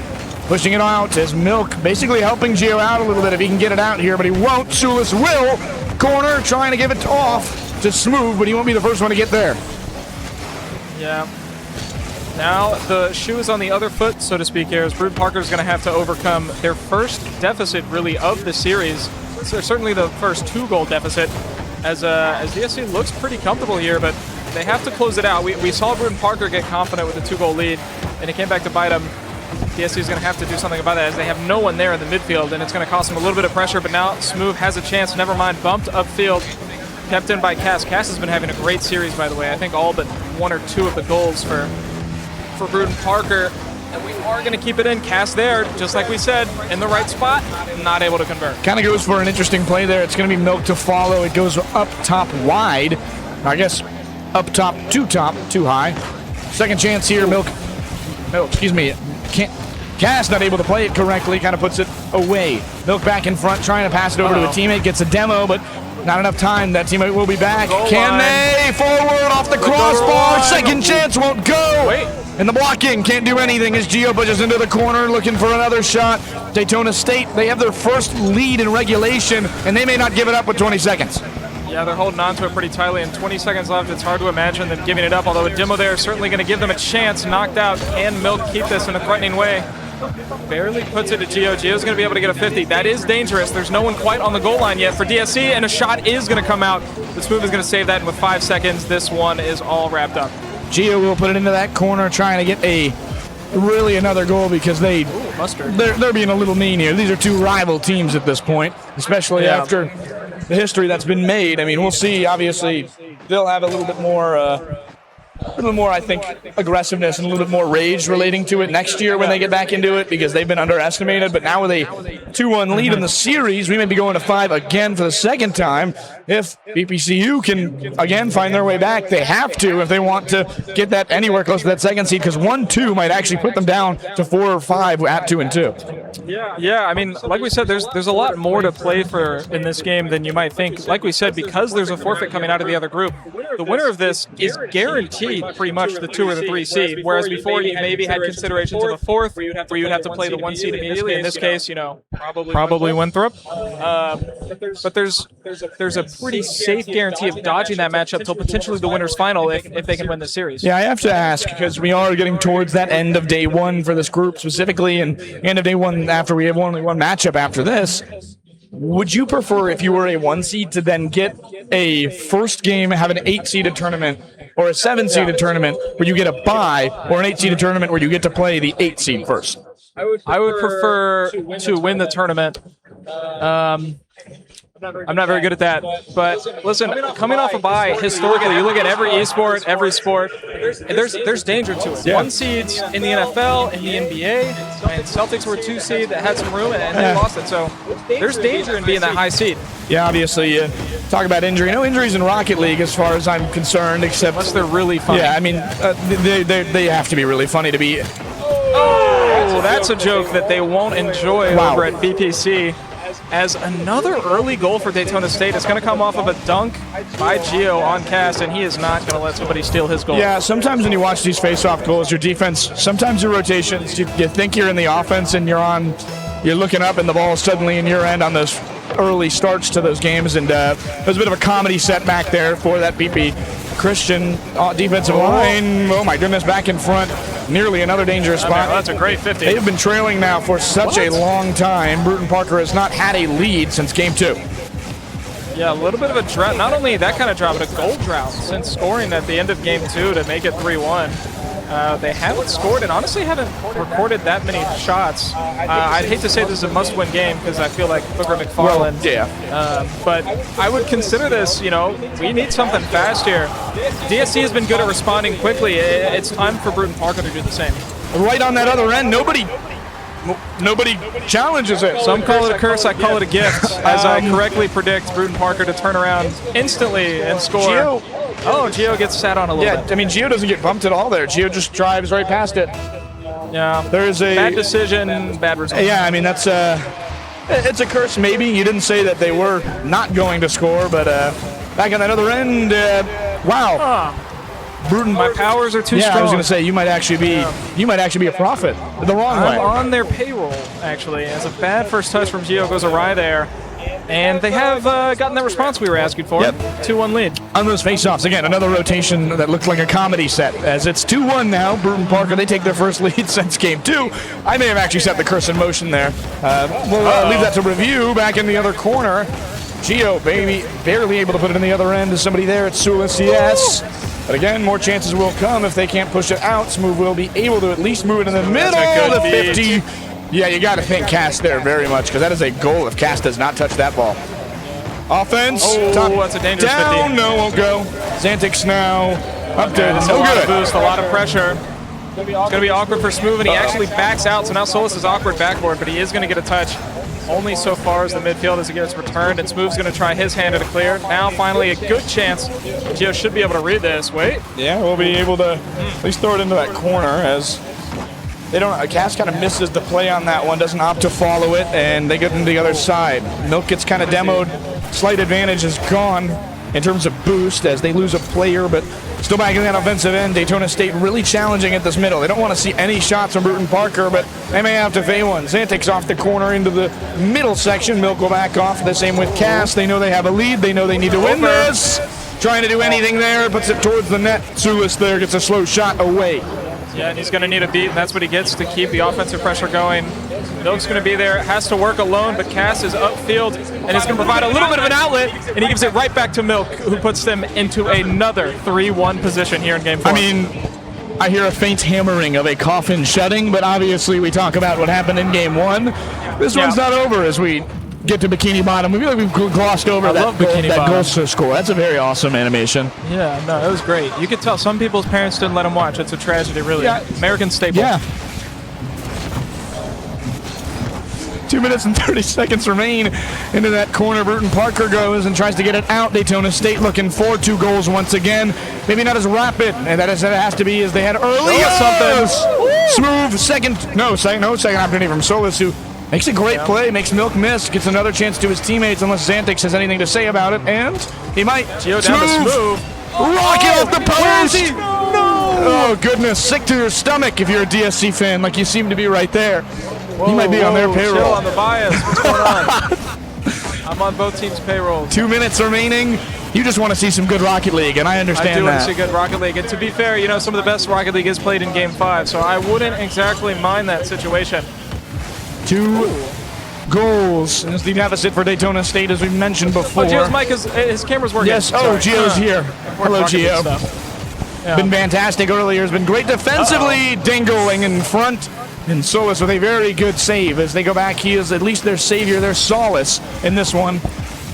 Pushing it out as Milk basically helping Gio out a little bit if he can get it out here, but he won't. Solus will. corner, trying to give it off to Smooth, but he won't be the first one to get there. Yeah. Now the shoe is on the other foot, so to speak, here, as Bruton Parker is going to have to overcome their first deficit, really, of the series. So certainly the first 2-goal deficit, as DSC looks pretty comfortable here, but they have to close it out. We saw Bruton Parker get confident with a 2-goal lead, and it came back to bite them. DSC is going to have to do something about that, as they have no one there in the midfield, and it's going to cost them a little bit of pressure, but now Smooth has a chance. Never mind, bumped upfield, kept in by Cass. Cass has been having a great series, by the way. I think all but 1 or 2 of the goals for Bruton Parker, and we are going to keep it in. Cass there, just like we said, in the right spot, not able to convert. Kind of goes for an interesting play there. It's going to be Milk to follow. It goes up top wide. I guess up top, too high. Second chance here, Milk, excuse me, Cass not able to play it correctly, kind of puts it away. Milk back in front, trying to pass it over to a teammate, gets a demo, but not enough time. That teammate will be back. Can they? Forward off the crossbar. Second chance won't go. Wait. And the blocking can't do anything as Gio pushes into the corner, looking for another shot. Daytona State, they have their first lead in regulation, and they may not give it up with 20 seconds. Yeah, they're holding on to it pretty tightly, and 20 seconds left. It's hard to imagine them giving it up, although a demo there is certainly going to give them a chance. Knocked out. Can Milk keep this in a threatening way? Barely puts it to Gio. Gio's going to be able to get a 50. That is dangerous. There's no one quite on the goal line yet for DSC, and a shot is going to come out. The Smooth is going to save that, and with 5 seconds, this one is all wrapped up. Gio will put it into that corner, trying to get another goal, because they're being a little mean here. These are 2 rival teams at this point, especially after the history that's been made. I mean, we'll see. Obviously, they'll have a little bit more, I think, aggressiveness and a little bit more rage relating to it next year when they get back into it, because they've been underestimated. But now with a 2-1 lead in the series, we may be going to 5 again for the second time. If BPCU can, again, find their way back, they have to if they want to get that anywhere close to that second seed, because 1-2 might actually put them down to 4 or 5 at 2-2. Yeah, I mean, like we said, there's a lot more to play for in this game than you might think. Like we said, because there's a forfeit coming out of the other group, the winner of this is guaranteed pretty much the 2 or the 3 seed, whereas before you maybe had considerations of a 4th, where you'd have to play the 1 seed immediately. In this case, probably Winthrop. But there's a pretty safe guarantee of dodging that matchup till potentially the winner's final if they can win the series. Yeah, I have to ask, because we are getting towards that end of day 1 for this group specifically, and end of day 1 after we have only 1 matchup after this. Would you prefer, if you were a 1 seed, to then get a first game, have an 8-seeded tournament, or a 7-seeded tournament where you get a bye, or an 8-seeded tournament where you get to play the 8 seed first? I would prefer to win the tournament. I'm not very good at that, but listen, coming off a bye, historically, you look at every esport, every sport, and there's danger to it. 1 seeds in the NFL, in the NBA, and Celtics were 2 seed that had some room, and they lost it. So there's danger in being that high seed. Yeah, obviously, talk about injury. No injuries in Rocket League as far as I'm concerned, except unless they're really funny. Yeah, I mean, they have to be really funny to be. Oh, that's a joke that they won't enjoy over at BPC. As another early goal for Daytona State. It's going to come off of a dunk by Gio on Cass, and he is not going to let somebody steal his goal. Yeah, sometimes when you watch these face-off goals, your defense, sometimes your rotations, you think you're in the offense and you're looking up and the ball is suddenly in your end on those early starts to those games, and there's a bit of a comedy setback there for that BP Christian defensive line. Oh my goodness, back in front. Nearly another dangerous spot. That's a great 50. They've been trailing now for such a long time. Bruton Parker has not had a lead since game 2. Yeah, a little bit of a drought. Not only that kind of drought, but a goal drought since scoring at the end of game 2 to make it 3-1. They haven't scored and honestly haven't recorded that many shots. I'd hate to say this is a must-win game because I feel like Booker McFarland. But I would consider this, we need something fast here. DSC has been good at responding quickly. It's time for Bruton Parker to do the same. Right on that other end, nobody challenges it. Some call it a curse, I call it a gift, as I correctly predict Bruton Parker to turn around instantly and score. Gio gets sat on a little bit. I mean, Gio doesn't get bumped at all there. Gio just drives right past it. Yeah. There's a bad decision, bad result. Yeah, I mean, it's a curse maybe. You didn't say that they were not going to score, but back on that other end, wow. Bruton, my powers are too strong. I was going to say you might actually be a prophet the wrong way. I'm on their payroll actually. As a bad first touch from Gio goes awry there. And they have gotten that response we were asking for. Yep. 2-1 lead. On those face-offs, again, another rotation that looked like a comedy set. As it's 2-1 now, Bruton Parker, they take their first lead since game 2. I may have actually set the curse in motion there. We'll leave that to review. Back in the other corner, Gio, baby, barely able to put it in the other end. Is somebody there? It's Sulis, yes. But again, more chances will come if they can't push it out. Smooth will be able to at least move it in the middle of the 50. Yeah, you got to think Cass there very much, because that is a goal if Cass does not touch that ball. Offense. Oh, that's a dangerous down. 50. No, won't go. Xantix now up to It's no a lot of good. boost, a lot of pressure. It's going to be awkward for Smooth, and he actually backs out, so now Solus is awkward backboard, but he is going to get a touch only so far as the midfield as it gets returned, and Smooth's going to try his hand at a clear. Now, finally, a good chance. Gio should be able to read this. Wait. Yeah, we'll be able to at least throw it into that corner as they don't. Cass kind of misses the play on that one, doesn't opt to follow it, and they get into the other side. Milk gets kind of demoed. Slight advantage is gone in terms of boost as they lose a player, but still back in that offensive end. Daytona State really challenging at this middle. They don't want to see any shots from Bruton Parker, but they may have to fade one. Xantix off the corner into the middle section. Milk will back off. The same with Cass. They know they have a lead. They know they need to win this. Trying to do anything there, puts it towards the net. Sulis there gets a slow shot away. Yeah, and he's going to need a beat, and that's what he gets to keep the offensive pressure going. Milk's going to be there, has to work alone, but Cass is upfield, and is going to provide a little bit of an outlet, and he gives it right back to Milk, who puts them into another 3-1 position here in Game 4. I mean, I hear a faint hammering of a coffin shutting, but obviously we talk about what happened in Game 1. This one's not over as we get to Bikini Bottom. We feel like we've glossed over that goal score. That's a very awesome animation. Yeah, no, it was great. You could tell some people's parents didn't let them watch. It's a tragedy, really. Yeah. American staple. Yeah. 2 minutes and 30 seconds remain into that corner. Bruton Parker goes and tries to get it out. Daytona State looking for 2 goals once again. Maybe not as rapid, and that has to be as they had early. Smooth second opportunity from Solus, who makes a great play, makes Milk miss, gets another chance to his teammates unless Xantix has anything to say about it, and he might. Gio down to Smooth. Rocket off the post! No! Oh, goodness. Sick to your stomach if you're a DSC fan, like you seem to be right there. You might be on their payroll. Chill on the bias. What's going on? I'm on both teams' payrolls. 2 minutes remaining. You just want to see some good Rocket League, and I understand that. I do want to see good Rocket League. And to be fair, you know, some of the best Rocket League is played in Game 5, so I wouldn't exactly mind that situation. 2 goals. And it's the deficit for Daytona State, as we mentioned before. Oh, Gio's mic, his camera's working. Yes, Gio's here. Hello, Gio. Yeah. Been fantastic earlier. Has been great defensively. Dingling in front. And Solus with a very good save as they go back. He is at least their savior, their solace in this one.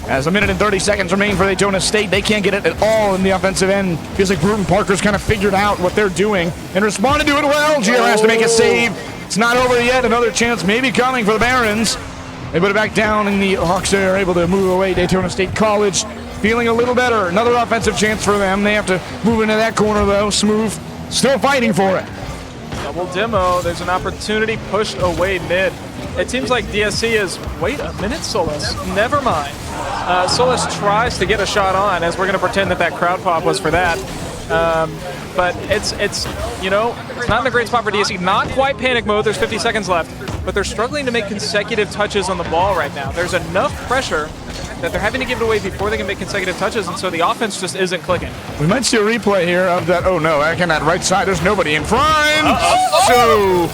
As 1 minute and 30 seconds remain for Daytona State, they can't get it at all in the offensive end. Feels like Bruton Parker's kind of figured out what they're doing and responded to it well. Gio has to make a save. It's not over yet. Another chance maybe coming for the Barons. They put it back down, and the Hawks are able to move away. Daytona State College feeling a little better. Another offensive chance for them. They have to move into that corner, though. Smooth still fighting for it. Double demo. There's an opportunity pushed away mid. It seems like DSC is, wait a minute, Solus. Never mind. Solus tries to get a shot on, as we're going to pretend that that crowd pop was for that. But it's you know, it's not in a great spot for DSC. Not quite panic mode. There's 50 seconds left. But they're struggling to make consecutive touches on the ball right now. There's enough pressure that they're having to give it away before they can make consecutive touches, and so the offense just isn't clicking. We might see a replay here of that. Oh no, back in that right side, there's nobody in front. So,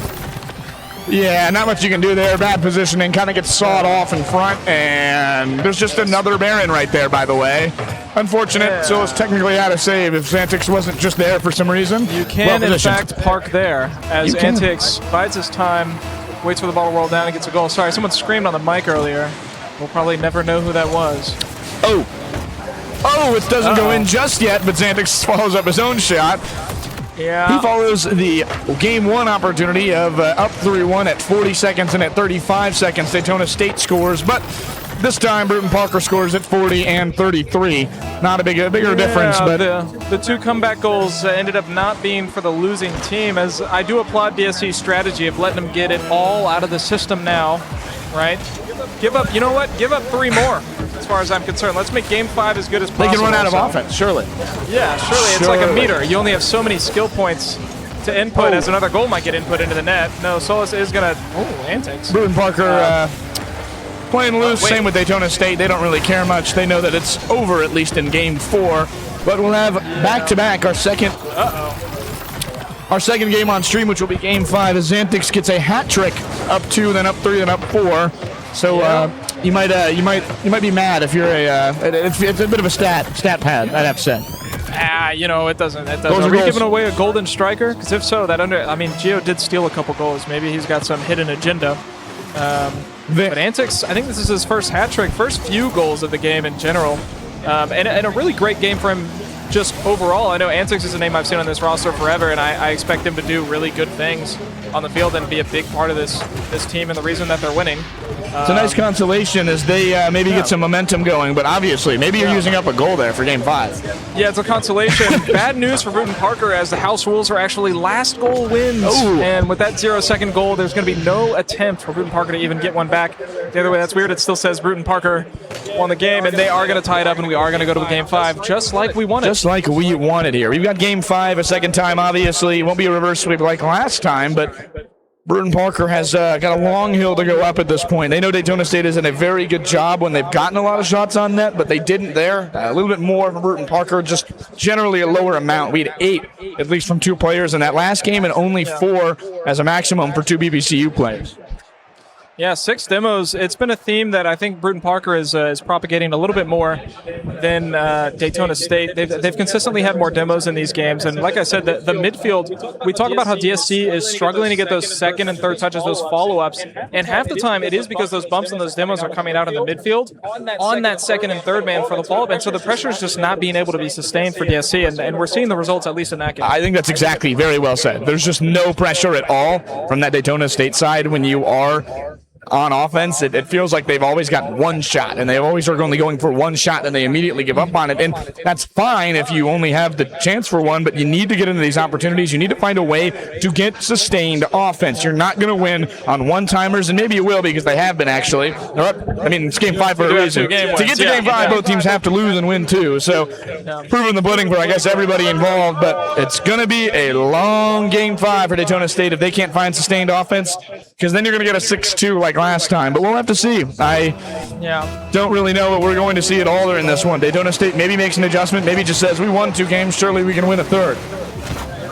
yeah, not much you can do there. Bad positioning, kind of gets sawed off in front, and there's just another Baron right there, by the way. Unfortunate, so it's technically out of save if Xantix wasn't just there for some reason. You can, in fact, park there as Xantix bides his time, waits for the ball to roll down and gets a goal. Sorry, someone screamed on the mic earlier. We'll probably never know who that was. Oh, it doesn't go in just yet, but Xantix follows up his own shot. Yeah. He follows the Game 1 opportunity of up 3-1 at 40 seconds, and at 35 seconds, Daytona State scores. But this time, Bruton Parker scores at 40 and 33. Not a bigger difference, but the 2 comeback goals ended up not being for the losing team, as I do applaud DSC's strategy of letting them get it all out of the system now, right? Give up, you know what? Give up 3 more, as far as I'm concerned. Let's make Game 5 as good as possible. They can run out of offense, surely. Yeah, surely. It's like a meter. You only have so many skill points to input, as another goal might get input into the net. No, Solus is going to... Oh, antics. Bruton Parker playing loose. Same with Daytona State. They don't really care much. They know that it's over, at least in game 4. But we'll have back-to-back our second game on stream, which will be game 5, as Xantix gets a hat trick, up 2, then up 3, then up 4. So you might be mad if you're it's a bit of a stat pad, I'd have to say. It doesn't. Are we giving away a golden striker? Because if so, Gio did steal a couple goals. Maybe he's got some hidden agenda. But Antix, I think this is his first hat trick, first few goals of the game in general, and a really great game for him. Just overall, I know Antix is a name I've seen on this roster forever, and I expect him to do really good things on the field and be a big part of this team and the reason that they're winning. It's a nice consolation as they maybe get some momentum going, but obviously, maybe you're using up a goal there for game 5. Yeah, it's a consolation. Bad news for Bruton Parker, as the house rules are actually last goal wins. Ooh. And with that 0-second goal, there's going to be no attempt for Bruton Parker to even get one back. The other way, that's weird. It still says Bruton Parker won the game, and they are going to tie it up, and we are going to go to game 5, just like we wanted. Just like we wanted here. We've got game 5 a second time, obviously. It won't be a reverse sweep like last time, but Bruton Parker has got a long hill to go up at this point. They know Daytona State is in a very good job when they've gotten a lot of shots on net, but they didn't there. A little bit more from Bruton Parker, just generally a lower amount. We had 8, at least from 2 players in that last game, and only 4 as a maximum for 2 BBCU players. Yeah, 6 demos. It's been a theme that I think Bruton Parker is propagating a little bit more than Daytona State. They've consistently had more demos in these games. And like I said, the midfield, we talk about how DSC is struggling to get those second and third touches, those follow-ups. And half the time, it is because those bumps and those demos are coming out in the midfield on that second and third man for the follow-up. And so the pressure is just not being able to be sustained for DSC. And we're seeing the results, at least in that game. I think that's exactly very well said. There's just no pressure at all from that Daytona State side when you are on offense. It feels like they've always got one shot, and they always are only going for one shot, and they immediately give up on it. And that's fine if you only have the chance for one, but you need to get into these opportunities. You need to find a way to get sustained offense. You're not going to win on one-timers, and maybe you will because they have been actually. It's game 5 for a reason. To get to game 5, both teams have to lose and win too. So proving the pudding for, I guess, everybody involved. But it's going to be a long game 5 for Daytona State if they can't find sustained offense, because then you're going to get a 6-2 like last time, but we'll have to see. I don't really know what we're going to see at all in this one. Daytona State maybe makes an adjustment, maybe just says we won 2 games, surely we can win a 3rd.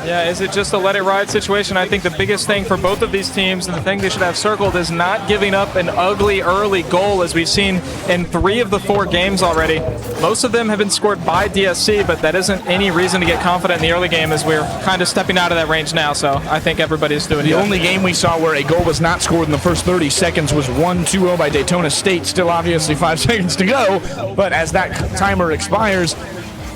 Yeah, is it just a let-it-ride situation? I think the biggest thing for both of these teams, and the thing they should have circled, is not giving up an ugly early goal, as we've seen in 3 of the 4 games already. Most of them have been scored by DSC, but that isn't any reason to get confident in the early game, as we're kind of stepping out of that range now, so I think everybody's doing it. The only game we saw where a goal was not scored in the first 30 seconds was 1-2-0 by Daytona State. Still obviously 5 seconds to go, but as that timer expires,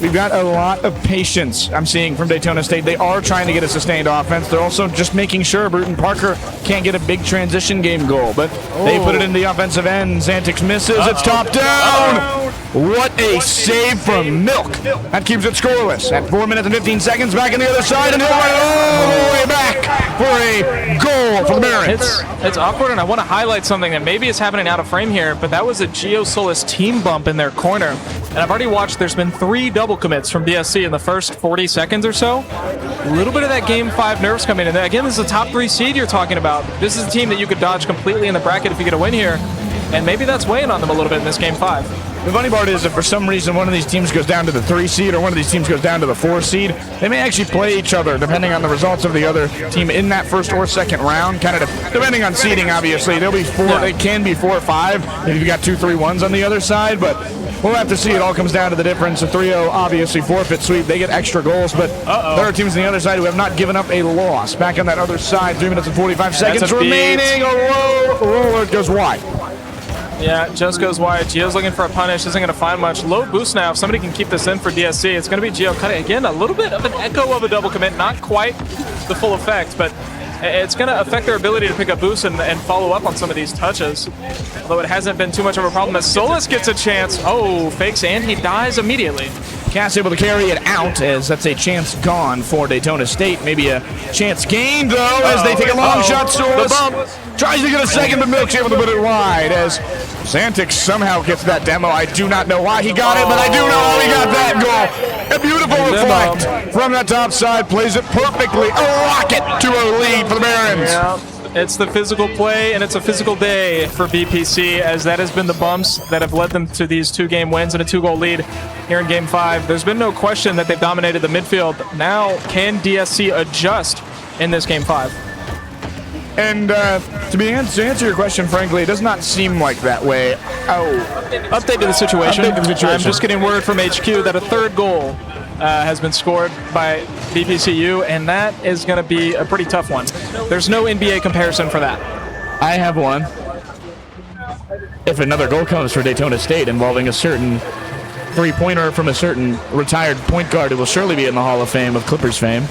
we've got a lot of patience I'm seeing from Daytona State. They are trying to get a sustained offense. They're also just making sure Bruton Parker can't get a big transition game goal, but they put it in the offensive end. Xantix misses. It's top down. What a save from Milk. That keeps it scoreless. At 4 minutes and 15 seconds, back on the other side, and he'll run all the way back for a goal for the Barons. It's awkward, and I want to highlight something that maybe is happening out of frame here, but that was a Gio Solis team bump in their corner. And I've already watched, there's been 3 double commits from DSC in the first 40 seconds or so. A little bit of that game 5 nerves coming in there. Again, this is a top 3 seed you're talking about. This is a team that you could dodge completely in the bracket if you get a win here. And maybe that's weighing on them a little bit in this game 5. The funny part is if for some reason one of these teams goes down to the 3 seed or one of these teams goes down to the 4 seed, they may actually play each other depending on the results of the other team in that first or second round, kind of depending on seeding, obviously. There'll be 4, It can be 4 or 5 if you've got 2 3-1s on the other side, but we'll have to see. It all comes down to the difference. The 3-0 obviously forfeit sweep. They get extra goals, but there are teams on the other side who have not given up a loss. Back on that other side, 3 minutes and 45 seconds remaining. A roller goes wide. Yeah, just goes wide. Gio's looking for a punish. Isn't going to find much. Low boost now. If somebody can keep this in for DSC, it's going to be Gio cutting. Again, a little bit of an echo of a double commit. Not quite the full effect, but it's going to affect their ability to pick up boost and follow up on some of these touches. Although it hasn't been too much of a problem as Solis gets a chance. Oh, fakes, and he dies immediately. Cass able to carry it out, as that's a chance gone for Daytona State. Maybe a chance gained, though, as they take a long shot. Solis tries to get a second, but Milk's able to put it wide, as Xantix somehow gets that demo. I do not know why he got it, but I do know how he got that goal. A beautiful reflect from that top side, plays it perfectly. A rocket to a lead for the Barons. Yeah. It's the physical play, and it's a physical day for BPC, as that has been the bumps that have led them to these 2-game wins and a 2-goal lead here in Game 5. There's been no question that they've dominated the midfield. Now, can DSC adjust in this Game 5? And to answer your question, frankly, it does not seem like that way. Update to the situation. I'm just getting word from HQ that a 3rd goal has been scored by BPCU, and that is going to be a pretty tough one. There's no NBA comparison for that. I have one. If another goal comes for Daytona State involving a certain 3-pointer from a certain retired point guard, it will surely be in the Hall of Fame of Clippers fame.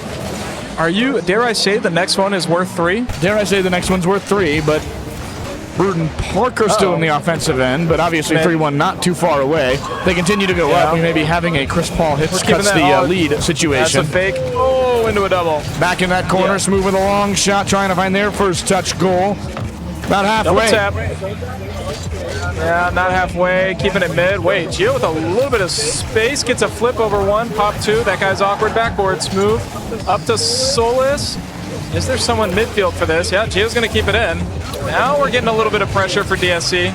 Dare I say the next one is worth 3? Dare I say the next one's worth 3, but Bruton Parker still in the offensive end, but obviously 3-1 not too far away. They continue to go up. We may be having a Chris Paul hits cuts the lead situation. That's a fake. Oh, into a double. Back in that corner, Smooth with a long shot, trying to find their first touch goal. About halfway. Double tap. Yeah, not halfway. Keeping it mid. Wait, Gio with a little bit of space. Gets a flip over 1. Pop 2. That guy's awkward. Backboard. Smooth. Up to Solis. Is there someone midfield for this? Yeah, Gio's going to keep it in. Now we're getting a little bit of pressure for DSC.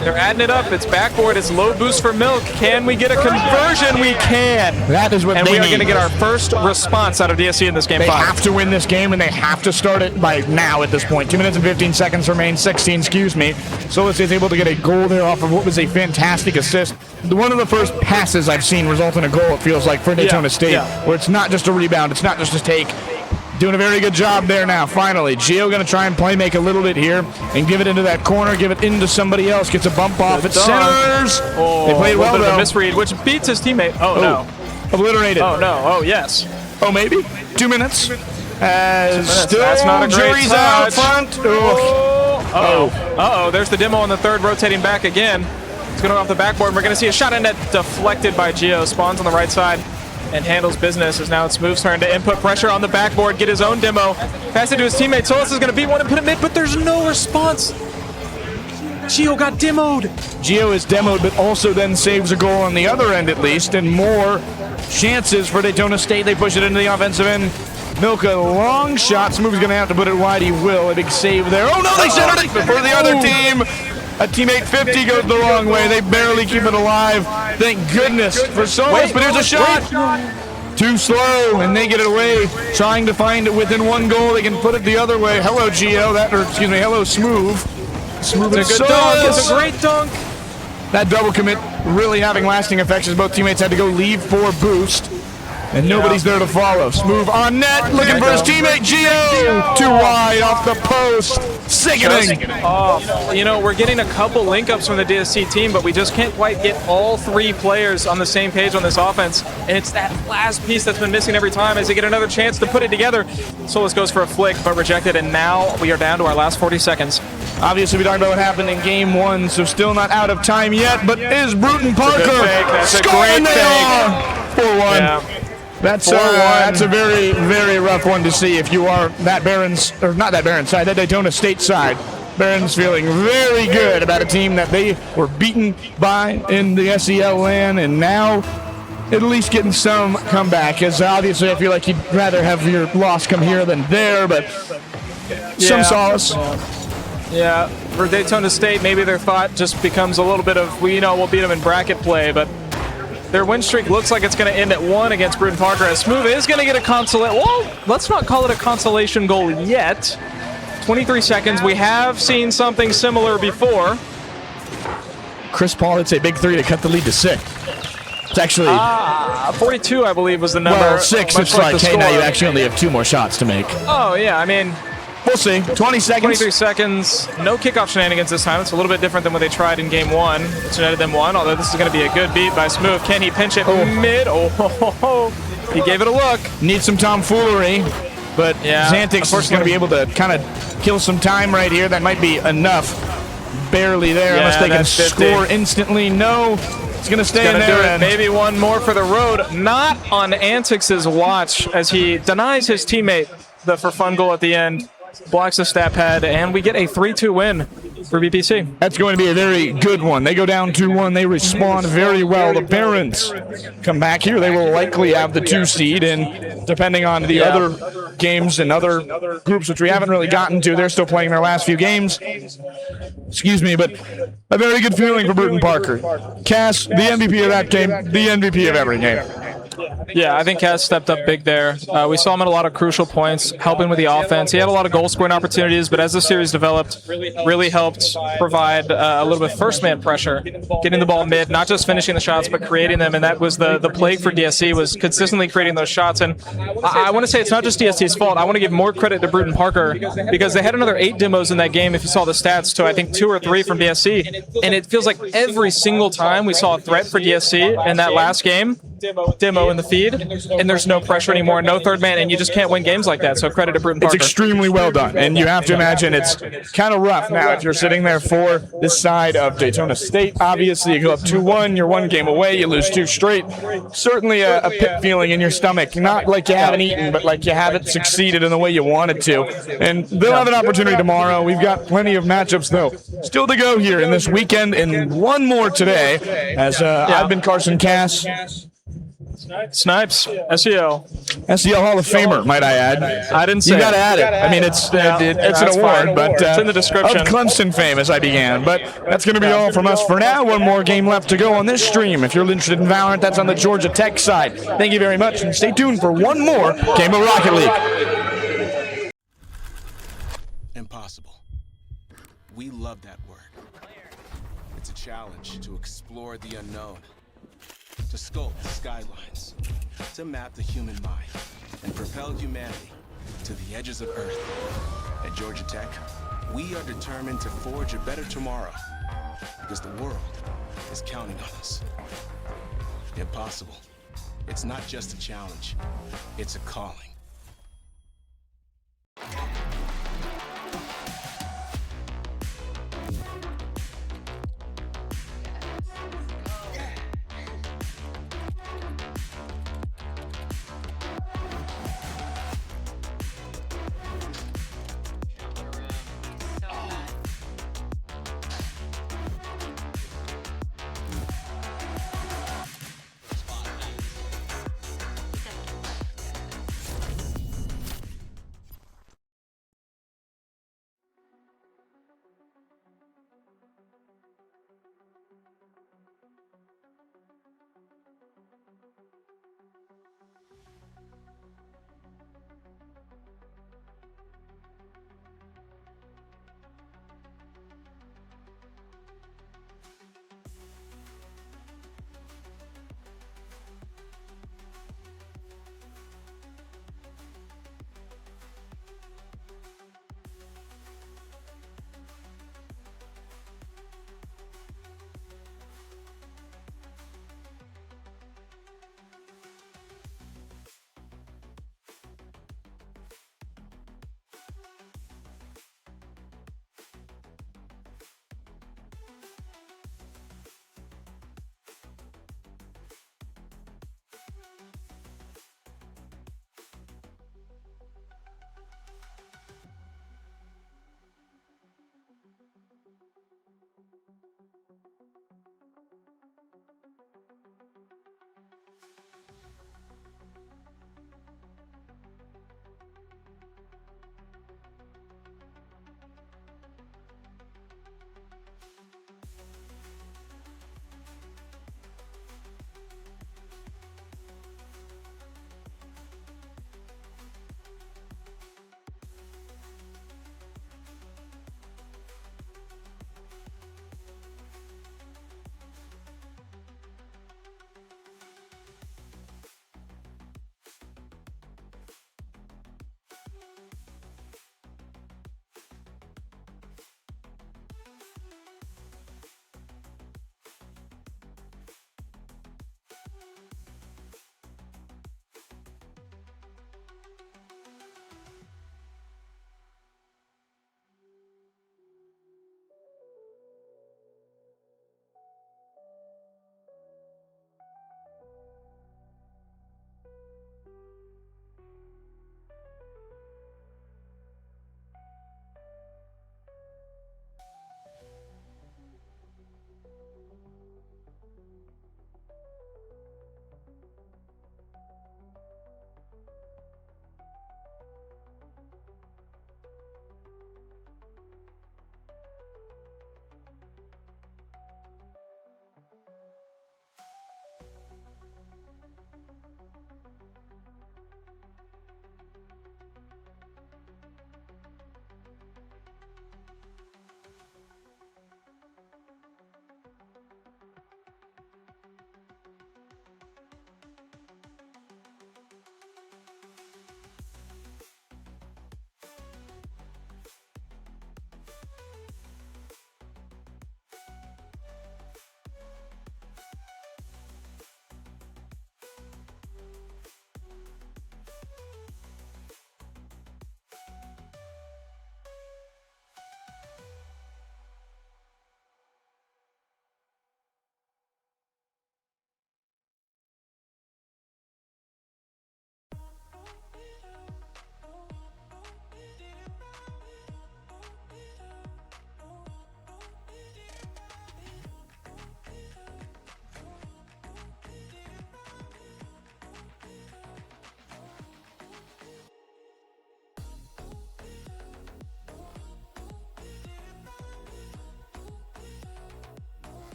They're adding it up. It's backboard. It's low boost for Milk. Can we get a conversion? We can. That is what they need. And we are going to get our first response out of DSC in this Game 5. They have to win this game, and they have to start it by now at this point. 2 minutes and 15 seconds remain. 16, excuse me. Solis is able to get a goal there off of what was a fantastic assist. One of the first passes I've seen result in a goal, it feels like, for Daytona State, where it's not just a rebound, it's not just a take. Doing a very good job there now, finally. Gio going to try and play make a little bit here and give it into that corner, give it into somebody else. Gets a bump off. It centers. They played well, though. A misread, which beats his teammate. Oh, no. Obliterated. Oh, no. Oh, yes. Oh, maybe. 2 minutes. 2 minutes. Still, that's not a great jury's out front. Uh-oh. There's the demo on the 3rd, rotating back again. It's going off the backboard. We're going to see a shot in net deflected by Gio. Spawns on the right side and handles business, as now it's Smooth's turn to input pressure on the backboard, get his own demo. Pass it to his teammate. Solis is going to beat one and put it mid, but there's no response. Gio got demoed. Gio is demoed, but also then saves a goal on the other end at least, and more chances for Daytona State. They push it into the offensive end. Milka, long shot. Smooth's going to have to put it wide. He will. A big save there. Oh, no, they centered it for the other team. A teammate 50 goes the wrong way. They barely keep it alive. Thank goodness for Solis, but here's a shot. Too slow, and they get it away. Trying to find it within 1 goal. They can put it the other way. Hello, Gio. Hello, Smooth. Smooth. It's a good dunk. It's a great dunk. That double commit really having lasting effects, as both teammates had to go leave for boost. And nobody's there to follow. Smooth on net, looking for his teammate, Gio! Too wide, off the post. Sickening. We're getting a couple link-ups from the DSC team, but we just can't quite get all 3 players on the same page on this offense. And it's that last piece that's been missing every time as they get another chance to put it together. Solis goes for a flick, but rejected, and now we are down to our last 40 seconds. Obviously, we talked about what happened in Game 1, so still not out of time yet, but is Bruton Parker scoring there? 4-1. Yeah. That's a very, very rough one to see if you are that that Daytona State side. Barron's feeling very good about a team that they were beaten by in the SEL LAN, and now at least getting some comeback. As obviously I feel like you'd rather have your loss come here than there, but some solace. Yeah, for Daytona State, maybe their thought just becomes a little bit of, we'll beat them in bracket play, but their win streak looks like it's going to end at 1 against Bruton Parker. As Smooth is going to get a let's not call it a consolation goal yet. 23 seconds. We have seen something similar before. Chris Paul hits a big 3 to cut the lead to 6. It's actually 42, I believe, was the number. Well, 6. It's like, hey, now you actually only have 2 more shots to make. Oh, yeah, I mean, we'll see. 20 seconds. 23 seconds. No kickoff shenanigans this time. It's a little bit different than what they tried in Game 1. It's netted them 1, although this is going to be a good beat by Smooth. Can he pinch it mid? He gave it a look. Needs some tomfoolery, but Xantix is going to be able to kind of kill some time right here. That might be enough. Barely there, unless they can score instantly. No, it's going to stay in there. Maybe one more for the road. Not on Antix's watch, as he denies his teammate the for fun goal at the end. Blocks the stat pad, and we get a 3-2 win for BPC. That's going to be a very good one. They go down 2-1. They respond very well. The Barons come back here. They will likely have the 2 seed, and depending on the other games and other groups, which we haven't really gotten to, they're still playing their last few games. Excuse me, but a very good feeling for Bruton Parker. Cass, the MVP of that game, the MVP of every game. Yeah, I think Cass stepped up big there. We saw him at a lot of crucial points, helping with the offense. He had a lot of goal-scoring opportunities, but as the series developed, really helped provide a little bit of first-man pressure, getting the ball mid, not just finishing the shots, but creating them, and that was the plague for DSC, was consistently creating those shots. And I want to say it's not just DSC's fault. I want to give more credit to Bruton Parker, because they had another 8 demos in that game, if you saw the stats, to I think 2 or 3 from DSC, and it feels like every single time we saw a threat for DSC in that last game, demo in the feed, and there's no pressure anymore, no third man, and you just can't win games like that. So credit to Bruton Parker. It's extremely well done, and you have to imagine it's kind of rough now if you're sitting there for this side of Daytona State. Obviously, you go up 2-1, you're 1 game away, you lose 2 straight. Certainly a pit feeling in your stomach, not like you haven't eaten, but like you haven't succeeded in the way you wanted to. And they'll have an opportunity tomorrow. We've got plenty of matchups, though, still to go here in this weekend, and 1 more today, as I've been Carson Cass. Snipes, SEL. SEL Hall of Famer, might I add. I didn't say you got to it. add it. I mean, it's an award, fine. but it's in the description. Of Clemson fame, as I began. But that's going to be all from us for now. 1 more game left to go on this stream. If you're interested in Valorant, that's on the Georgia Tech side. Thank you very much, and stay tuned for 1 more game of Rocket League. Impossible. We love that word. It's a challenge to explore the unknown, to sculpt the skylines, to map the human mind, and propel humanity to the edges of Earth. At Georgia Tech, we are determined to forge a better tomorrow, because the world is counting on us. Impossible. It's not just a challenge, it's a calling.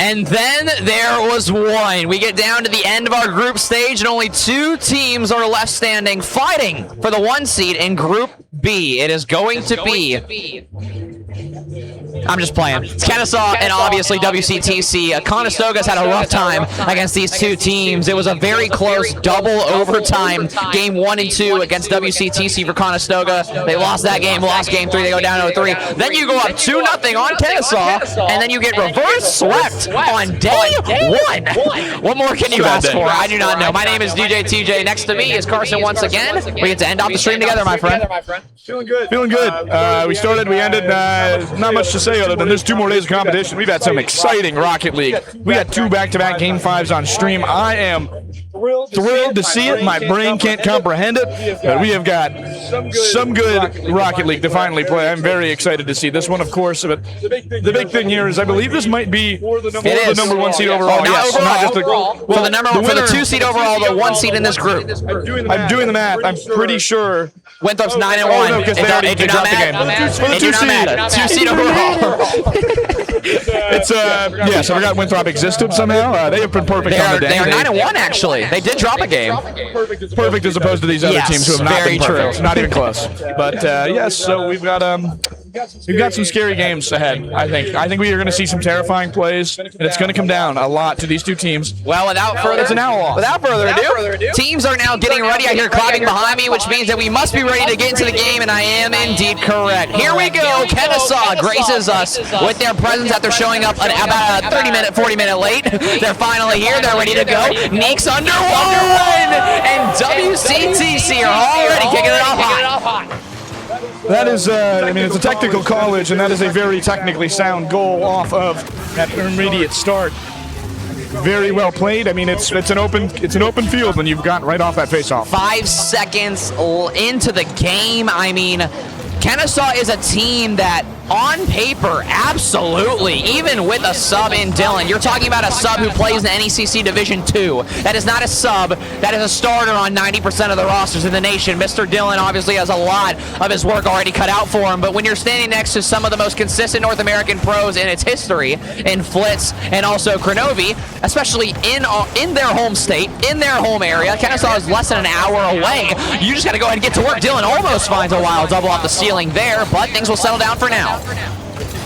And then there was one. We get down to the end of our group stage, and only 2 teams are left standing, fighting for the 1 seed in Group B. It is going to be... I'm just playing. It's Kennesaw and obviously WCTC. Conestoga's had a rough time against these 2 teams. It was a very close double overtime game 1 and 2 against WCTC for Conestoga. They lost that game, lost game 3. They go down to 3. Then you go up 2-0 on Kennesaw, and then you get reverse swept on day 1. What more can you ask for? I do not know. My name is DJ TJ. Next to me is Carson once again. We get to end off the stream together, my friend. Feeling good. Feeling good. We started, we ended, not much to say other than there's 2 more days of competition. We've had some exciting Rocket League. We got 2 back-to-back Game 5s on stream. I am thrilled to see it. My brain can't comprehend it, but we have got some good Rocket League to finally play. I'm very excited to see this one, of course. But the big thing here is I believe this might be for the number 1 seed overall. Oh, yes, overall. not just for the 2 seed overall, the 1 seed in this group. I'm doing the math. I'm pretty sure. Winthrop's 9-1. Oh, no, because they dropped the game. For the 2 seed. 2 seed overall. It's yes, I forgot Winthrop existed somehow. They have been perfect on the day. They are 9-1 actually. They did drop a game. Perfect as opposed to these other teams who have not been perfect. True. Not even close. But yes, so we've got some scary games ahead. I think we are going to see some terrifying plays, and it's going to come down a lot to these 2 teams. Well, without further ado, teams are now getting ready. I hear clapping behind me, which means that we must be ready to get into the game, and I am indeed correct. Here we go. Kennesaw graces us with their presence after showing up about a 40-minute late. They're finally here. They're ready to go. Neek's under 1, and WCTC are already kicking it off hot. That is, I mean, it's a technical college, and that is a very technically sound goal off of that intermediate start. Very well played. I mean, it's an open field when you've got right off that face-off. 5 seconds into the game. I mean, Kennesaw is a team that, on paper, absolutely, even with a sub in Dylan, you're talking about a sub who plays in the NECC Division 2. That is not a sub, that is a starter on 90% of the rosters in the nation. Mr. Dylan obviously has a lot of his work already cut out for him, but when you're standing next to some of the most consistent North American pros in its history, in Flitz and also Kronovi, especially in their home state, in their home area, Kennesaw is less than an hour away. You just got to go ahead and get to work. Dylan almost finds a wild double off the ceiling there, but things will settle down for now.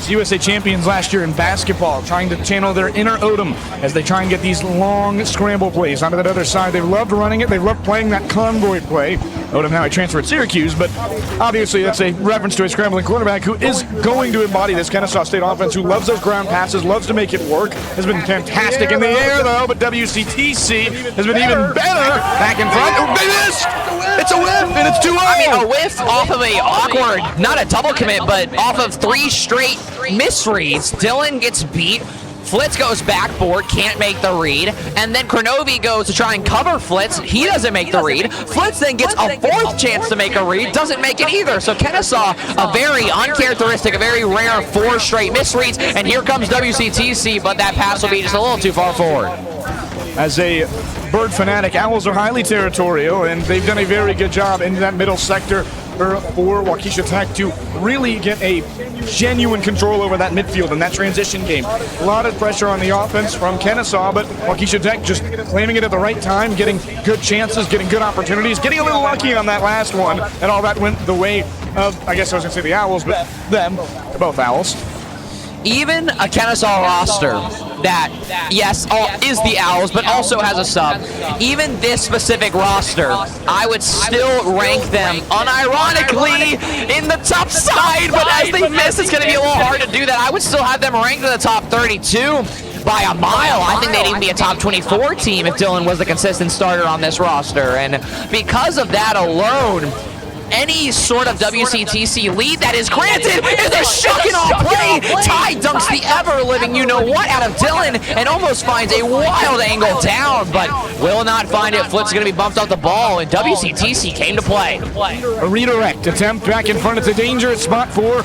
USA champions last year in basketball, trying to channel their inner Odom as they try and get these long scramble plays onto that other side. They loved running it. They loved playing that convoy play. Odom now a transfer at Syracuse, but obviously that's a reference to a scrambling quarterback who is going to embody this Kennesaw State offense, who loves those ground passes, loves to make it work, has been fantastic in the air, though, but WCTC has been even better back in front. Oh, they missed! It's a whiff, and it's 2-0. I mean, a whiff off of a awkward, not a double commit, but off of 3 straight misreads. Dylan gets beat. Flitz goes backboard, can't make the read, and then Kronovi goes to try and cover Flitz. He doesn't make the read. Flitz then gets a 4th chance to make a read, doesn't make it either. So Kennesaw, a very uncharacteristic, a very rare 4 straight misreads, and here comes WCTC, but that pass will be just a little too far forward. As a bird fanatic, Owls are highly territorial, and they've done a very good job in that middle sector for Waukesha Tech to really get a genuine control over that midfield and that transition game. A lot of pressure on the offense from Kennesaw, but Waukesha Tech just claiming it at the right time, getting good chances, getting good opportunities, getting a little lucky on that last one, and all that went the way of, I guess I was going to say the Owls, but them, both Owls. Even a Kennesaw roster that, yes, is the Owls, but also has a sub, even this specific roster, I would still rank them unironically in the top side, but as they miss, it's going to be a little hard to do that. I would still have them ranked in the top 32 by a mile. I think they'd even be a top 24 team if Dylan was the consistent starter on this roster, and because of that alone, any sort of WCTC lead that is granted is a shocking off play. Ty dunks the ever-living you-know-what out of Dylan and almost finds a wild angle down, but will not find it. Flitz is going to be bumped off the ball, and WCTC came to play. A redirect attempt back in front. It's a dangerous spot for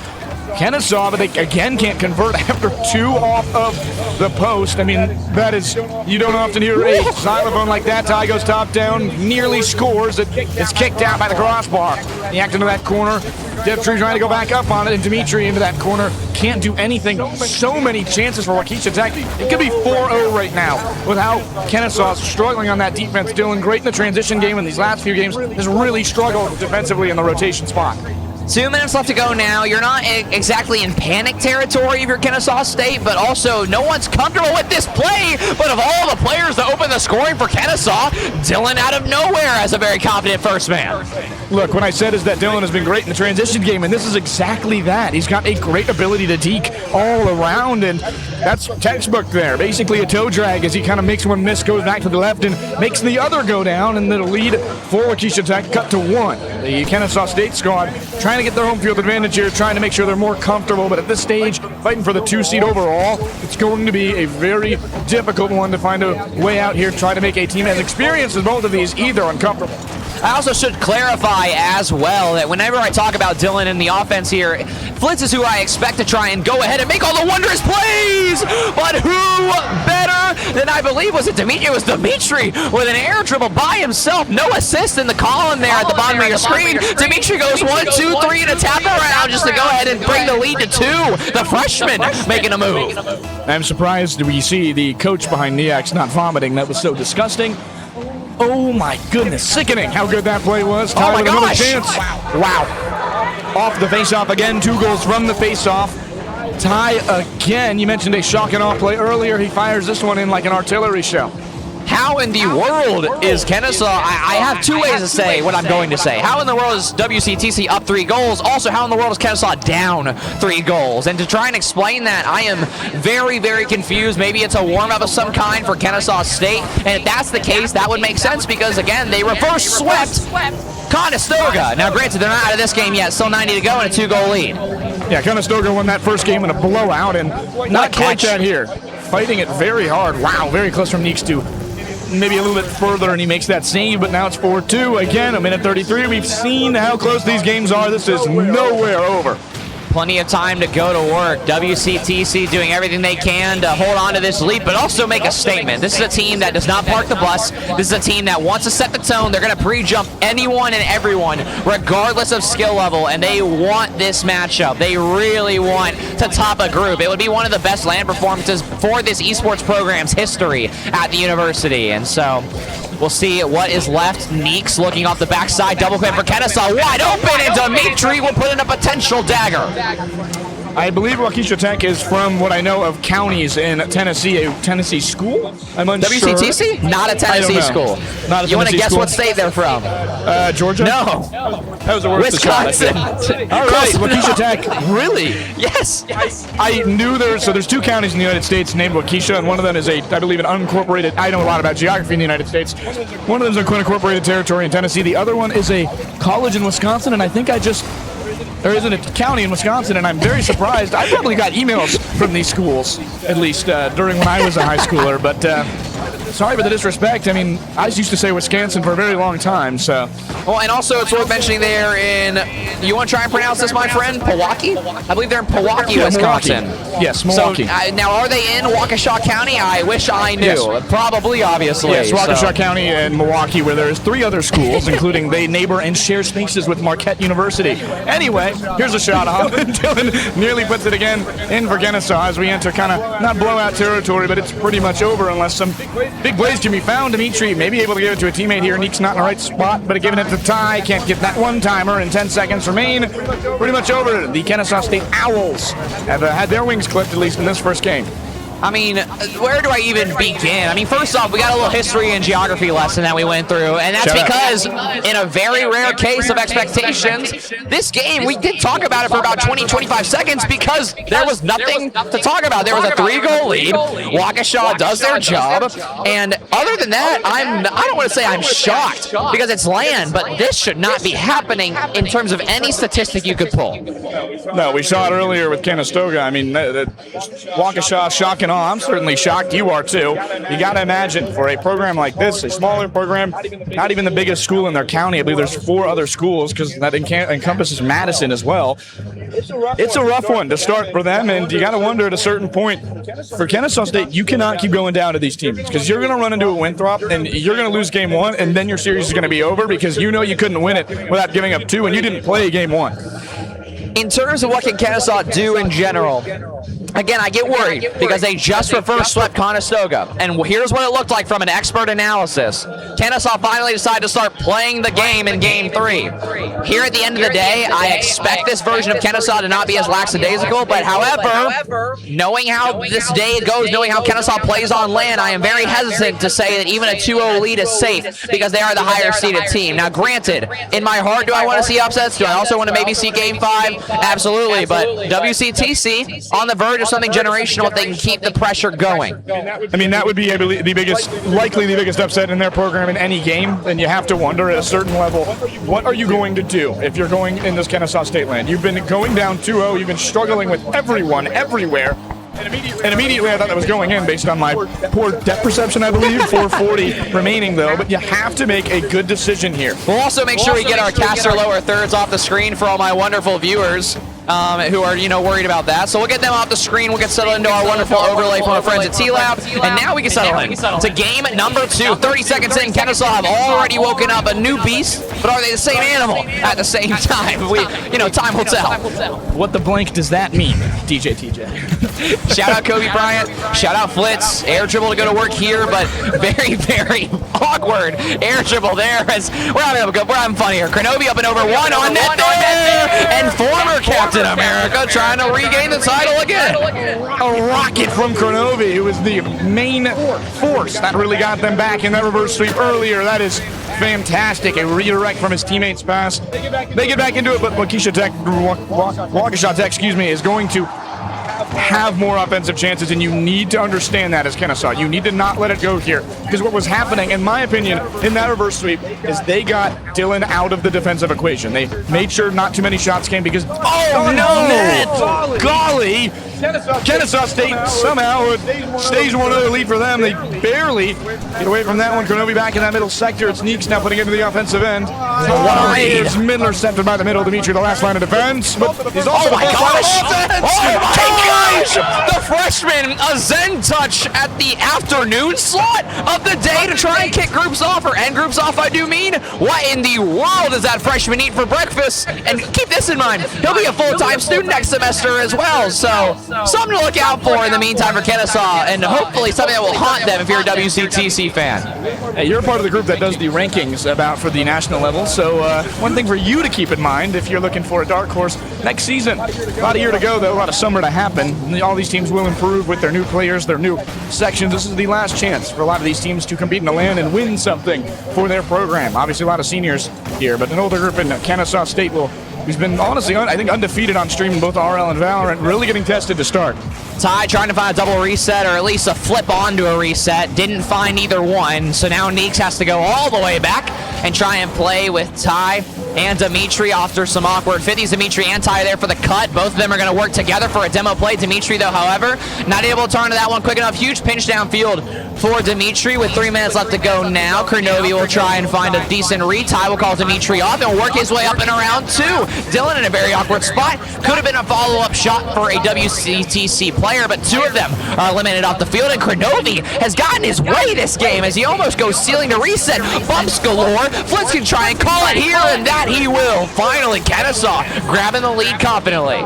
Kennesaw, but they again can't convert after 2 off of the post. I mean, that is, you don't often hear a xylophone like that. Ty goes top down, nearly scores. It's kicked out by the crossbar. He acted into that corner. Devtree trying to go back up on it, and Dimitri into that corner. Can't do anything. So many chances for Waukesha Tech. It could be 4-0 right now with how Kennesaw's struggling on that defense. Dylan, great in the transition game in these last few games. Has really struggled defensively in the rotation spot. 2 minutes left to go now. You're not exactly in panic territory if you're Kennesaw State, but also no one's comfortable with this play. But of all the players that open the scoring for Kennesaw, Dylan out of nowhere has a very confident first man. Look, what I said is that Dylan has been great in the transition game, and this is exactly that. He's got a great ability to deke all around, and that's textbook there. Basically a toe drag as he kind of makes one miss, goes back to the left, and makes the other go down, and the lead for Waukesha Tech cut to 1. The Kennesaw State squad trying to get their home field advantage here, trying to make sure they're more comfortable, but at this stage, fighting for the 2 seed overall, it's going to be a very difficult one to find a way out here, try to make a team as experienced as both of these either uncomfortable. I also should clarify as well that whenever I talk about Dylan in the offense here, Flitz is who I expect to try and go ahead and make all the wondrous plays. But who better than I believe was it Dimitri? It was Dimitri with an air dribble by himself. No assist in the column there at the bottom of your screen. Dimitri goes 1, 2, 3 and a tap around just to go ahead and bring the lead to 2. The freshman making a move. I'm surprised we see the coach behind Niak's not vomiting. That was so disgusting. Oh my goodness, sickening how good that play was. Oh my gosh. Chance. Wow. Off the face-off again, 2 goals from the face-off. Ty again, you mentioned a shock and awe play earlier. He fires this one in like an artillery shell. How in the world is Kennesaw? I have 2 ways to say what I'm going to say. How in the world is WCTC up 3 goals? Also, how in the world is Kennesaw down 3 goals? And to try and explain that, I am very, very confused. Maybe it's a warm-up of some kind for Kennesaw State. And if that's the case, that would make sense because, again, they reverse swept Conestoga. Now, granted, they're not out of this game yet. Still 90 to go and a 2-goal lead. Yeah, Conestoga won that first game in a blowout, and not quite that here. Fighting it very hard. Wow, very close from Neeks to maybe a little bit further, and he makes that save, but now it's 4-2. Again, a minute 33. We've seen how close these games are. This is nowhere over. Plenty of time to go to work. WCTC doing everything they can to hold on to this lead, but also make a statement. This is a team that does not park the bus. This is a team that wants to set the tone. They're going to pre-jump anyone and everyone, regardless of skill level, and they want this matchup. They really want to top a group. It would be one of the best LAN performances for this esports program's history at the university, and so we'll see what is left. Neeks looking off the backside, double clip for Kennesaw, wide open, and Dimitri will put in a potential dagger. I believe Waukesha Tech is from what I know of counties in Tennessee, a Tennessee school? I'm unsure. WCTC? Not a Tennessee school. Not a you want to Tennessee guess school? what state they're from? Georgia? No. That was the worst Wisconsin. All right, Waukesha Tech. Really? Yes. I knew there's 2 counties in the United States named Waukesha, and one of them is I believe, an unincorporated, I know a lot about geography in the United States. One of them is an unincorporated territory in Tennessee. The other one is a college in Wisconsin, and I think there isn't a county in Wisconsin, and I'm very surprised. I probably got emails from these schools, at least during when I was a high schooler, but sorry for the disrespect. I mean, I used to say Wisconsin for a very long time, so. Well, and also it's worth mentioning there you want to try and pronounce this, my friend? Milwaukee? I believe they're in Milwaukee, Wisconsin. Milwaukee. Yes, Milwaukee. So, now, are they in Waukesha County? I wish I knew. Yes. Probably, obviously. Yes, Waukesha County and Milwaukee, where there's 3 other schools, including they neighbor and share spaces with Marquette University. Anyway, here's a shot off. Dylan nearly puts it again in for Kennesaw as we enter kind of not blowout territory, but it's pretty much over unless some big plays can be found. Dimitri may be able to give it to a teammate here. Neek's not in the right spot, but giving it to Ty. Can't get that one-timer, and 10 seconds remain. Pretty much over. The Kennesaw State Owls have had their wings clipped, at least in this first game. I mean, where do I even begin? I mean, first off, we got a little history and geography lesson that we went through, and that's because in a very rare case of expectations, this game, we did talk about it for about 20-25 seconds because there was nothing to talk about. There was a 3-goal lead. Waukesha does their job, and other than that, I don't want to say I'm shocked because it's LAN, but this should not be happening in terms of any statistic you could pull. No, we saw it earlier with Conestoga. I mean, Waukesha shocking. I'm certainly shocked. You are too. You got to imagine for a program like this, a smaller program, not even the biggest school in their county. I believe there's 4 other schools because that encompasses Madison as well. It's a rough one to start for them, and you got to wonder at a certain point for Kennesaw State, you cannot keep going down to these teams because you're going to run into a Winthrop and you're going to lose game 1, and then your series is going to be over because you know you couldn't win it without giving up 2, and you didn't play game 1. in terms of what can Kennesaw do in general, again, I get worried because they just reverse swept Conestoga. And here's what it looked like from an expert analysis. Kennesaw finally decided to start playing the game in Game 3. Here at the end of the day, I expect this version of Kennesaw to not be as lackadaisical, but however, knowing how this day goes, knowing how Kennesaw plays on land, I am very hesitant to say that even a 2-0 lead is safe because they are the higher seeded team. Now granted, in my heart, do I want to see upsets? Do I also want to maybe see Game 5? Absolutely, but WCTC on the verge of something generational if they can keep the pressure going. I mean, that would be likely the biggest upset in their program in any game, and you have to wonder at a certain level, what are you going to do if you're going in this Kennesaw State land? You've been going down 2-0, you've been struggling with everyone, everywhere, and immediately I thought that was going in based on my poor depth perception, I believe. 440 remaining, though, but you have to make a good decision here. We'll also make sure we get our caster lower thirds off the screen for all my wonderful viewers who are, worried about that. So we'll get them off the screen. We'll get settled into our wonderful overlay from our friends at T-Lab. And now we can settle in to game number 2. 30 seconds in, Kennesaw have already woken up a new beast, but are they the same animal at the same time? Time will tell. What the blank does that mean, DJ TJ? Shout out Kobe Bryant. Shout out Flitz. Air dribble to go to work here, but very, very awkward air dribble there as we're having fun here. Kronovi up and over one on net there, and former Captain America trying to regain the title again. A rocket from Kronovi, who was the main force that really got them back in that reverse sweep earlier. That is fantastic. A redirect from his teammates' pass. They get back into it, but Waukesha Tech, is going to have more offensive chances, and you need to understand that as Kennesaw. You need to not let it go here, because what was happening, in my opinion, in that reverse sweep is they got Dylan out of the defensive equation. They made sure not too many shots came because golly, Kennesaw State somehow stays 1-0 lead for them. They barely get away from that one. Kronovi back in that middle sector. It's Neeks now putting it into the offensive end. Here's Midler centered by the middle. Dimitri, the last line of defense, but he's also Oh my gosh! The freshman, a Zen touch at the afternoon slot of the day to try and kick groups off, or end groups off, I do mean. What in the world does that freshman eat for breakfast? And keep this in mind, he'll be a full-time student next semester as well, so something to look out for in the meantime for Kennesaw, and hopefully something that will haunt them if you're a WCTC fan. Hey, you're part of the group that does the rankings for the national level, so one thing for you to keep in mind if you're looking for a dark horse next season. A lot of year to go, though, a lot of summer to happen. All these teams will improve with their new players, their new sections. This is the last chance for a lot of these teams to compete in the land and win something for their program. Obviously, a lot of seniors here, but an older group in Kennesaw State who's been honestly, I think, undefeated on stream in both RL and Valorant, really getting tested to start. Ty trying to find a double reset, or at least a flip onto a reset. Didn't find either one, so now Neeks has to go all the way back and try and play with Ty and Dimitri after some awkward 50s. Dimitri and Ty there for the cut. Both of them are going to work together for a demo play. Dimitri, though, however, not able to turn to that one quick enough. Huge pinch downfield for Dimitri with 3 minutes left to go now. Kronovi will try and find a decent read. Ty will call Dimitri off and work his way up and around 2. Dylan in a very awkward spot. Could have been a follow-up shot for a WCTC player, but 2 of them are eliminated off the field, and Kronovi has gotten his way this game as he almost goes ceiling to reset. Bumps galore. Flitz can try and call it here, and that he will. Finally, Kennesaw grabbing the lead confidently.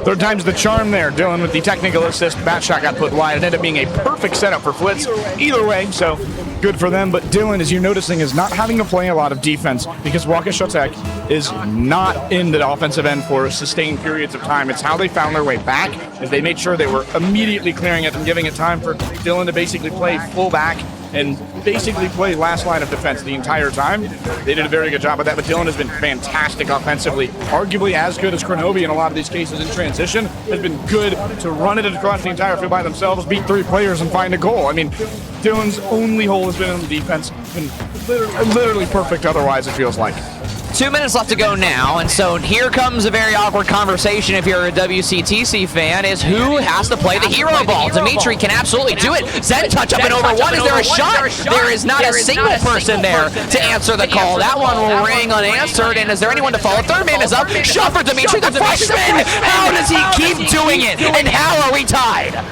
Third time's the charm there. Dylan with the technical assist. Bat shot got put wide. It ended up being a perfect setup for Flitz. Either way, so good for them. But Dylan, as you're noticing, is not having to play a lot of defense because Waukesha Tech is not in the offensive end for sustained periods of time. It's how they found their way back, as they made sure they were immediately clearing it and giving it time for Dylan to basically play full back and basically play last line of defense the entire time. They did a very good job of that, but Dylan has been fantastic offensively, arguably as good as Kronovi in a lot of these cases in transition. Has been good to run it across the entire field by themselves, beat 3 players and find a goal. I mean, Dylan's only hole has been in the defense. Been literally perfect otherwise, it feels like. 2 minutes left to go now, and so here comes a very awkward conversation if you're a WCTC fan, is who has to play the hero ball. Dimitri can absolutely do it. Zen touch up and over one. Is there a shot? There is not a single person there to answer the call. That one will ring unanswered, and is there anyone to follow? Third man is up. Shot for Dimitri, the freshman! How does he keep doing it, and how are we tied?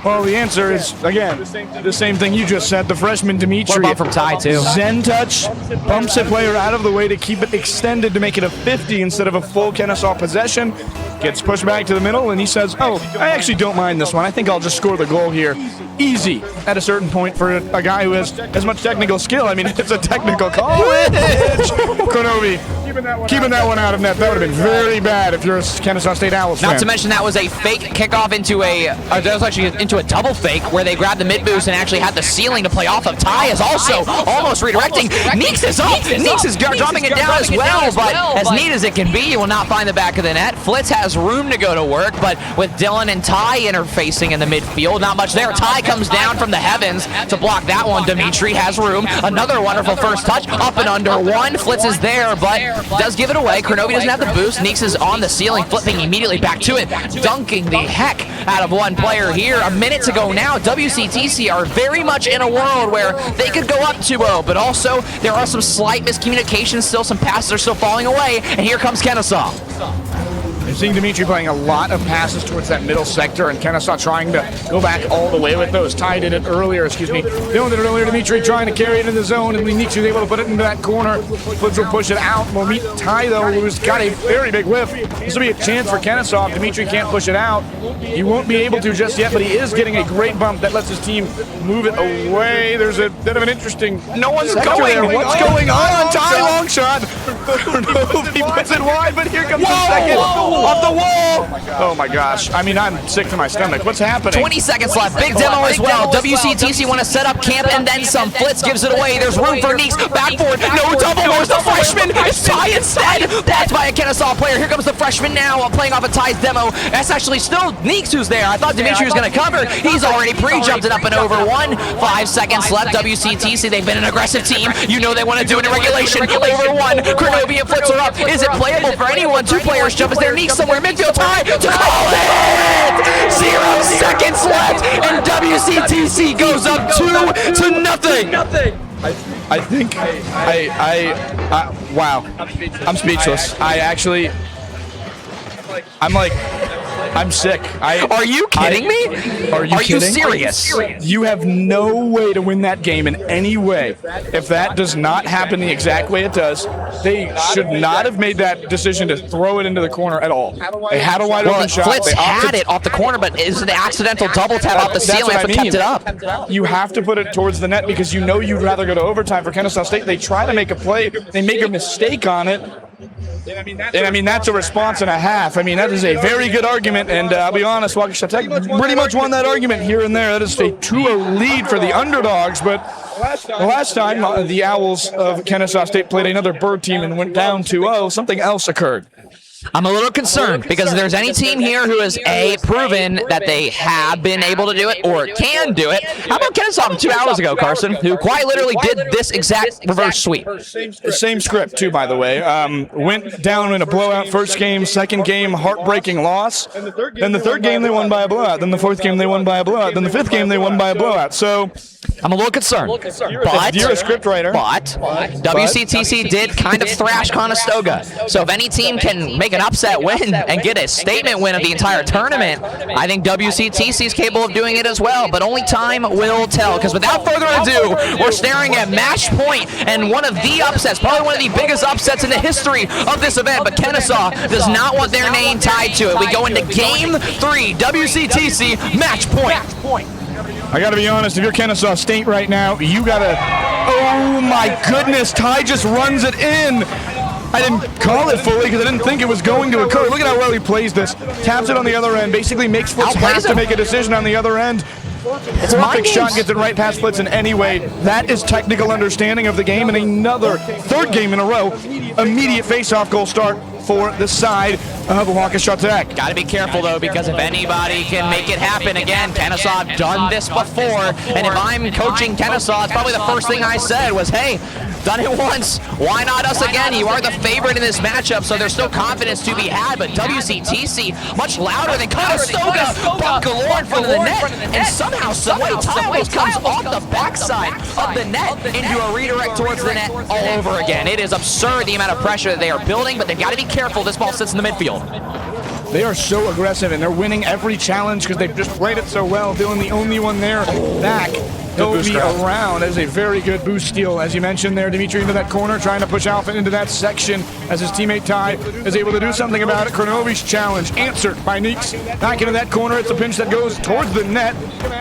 Well, the answer is, again, the same thing you just said. The freshman Dimitri. Bump from Ty, too. Zen touch, bumps a player out of the way to keep it extended to make it a 50 instead of a full Kennesaw possession. Gets pushed back to the middle, and he says, oh, I actually don't mind this one. I think I'll just score the goal here. Easy at a certain point for a guy who has as much technical skill. I mean, it's a technical college. Kronovi keeping that one out of net. That would have been very bad if you're a Kennesaw State Owls fan. Not to mention that was a fake kickoff into a double fake where they grabbed the mid boost and actually had the ceiling to play off of. Ty is also almost redirecting. Neeks is up. Neeks is dropping it down as well, but as neat as it can be, you will not find the back of the net. Flitz has room to go to work, but with Dylan and Ty interfacing in the midfield, not much there. Ty comes down from the heavens to block that one. Dimitri has room. Another wonderful first touch, up and under one. Flitz is there, but does give it away. Kronovi doesn't have the boost. Neeks is on the ceiling, flipping immediately back to it, dunking the heck out of one player here. A minute to go now. WCTC are very much in a world where they could go up 2-0, but also there are some slight miscommunications still. Some passes are still falling away, and here comes Kennesaw. You're seeing Dimitri playing a lot of passes towards that middle sector, and Kennesaw trying to go back all the way with those. Ty did it earlier, Dylan did it earlier. Dimitri trying to carry it in the zone, and Neeks was able to put it into that corner. Flitz will push it out. We'll meet Ty, though, who's got a very big whiff. This will be a chance for Kennesaw. If Dimitri can't push it out, he won't be able to just yet, but he is getting a great bump that lets his team move it away. There's a bit of an interesting... No one's sector going. there. What's going on? Ty, long shot. He puts it wide, but here comes the second. Off the wall! Oh my gosh. I mean, I'm sick to my stomach. What's happening? 20 seconds left. Big demo as well. WCTC want to set up camp and then some. Flitz gives it away. There's room for Neeks. Back forward. No double. Where's the freshman? It's Ty instead. That's by a Kennesaw player. Here comes the freshman now playing off of Ty's demo. That's actually still Neeks who's there. I thought Dimitri was going to cover. He's already pre-jumped it up and over one. 5 seconds left. WCTC, they've been an aggressive team. You know they want to do it in regulation. Over one. Kronovi and Flitz are up. Is it playable for anyone? 2 players jump. Is there Neeks somewhere? Midfield Ty to call it! 0 seconds left, and WCTC goes up 2-0. I think wow. I'm speechless. I'm sick. Are you kidding me? Are you kidding? Serious? You have no way to win that game in any way. If that does not happen the exact way it does, they should not have made that decision to throw it into the corner at all. They had a wide open shot. Flitz had it off the corner, but it was an accidental double tap off the ceiling. That's what kept it up. You have to put it towards the net because you know you'd rather go to overtime. For Kennesaw State, they try to make a play. They make a mistake on it. And I mean, that's a response and a half. I mean, that is a very good argument, and I'll be honest, Waukesha Tech pretty much won that argument here and there. That is a 2-0 lead for the underdogs, but the last time the Owls of Kennesaw State played another bird team and went down 2-0, something else occurred. I'm a little concerned because if there's any team here who has proven that they have been able to do it or can do it, how about Kennesaw 2 hours ago, Carson, who quite literally did this exact reverse sweep? Same script, too, by the way. Went down in a blowout first game, second game, heartbreaking loss. Then the third game, they won by a blowout. Then the fourth game, they won by a blowout. Then the fifth game, they won by a blowout. So I'm a little concerned. But you're a script writer. But WCTC did kind of thrash Conestoga. So if any team can make an upset win and get a statement win of the entire tournament, I think WCTC is capable of doing it as well. But only time will tell. Because without further ado, we're staring at match point and one of the upsets, probably one of the biggest upsets in the history of this event. But Kennesaw does not want their name tied to it. We go into game 3, WCTC match point. I got to be honest, if you're Kennesaw State right now, you got to... Oh, my goodness. Ty just runs it in. I didn't call it fully because I didn't think it was going to occur. Look at how well he plays this. Taps it on the other end. Basically makes Flitz have to make a decision on the other end. It's perfect shot, gets it right past Flitz in any way. That is technical understanding of the game, and another third game in a row. Immediate face-off goal start for the side of Waukesha Tech. Got to be careful, though, because if anybody can make it happen again, Kennesaw have done this before, and if I'm coaching Kennesaw, it's probably the first thing I said was, hey, done it once, why not us again? You are the favorite in this matchup, so there's still confidence to be had, but WCTC, much louder than Conestoga, bump galore in front of the net, and somehow, someway, Ty comes off the backside of the net into a redirect towards the net all over again. It is absurd the amount of pressure that they are building, but they've got to be careful. This ball sits in the midfield. They are so aggressive, and they're winning every challenge because they've just played it so well. Dylan, the only one there back. He'll be around as a very good boost steal. As you mentioned there, Dimitri into that corner, trying to push Alpha into that section as his teammate Ty is able to do something about it. Kronovi's challenge answered by Neeks. Back into that corner, it's a pinch that goes towards the net.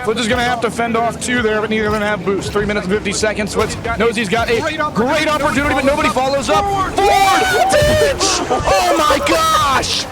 Flitz is going to have to fend off two there, but neither of them have boost. 3 minutes and 50 seconds. Flitz knows he's got a great opportunity, but nobody follows up. Forward! Oh my gosh!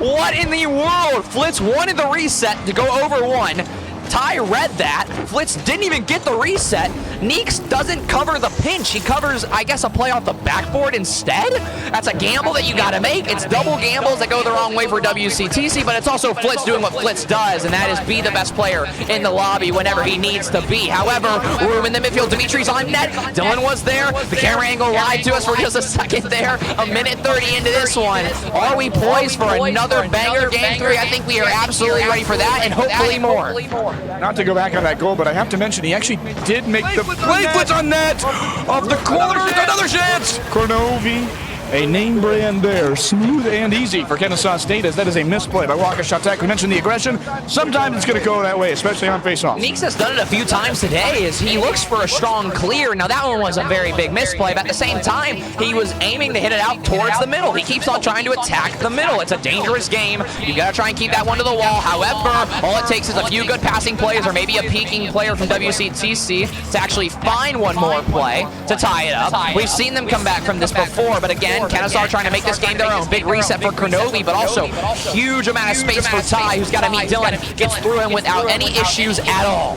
What in the world? Flitz wanted the reset to go over one. Ty read that. Flitz didn't even get the reset. Neeks doesn't cover the pinch. He covers, I guess, a play off the backboard instead. That's a gamble that you got to make. It's double gambles that go the wrong way for WCTC, but it's also Flitz doing what Flitz does, and that is be the best player in the lobby whenever he needs to be. However, room in the midfield. Dimitri's on net. Dylan was there. The camera angle lied to us for just a second there. A minute 30 into this one. Are we poised for another banger game 3? I think we are absolutely ready for that, and hopefully more. Not to go back on that goal, but I have to mention he actually did make the play. Flitz on net off the corner. Another chance. Kronovi, a name brand there. Smooth and easy for Kennesaw State, as that is a misplay by Waukesha. We mentioned the aggression. Sometimes it's going to go that way, especially on face-off. Neeks has done it a few times today as he looks for a strong clear. Now that one was a very big misplay, but at the same time, he was aiming to hit it out towards the middle. He keeps on trying to attack the middle. It's a dangerous game. You got to try and keep that one to the wall. However, all it takes is a few good passing plays or maybe a peaking player from WCTC to actually find one more play to tie it up. We've seen them come back from this before, but again, Kennesaw trying to make this game their own. Big reset for Kronovi, but also huge amount of space for Ty, who's got to meet Dylan. Gets through him without any issues at all.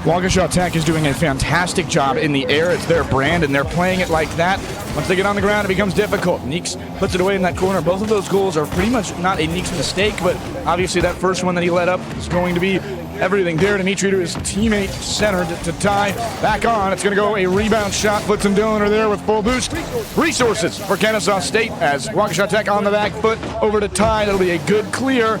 Waukesha Tech is doing a fantastic job in the air. It's their brand, and they're playing it like that. Once they get on the ground, it becomes difficult. Neeks puts it away in that corner. Both of those goals are pretty much not a Neeks mistake, but obviously that first one that he let up is going to be everything there. Dimitri to his teammate centered to Ty. Back on. It's going to go a rebound shot. Flitz and Dylan are there with full boost. Resources for Kennesaw State as Waukesha Tech on the back foot over to Ty. That'll be a good clear.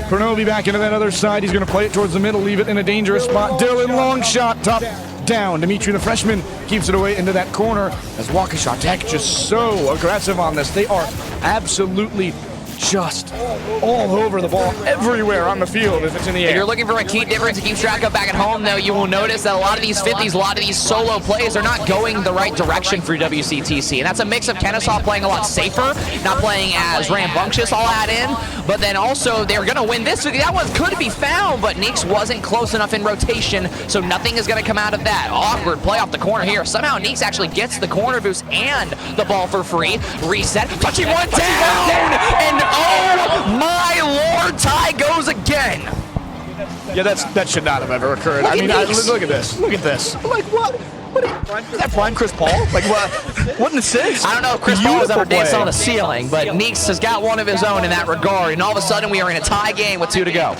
Kronovi back into that other side. He's going to play it towards the middle, leave it in a dangerous spot. Dylan, long shot, top down. Dimitri, the freshman, keeps it away into that corner as Waukesha Tech just so aggressive on this. They are absolutely just all over the ball, everywhere on the field if it's in the air. If you're looking for a key difference to keep track of back at home, though, you will notice that a lot of these 50s, a lot of these solo plays are not going the right direction for WCTC. And that's a mix of Kennesaw playing a lot safer, not playing as rambunctious, I'll add in, but then also they're going to win this. That one could be found, but Neeks wasn't close enough in rotation, so nothing is going to come out of that. Awkward play off the corner here. Somehow Neeks actually gets the corner boost and the ball for free. Reset, touching one down, and oh my lord, Ty goes again. Yeah, that should not have ever occurred. I mean, look at this. Look at this. Like, what? Is that prime Chris Paul? Like, what an assist? I don't know if Chris Paul has ever danced on the ceiling, but Neeks has got one of his own in that regard, and all of a sudden we are in a tie game with 2 to go.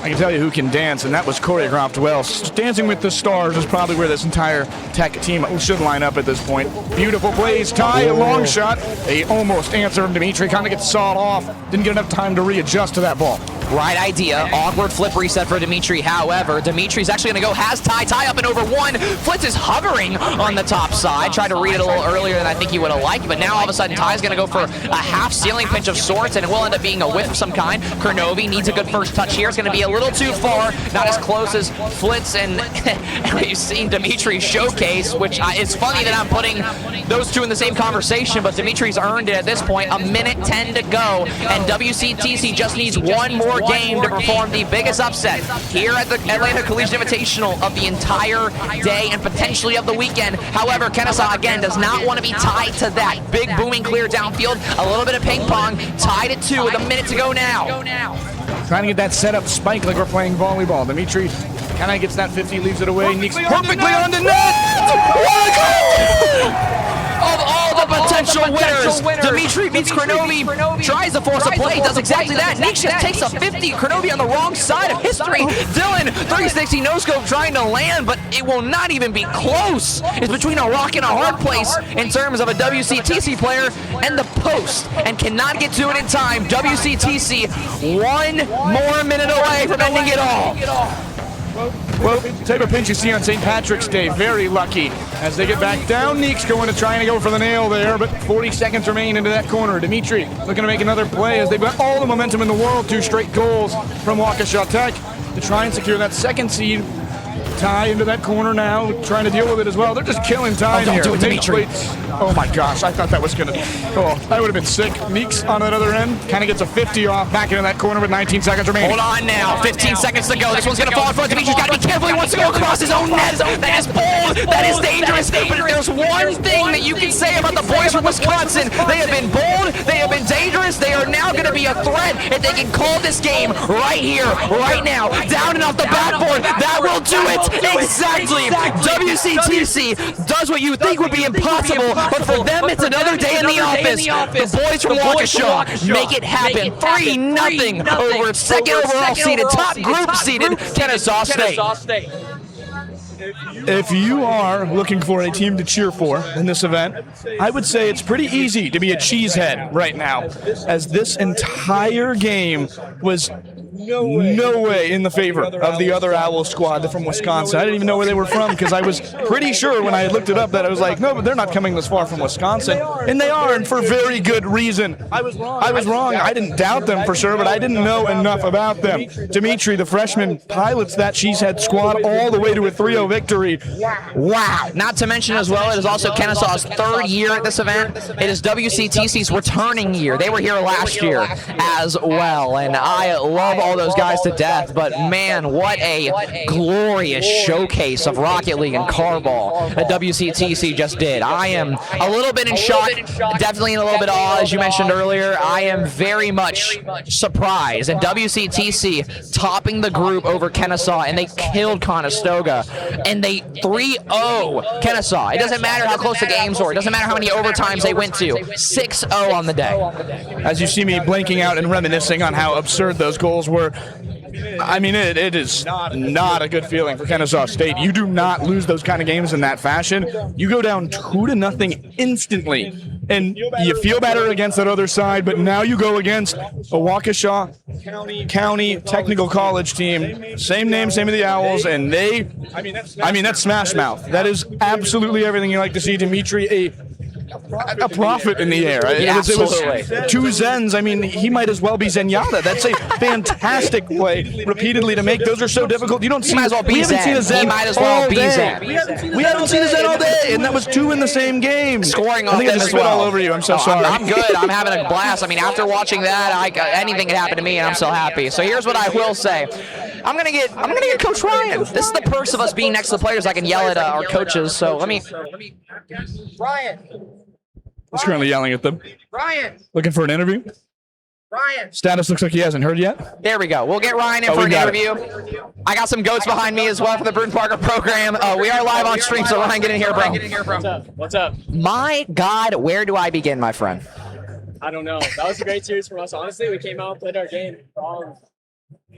I can tell you who can dance, and that was choreographed well. Dancing with the Stars is probably where this entire Tech team should line up at this point. Beautiful plays. Ty, a long shot. They almost answer him. Dimitri kind of gets sawed off. Didn't get enough time to readjust to that ball. Right idea. Awkward flip reset for Dimitri. However, Dimitri's actually going to go, has Ty up and over one. Flitz is hovering on the top side. Tried to read it a little earlier than I think he would have liked, but now all of a sudden Ty's going to go for a half ceiling pinch of sorts, and it will end up being a whiff of some kind. Kronovi needs a good first touch here. It's going to be a little too far. Not as close as Flitz and we've seen Dimitri showcase, which is funny that I'm putting those two in the same conversation, but Dimitri's earned it at this point. A minute 10 to go, and WCTC just needs one more game to perform the biggest upset here at the Atlanta Collegiate Invitational of the entire day and potentially of the weekend. However, Kennesaw again does not want to be tied to that. Big booming clear downfield, a little bit of ping pong, tied at 2 with a minute to go now. Trying to get that setup spike like we're playing volleyball. Dimitri kind of gets that 50, leaves it away. Neeks perfectly on the net! Of all the potential winners, Dimitri beats Kronovi, tries to force a play, does exactly that. Neeks just takes a 50, Kronovi on the wrong side of history. Dylan, 360 no-scope trying to land, but it will not even be close. It's between a rock and a hard place in terms of a WCTC player and the post, and cannot get to it in time. WCTC 1 more minute away from ending it all. Well, type of pinch you see on St. Patrick's Day. Very lucky. As they get back down, Neek's going to try and go for the nail there, but 40 seconds remain into that corner. Dimitri looking to make another play as they've got all the momentum in the world. 2 straight goals from Waukesha Tech to try and secure that second seed. Ty into that corner now, trying to deal with it as well. They're just killing time here. Don't do it, Dimitri. Oh my gosh, I thought that was gonna, that would have been sick. Neeks on that other end, kind of gets a 50 off, back into that corner with 19 seconds remaining. Hold on now, 15 seconds to go. This one's gonna fall in front. Dimitri's gotta be careful. He wants to go across his own net. That is bold, that is dangerous. But if there's one thing that you can say about the boys from Wisconsin, they have been bold, they have been dangerous, they are now gonna be a threat if they can call this game right here, right now, down and off the backboard. That will do it, exactly. WCTC does what you think would be impossible, but for them it's another day in the office. The boys from Waukesha make it happen. 3-0 over second overall seeded, top group seeded Kennesaw State. If you are looking for a team to cheer for in this event, I would say it's pretty easy to be a cheesehead right now, as this entire game was no way in the favor of the other Owl squad from Wisconsin. I didn't even know where they were from because I was pretty sure when I had looked it up that I was like, no, but they're not coming this far from Wisconsin. And they are, and for very good reason. I was wrong. I didn't doubt them for sure, but I didn't know enough about them. Dimitri, the freshman, pilots that cheesehead squad all the way to a 3-0 victory. Wow. Not to mention as well, it is also Kennesaw's 3rd year at this event. It is WCTC's returning year. They were here last year as well, and I love all those guys to death, but man, what a glorious showcase of Rocket League and Carball that WCTC just did. I am a little bit in shock, definitely in a little bit of awe, as you mentioned earlier. I am very much surprised, and WCTC topping the group over Kennesaw, and they killed Conestoga, and they 3-0 Kennesaw. It doesn't matter how close the games were, it doesn't matter how many overtimes they went to. 6-0 on the day. As you see me blanking out and reminiscing on how absurd those goals were, I mean, it is not a good feeling for Kennesaw State. You do not lose those kind of games in that fashion. You go down 2-0 instantly, and you feel better against that other side, but now you go against a Waukesha County Technical College team, same name, same of the Owls, and that's smash mouth. That is absolutely everything you like to see. Dimitri, a prophet in the air. Yeah, it was 2 Zens. I mean, he might as well be Zenyatta. That's a fantastic play repeatedly to make. Those are so difficult. You don't see. He might as well be Zen. He might as well be Zen. We haven't seen a Zen all day, and that was 2 in the same game. Scoring off I think them I just as spit well. all over you. I'm so sorry. I'm good. I'm having a blast. I mean, after watching that, anything could happen to me, and I'm so happy. So here's what I will say. I'm gonna get Coach Ryan. This is the perks of us being next to the players. I can yell at our coaches. So let me. Ryan. He's currently yelling at them. Ryan. Looking for an interview? Ryan. Status looks like he hasn't heard yet. There we go. We'll get Ryan in for an interview. I got some goats behind me as well for the Bruton Parker program. We are live on stream, so Ryan, get in here, bro. What's up? My God, where do I begin, my friend? I don't know. That was a great series for us. Honestly, we came out and played our game.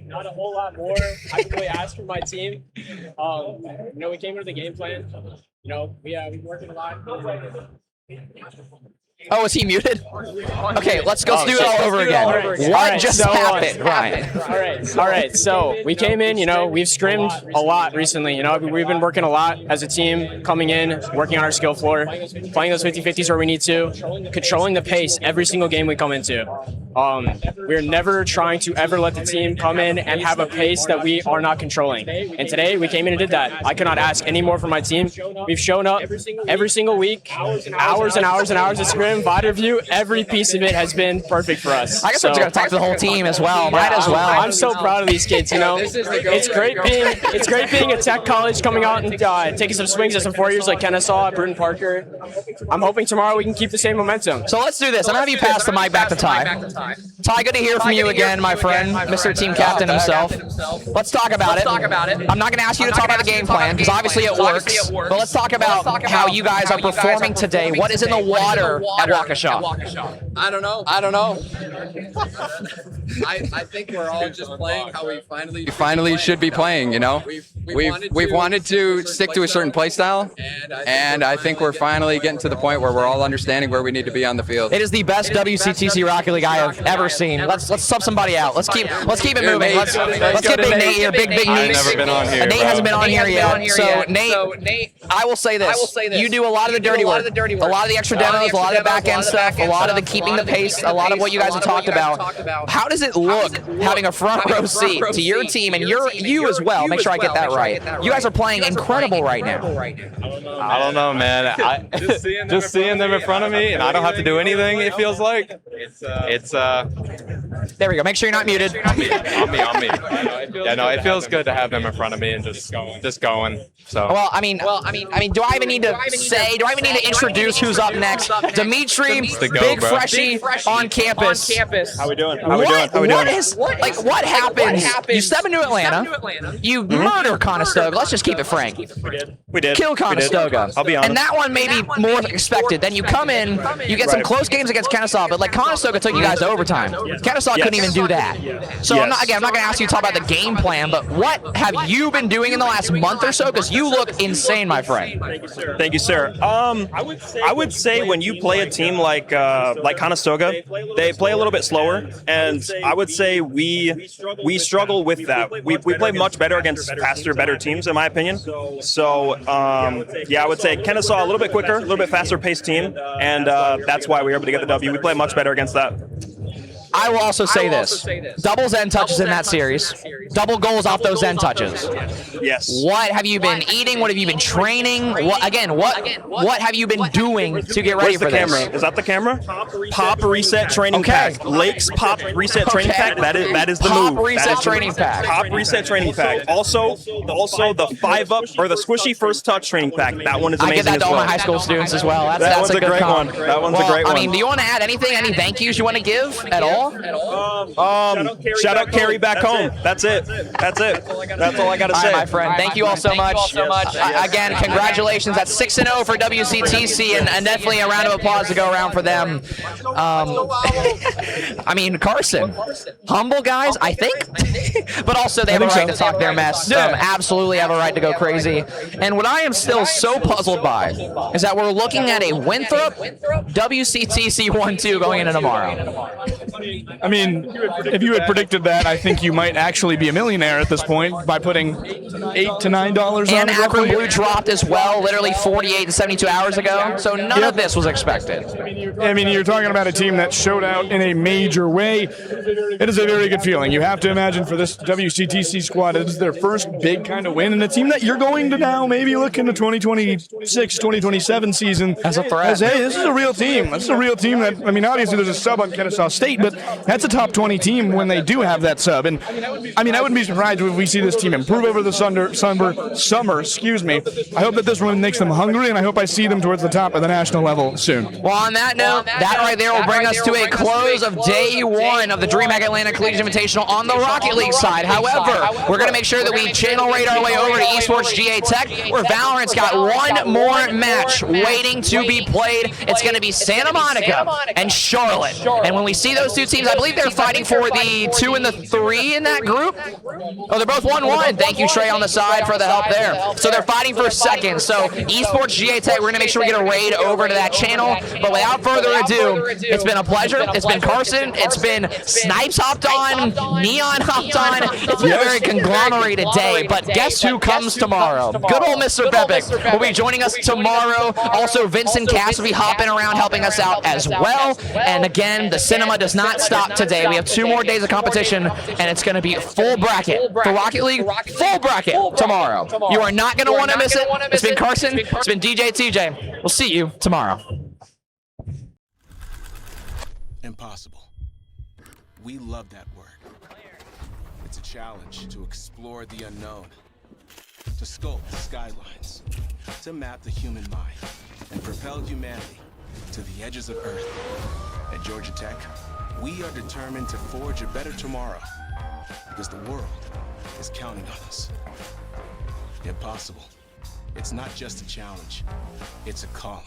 Not a whole lot more I can really ask from my team. We came into the game plan. We've been working a lot. Oh, is he muted? Okay, let's do it all over again. What just happened, Ryan? All right. So we came in, we've scrimmed a lot recently. We've been working a lot as a team, coming in, working on our skill floor, playing those 50-50s where we need to, controlling the pace every single game we come into. We're never trying to ever let the team come in and have a pace that we are not controlling. And today we came in and did that. I could not ask any more from my team. We've shown up every single week, hours and hours and hours of scrim, VOD review. Every piece of it has been perfect for us. I guess I'm just going to talk to the whole team as well. Might as well. I'm so proud of these kids. It's great being a tech college, coming out and taking some swings at some 4 years like Kennesaw, Bruton Parker. I'm hoping tomorrow we can keep the same momentum. So let's do this. I'm going to have you pass the mic back to Ty. Ty, good to hear from you again, my friend, Mr. Team Captain himself. Let's talk about it. I'm not going to ask you to talk about the game plan, because obviously it works, but let's talk about how you guys are performing today. What is in the water at Waukesha? I don't know. I think we're all just playing how we finally should be playing. You know, we've wanted to stick to a certain play style, and I think we're finally getting to the point where we're all understanding where we need to be on the field. It is the best WCTC Rocket League I have ever seen. Let's sub somebody out. Let's keep it moving. Let's get Big Nate here. Big Nate. I've never been on here. Nate hasn't been on here yet. So Nate, I will say this. You do a lot of the dirty work. A lot of the extra demos, a lot of the back end stuff, a lot of the keeping the pace, a lot of what you guys have talked about. How does it look having a front row seat to your team and you as well? Make sure I get that right. You guys are playing incredible right now. I don't know, man. Just seeing them in front of me, and I don't have to do anything. It feels like it's. There we go. Make sure you're not muted. On me. Yeah, no, it feels good to have them in front of me and just going. So. Well, I mean, do I even need to say? Do I even need to introduce who's up next? Dimitri, big freshie on campus. How we doing? What happens? You step into Atlanta. You murder Conestoga. Let's just keep it frank. We did. Kill Conestoga. I'll be honest. And that one may be more expected. Then you come in, you get some close games against Kennesaw, but like Conestoga took you guys to overtime. Kennesaw couldn't even do that. So I'm not going to ask you to talk about the game plan, but what have you been doing in the last month or so? Because you look insane, my friend. Thank you, sir. I would say when you play a team like Conestoga, they play a little bit slower, and I would say we struggle with that. We play much better against faster, better teams, in my opinion. So yeah, I would say Kennesaw a little bit quicker, a little bit faster paced team, and that's why we were able to get the W. We play much better against that. I will also say this. Double Zen touches in that series. Double goals off those Zen touches. Yes. What have you been eating? What have you been training? What have you been doing to get ready for this? Is that the camera? Pop reset training pack. Lakes pop reset training pack. That is the move. Pop reset training pack. Pop reset training pack. Also the 5-up or the squishy first touch training pack. That one is amazing. I get that to all my high school students as well. That's a great one. That one's a great one. I mean, do you want to add anything? Any thank yous you want to give at all? Shout out Carrie back home. That's it. That's all I got to say. All right, my friend. Thank you all so much. Again, congratulations. That's 6-0 for WCTC, and definitely a round of applause to go around for them. I mean, Carson, humble guys, I think, but also they have a right to talk their mess. Absolutely have a right to go crazy. And what I am still so puzzled by is that we're looking at a Winthrop WCTC 1-2 going into tomorrow. I mean, if you had predicted that, I think you might actually be a millionaire at this point by putting $8 to $9 on it. And Akron Blue dropped as well, literally 48 to 72 hours ago. So none of this was expected. I mean, you're talking about a team that showed out in a major way. It is a very good feeling. You have to imagine for this WCTC squad, it is their first big kind of win, and a team that you're going to now maybe look into 2026, 2027 season as a threat. As, hey, this is a real team. This is a real team that, I mean, obviously there's a sub on Kennesaw State, but that's a top 20 team when they do have that sub. And I mean, I wouldn't be surprised if we see this team improve over the summer. I hope that this one makes them hungry, and I hope I see them towards the top of the national level soon. Well, on that note, that right there will bring us to a close of day one of the Dreamhack Atlanta Collegiate Invitational on the Rocket League side. However, we're going to make sure that we channel rate our way over to Esports GA Tech, where Valorant's got one more match waiting to be played. It's going to be Santa Monica and Charlotte. And when we see those two teams, I believe they're fighting for the 2 and the 3 in that group. Oh, they're both 1-1. Thank you, Trey, on the side for the help there. So they're fighting for second. So Esports GA Tech, we're going to make sure we get a raid over to that channel. But without further ado, it's been a pleasure. It's been Carson. It's been Snipes hopped on. Neon hopped on. It's been a very conglomerated day. But guess who comes tomorrow? Good old Mr. Bepic will be joining us tomorrow. Also, Vincent Cass will be hopping around helping us out as well. And again, the cinema does not stop today. We have 2 more days of competition, and it's going to be full bracket for Rocket League. Full bracket tomorrow. You are not going to want to miss it. It's been Carson. It's been DJ TJ. We'll see you tomorrow. Impossible. We love that word. It's a challenge to explore the unknown, to sculpt the skylines, to map the human mind, and propel humanity to the edges of Earth. At Georgia Tech, we are determined to forge a better tomorrow because the world is counting on us. Impossible. It's not just a challenge, it's a calling.